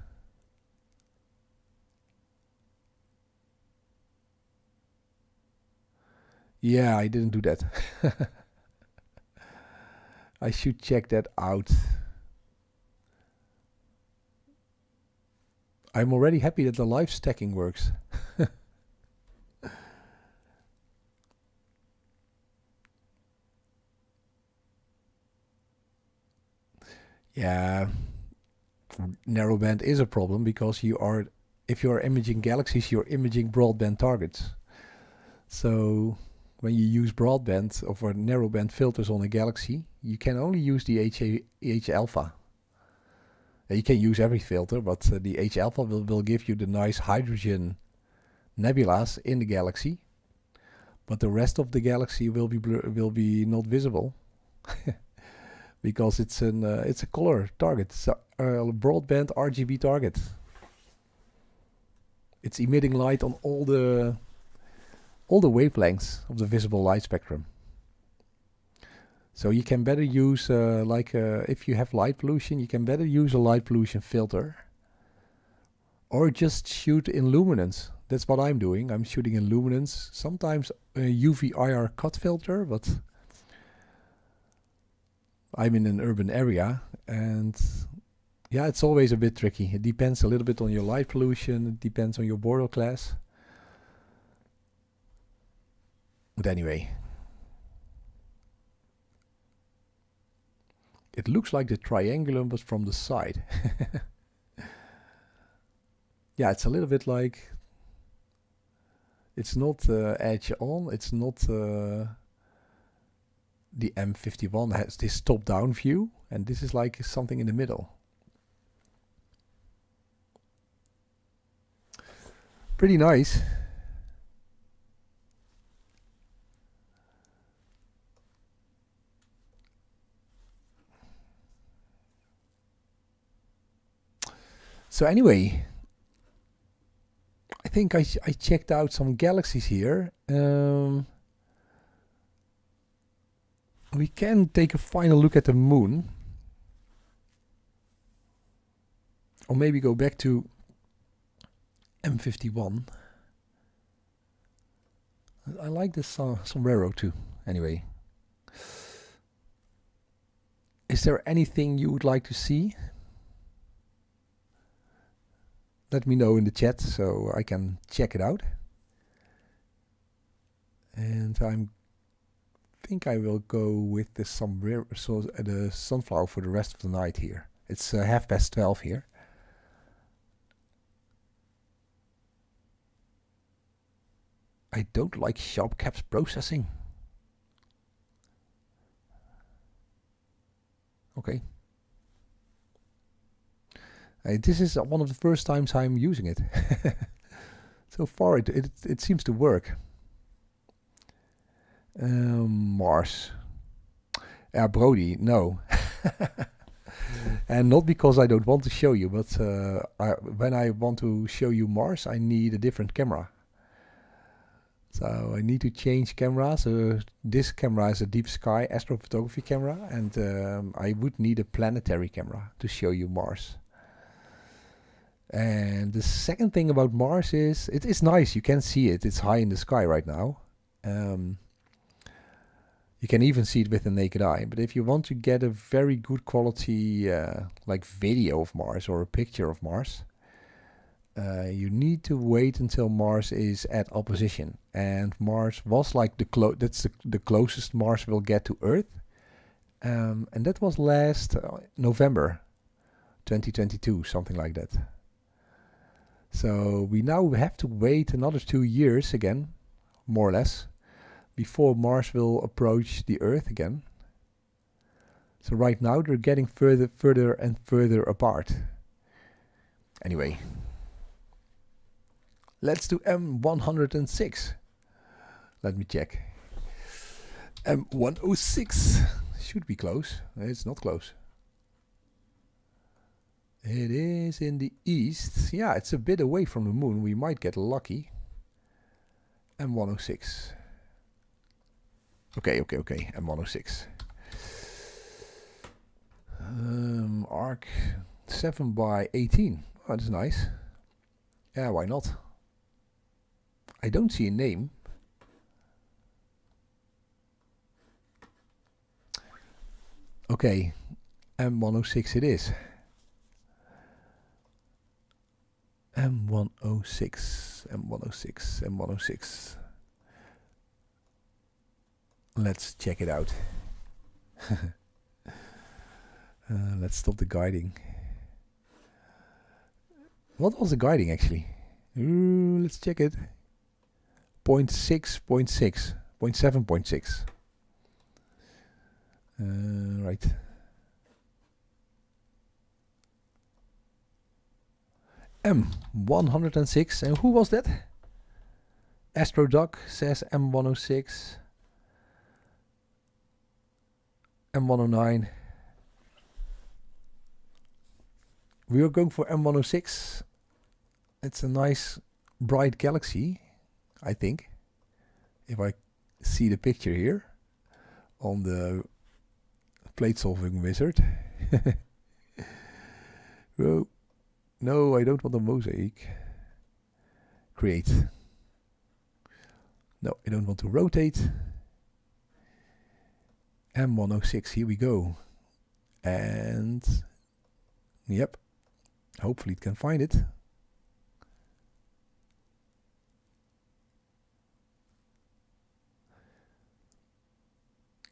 Yeah, I didn't do that. I should check that out. I'm already happy that the live stacking works. Yeah, narrowband is a problem because if you are imaging galaxies, you're imaging broadband targets. So when you use broadband or narrowband filters on a galaxy, you can only use the H alpha. You can use every filter, but the H alpha will give you the nice hydrogen nebulas in the galaxy, but the rest of the galaxy will be not visible because it's a color target. It's a broadband RGB target. It's emitting light on all the wavelengths of the visible light spectrum. So you can better use, if you have light pollution, you can better use a light pollution filter. Or just shoot in luminance. That's what I'm doing. I'm shooting in luminance. Sometimes a UV IR cut filter, but I'm in an urban area. And yeah, it's always a bit tricky. It depends a little bit on your light pollution. It depends on your border class. But anyway. It looks like the triangulum, but from the side. Yeah, it's a little bit like... It's not edge on, it's not... the M51 has this top-down view, and this is like something in the middle. Pretty nice. So anyway, I think I checked out some galaxies here. We can take a final look at the moon. Or maybe go back to M51. I like this sombrero too. Anyway. Is there anything you would like to see? Let me know in the chat so I can check it out. And I think I will go with the sombrero, the sunflower for the rest of the night here. It's 12:30 here. I don't like sharp caps processing. Okay. This is one of the first times I'm using it. So far it seems to work. Mars. Brody, no. And not because I don't want to show you, but when I want to show you Mars, I need a different camera. So I need to change cameras. This camera is a deep sky astrophotography camera, and I would need a planetary camera to show you Mars. And the second thing about Mars is, it is nice, you can see it, it's high in the sky right now. You can even see it with the naked eye, but if you want to get a very good quality like video of Mars or a picture of Mars, you need to wait until Mars is at opposition. And Mars was like that's the closest Mars will get to Earth. And that was last November 2022, something like that. So we now have to wait another 2 years again, more or less, before Mars will approach the Earth again. So right now they're getting further and further apart. Anyway, let's do M106. Let me check. M106 should be close. It's not close. It is in the east. Yeah, it's a bit away from the moon. We might get lucky. M106. Okay. M106. Arc 7/18. Oh, that's nice. Yeah, why not? I don't see a name. Okay, M106 it is. M106. Let's check it out. Let's stop the guiding. What was the guiding actually? Let's check it. 0.6, 0.7.6. Right. M106. And who was that? AstroDoc says M106. M109. We are going for M106. It's a nice bright galaxy, I think. If I see the picture here on the plate solving wizard. Oh, no, I don't want a mosaic. Create. No, I don't want to rotate. M106, here we go. And yep, hopefully it can find it.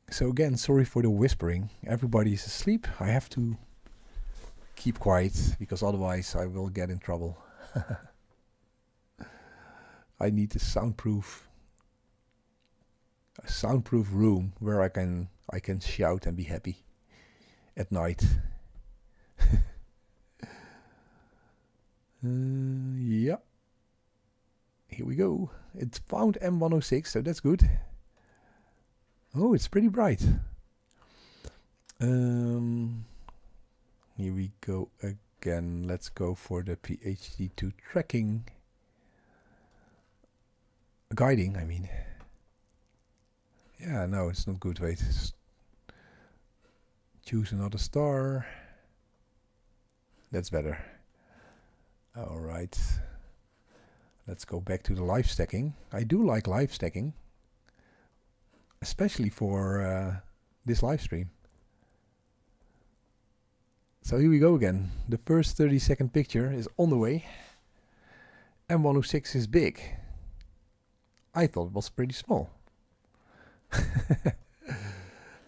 So again, sorry for the whispering. Everybody is asleep. I have to keep quiet because otherwise I will get in trouble. I need a soundproof room where I can shout and be happy at night. Yeah. Here we go. It found M106, so that's good. Oh, it's pretty bright. Here we go again. Let's go for the PhD2 tracking. Guiding, I mean. Yeah, no, it's not good. Wait. Choose another star. That's better. Alright. Let's go back to the live stacking. I do like live stacking. Especially for this live stream. So here we go again. The first 30-second picture is on the way. M106 is big. I thought it was pretty small.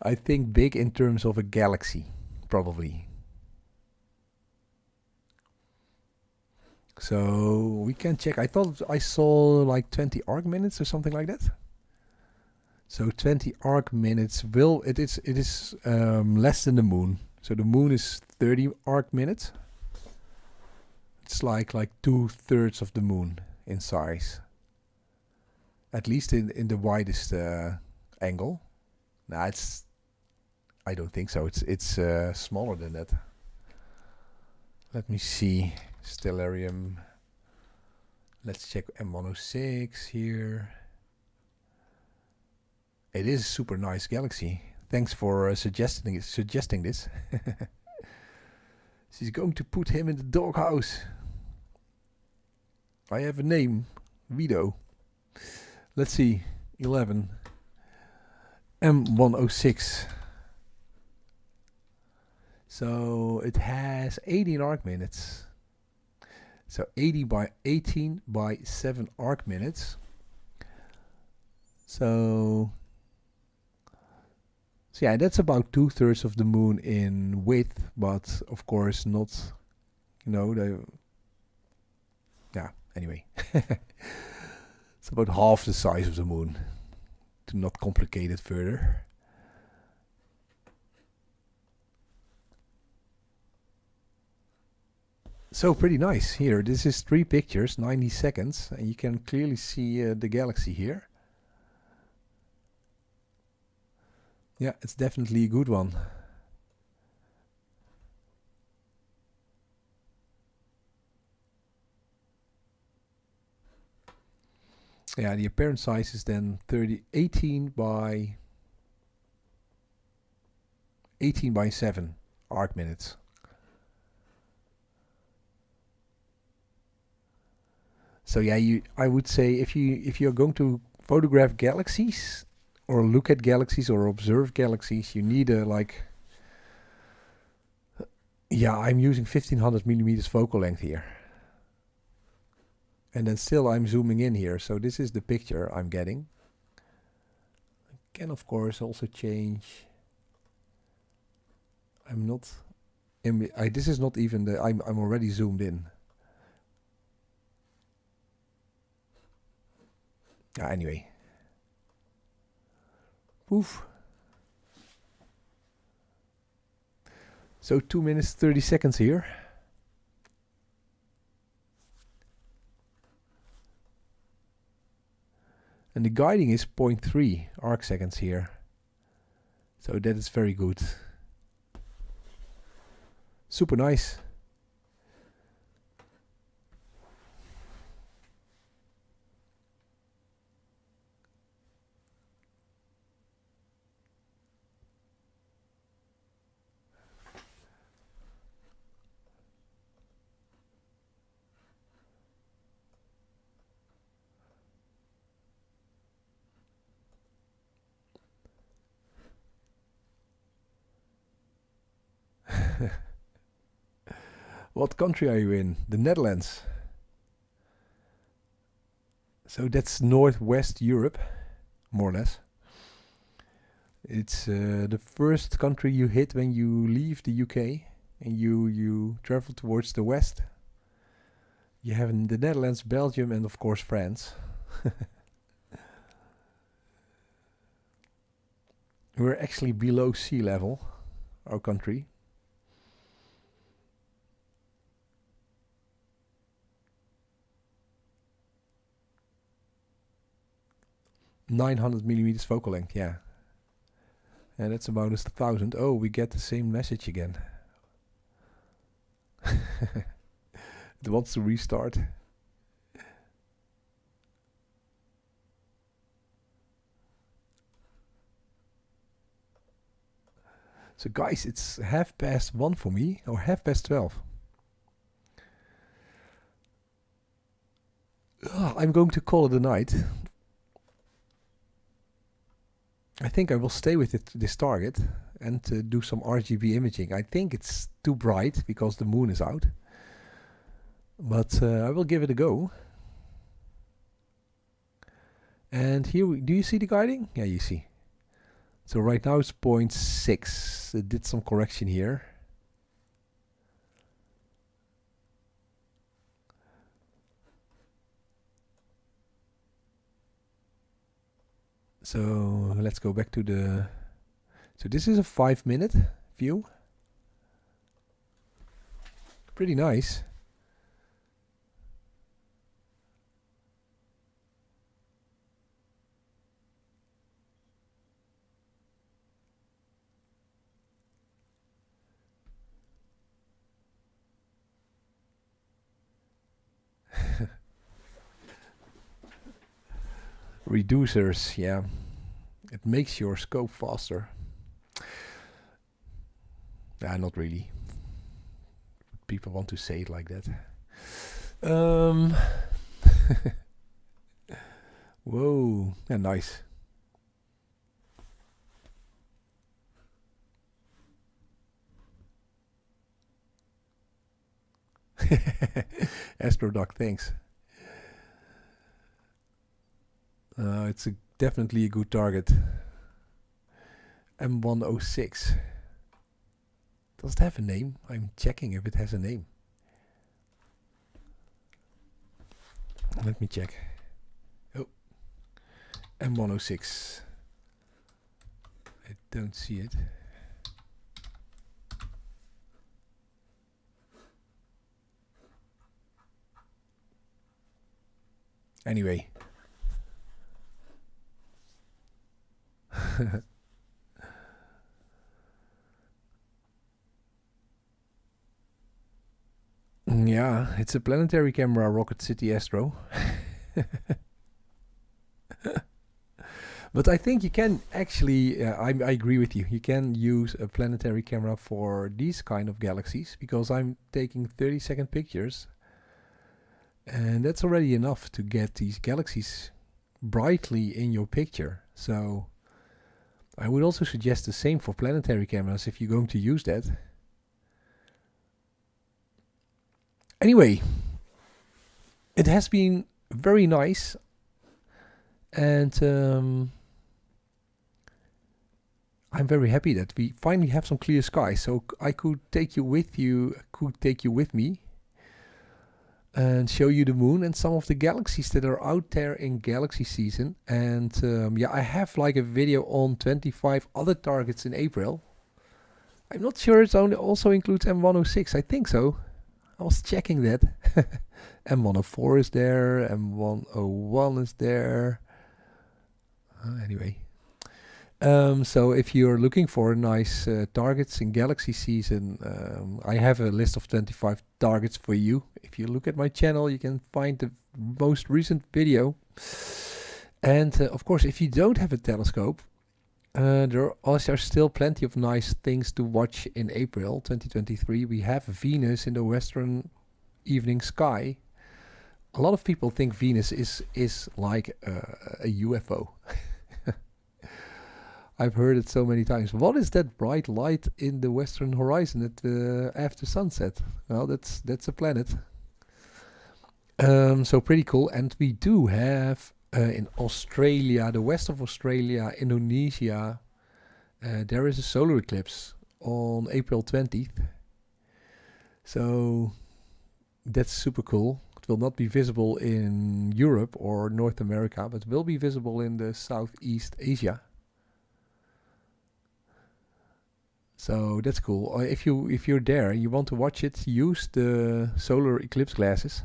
I think big in terms of a galaxy, probably. So we can check. I thought I saw like 20 arc minutes or something like that. So 20 arc minutes it is less than the moon. So the moon is 30 arc minutes. It's like 2/3 of the moon in size. At least in the widest angle. Nah, I don't think so. It's smaller than that. Let me see. Stellarium. Let's check M106 here. It is a super nice galaxy. Thanks for suggesting this. She's going to put him in the doghouse. I have a name. Wido. Let's see. 11. M106. So it has 18 arc minutes. So 18 by 7 arc minutes. So yeah, that's about 2/3 of the moon in width, but of course not, yeah, anyway. It's about half the size of the moon, to not complicate it further. So pretty nice here. This is 3 pictures, 90 seconds, and you can clearly see the galaxy here. Yeah, it's definitely a good one. Yeah, the apparent size is then 18 by 7 arc minutes. So yeah, I would say if you're going to photograph galaxies or look at galaxies or observe galaxies, you need a yeah, I'm using 1500 millimeters focal length here. And then still I'm zooming in here, so this is the picture I'm getting. I can of course also change. I'm not this is not even the I'm already zoomed in. Anyway. Poof. So 2 minutes 30 seconds here. And the guiding is 0.3 arc seconds here. So that is very good. Super nice. What country are you in? The Netherlands. So that's Northwest Europe, more or less. It's the first country you hit when you leave the UK and you travel towards the west. You have the Netherlands, Belgium, and of course France. We're actually below sea level, our country. (900mm focal length, yeah. And that's about 1,000. Oh, we get the same message again. It wants to restart. So guys, it's 1:30 for me, or 12:30. I'm going to call it a night. I think I will stay with this target and do some RGB imaging. I think it's too bright because the moon is out. But I will give it a go. And here, do you see the guiding? Yeah, you see. So right now it's 0.6. It did some correction here. So let's go back to the... So this is a 5-minute view. Pretty nice. Reducers, yeah. It makes your scope faster. Not really. People want to say it like that. Whoa, yeah, nice. AstroDoc, thanks. It's definitely a good target. M106. Does it have a name? I'm checking if it has a name. Let me check. Oh, M106. I don't see it. Anyway. Yeah, it's a planetary camera, Rocket City Astro. But I think you can actually, I agree with you, you can use a planetary camera for these kind of galaxies, because I'm taking 30-second pictures. And that's already enough to get these galaxies brightly in your picture. So I would also suggest the same for planetary cameras if you're going to use that. Anyway, it has been very nice, and I'm very happy that we finally have some clear skies, so I could take you with me and show you the moon and some of the galaxies that are out there in galaxy season. And yeah, I have like a video on 25 other targets in April. I'm not sure it also includes M106. I think so. I was checking that. M104 is there, M101 is there. Anyway. So if you're looking for nice targets in Galaxy season, I have a list of 25 targets for you. If you look at my channel, you can find the most recent video. And of course, if you don't have a telescope, there are still plenty of nice things to watch in April 2023. We have Venus in the western evening sky. A lot of people think Venus is like a UFO. I've heard it so many times. What is that bright light in the western horizon at after sunset? Well, that's a planet. So pretty cool. And we do have in Australia, the west of Australia, Indonesia, there is a solar eclipse on April 20th. So that's super cool. It will not be visible in Europe or North America, but will be visible in the Southeast Asia. So that's cool. If you're there and you want to watch it, use the solar eclipse glasses.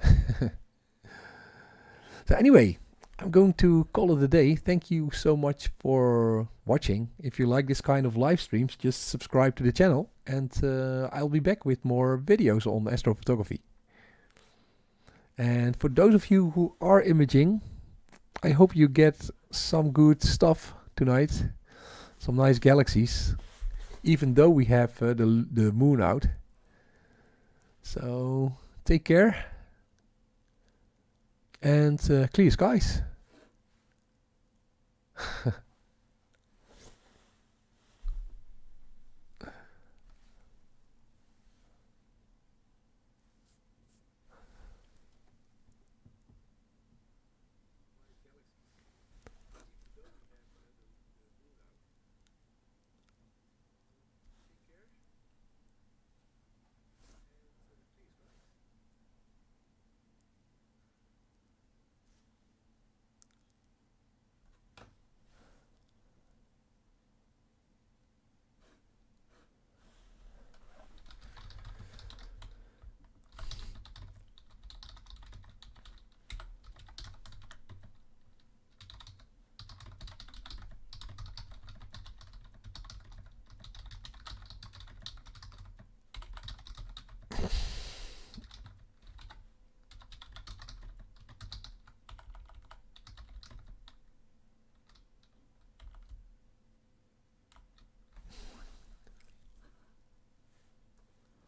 So anyway, I'm going to call it a day. Thank you so much for watching. If you like this kind of live streams, just subscribe to the channel, and I'll be back with more videos on astrophotography. And for those of you who are imaging, I hope you get some good stuff tonight. Some nice galaxies. Even though we have the moon out. So take care. And clear skies.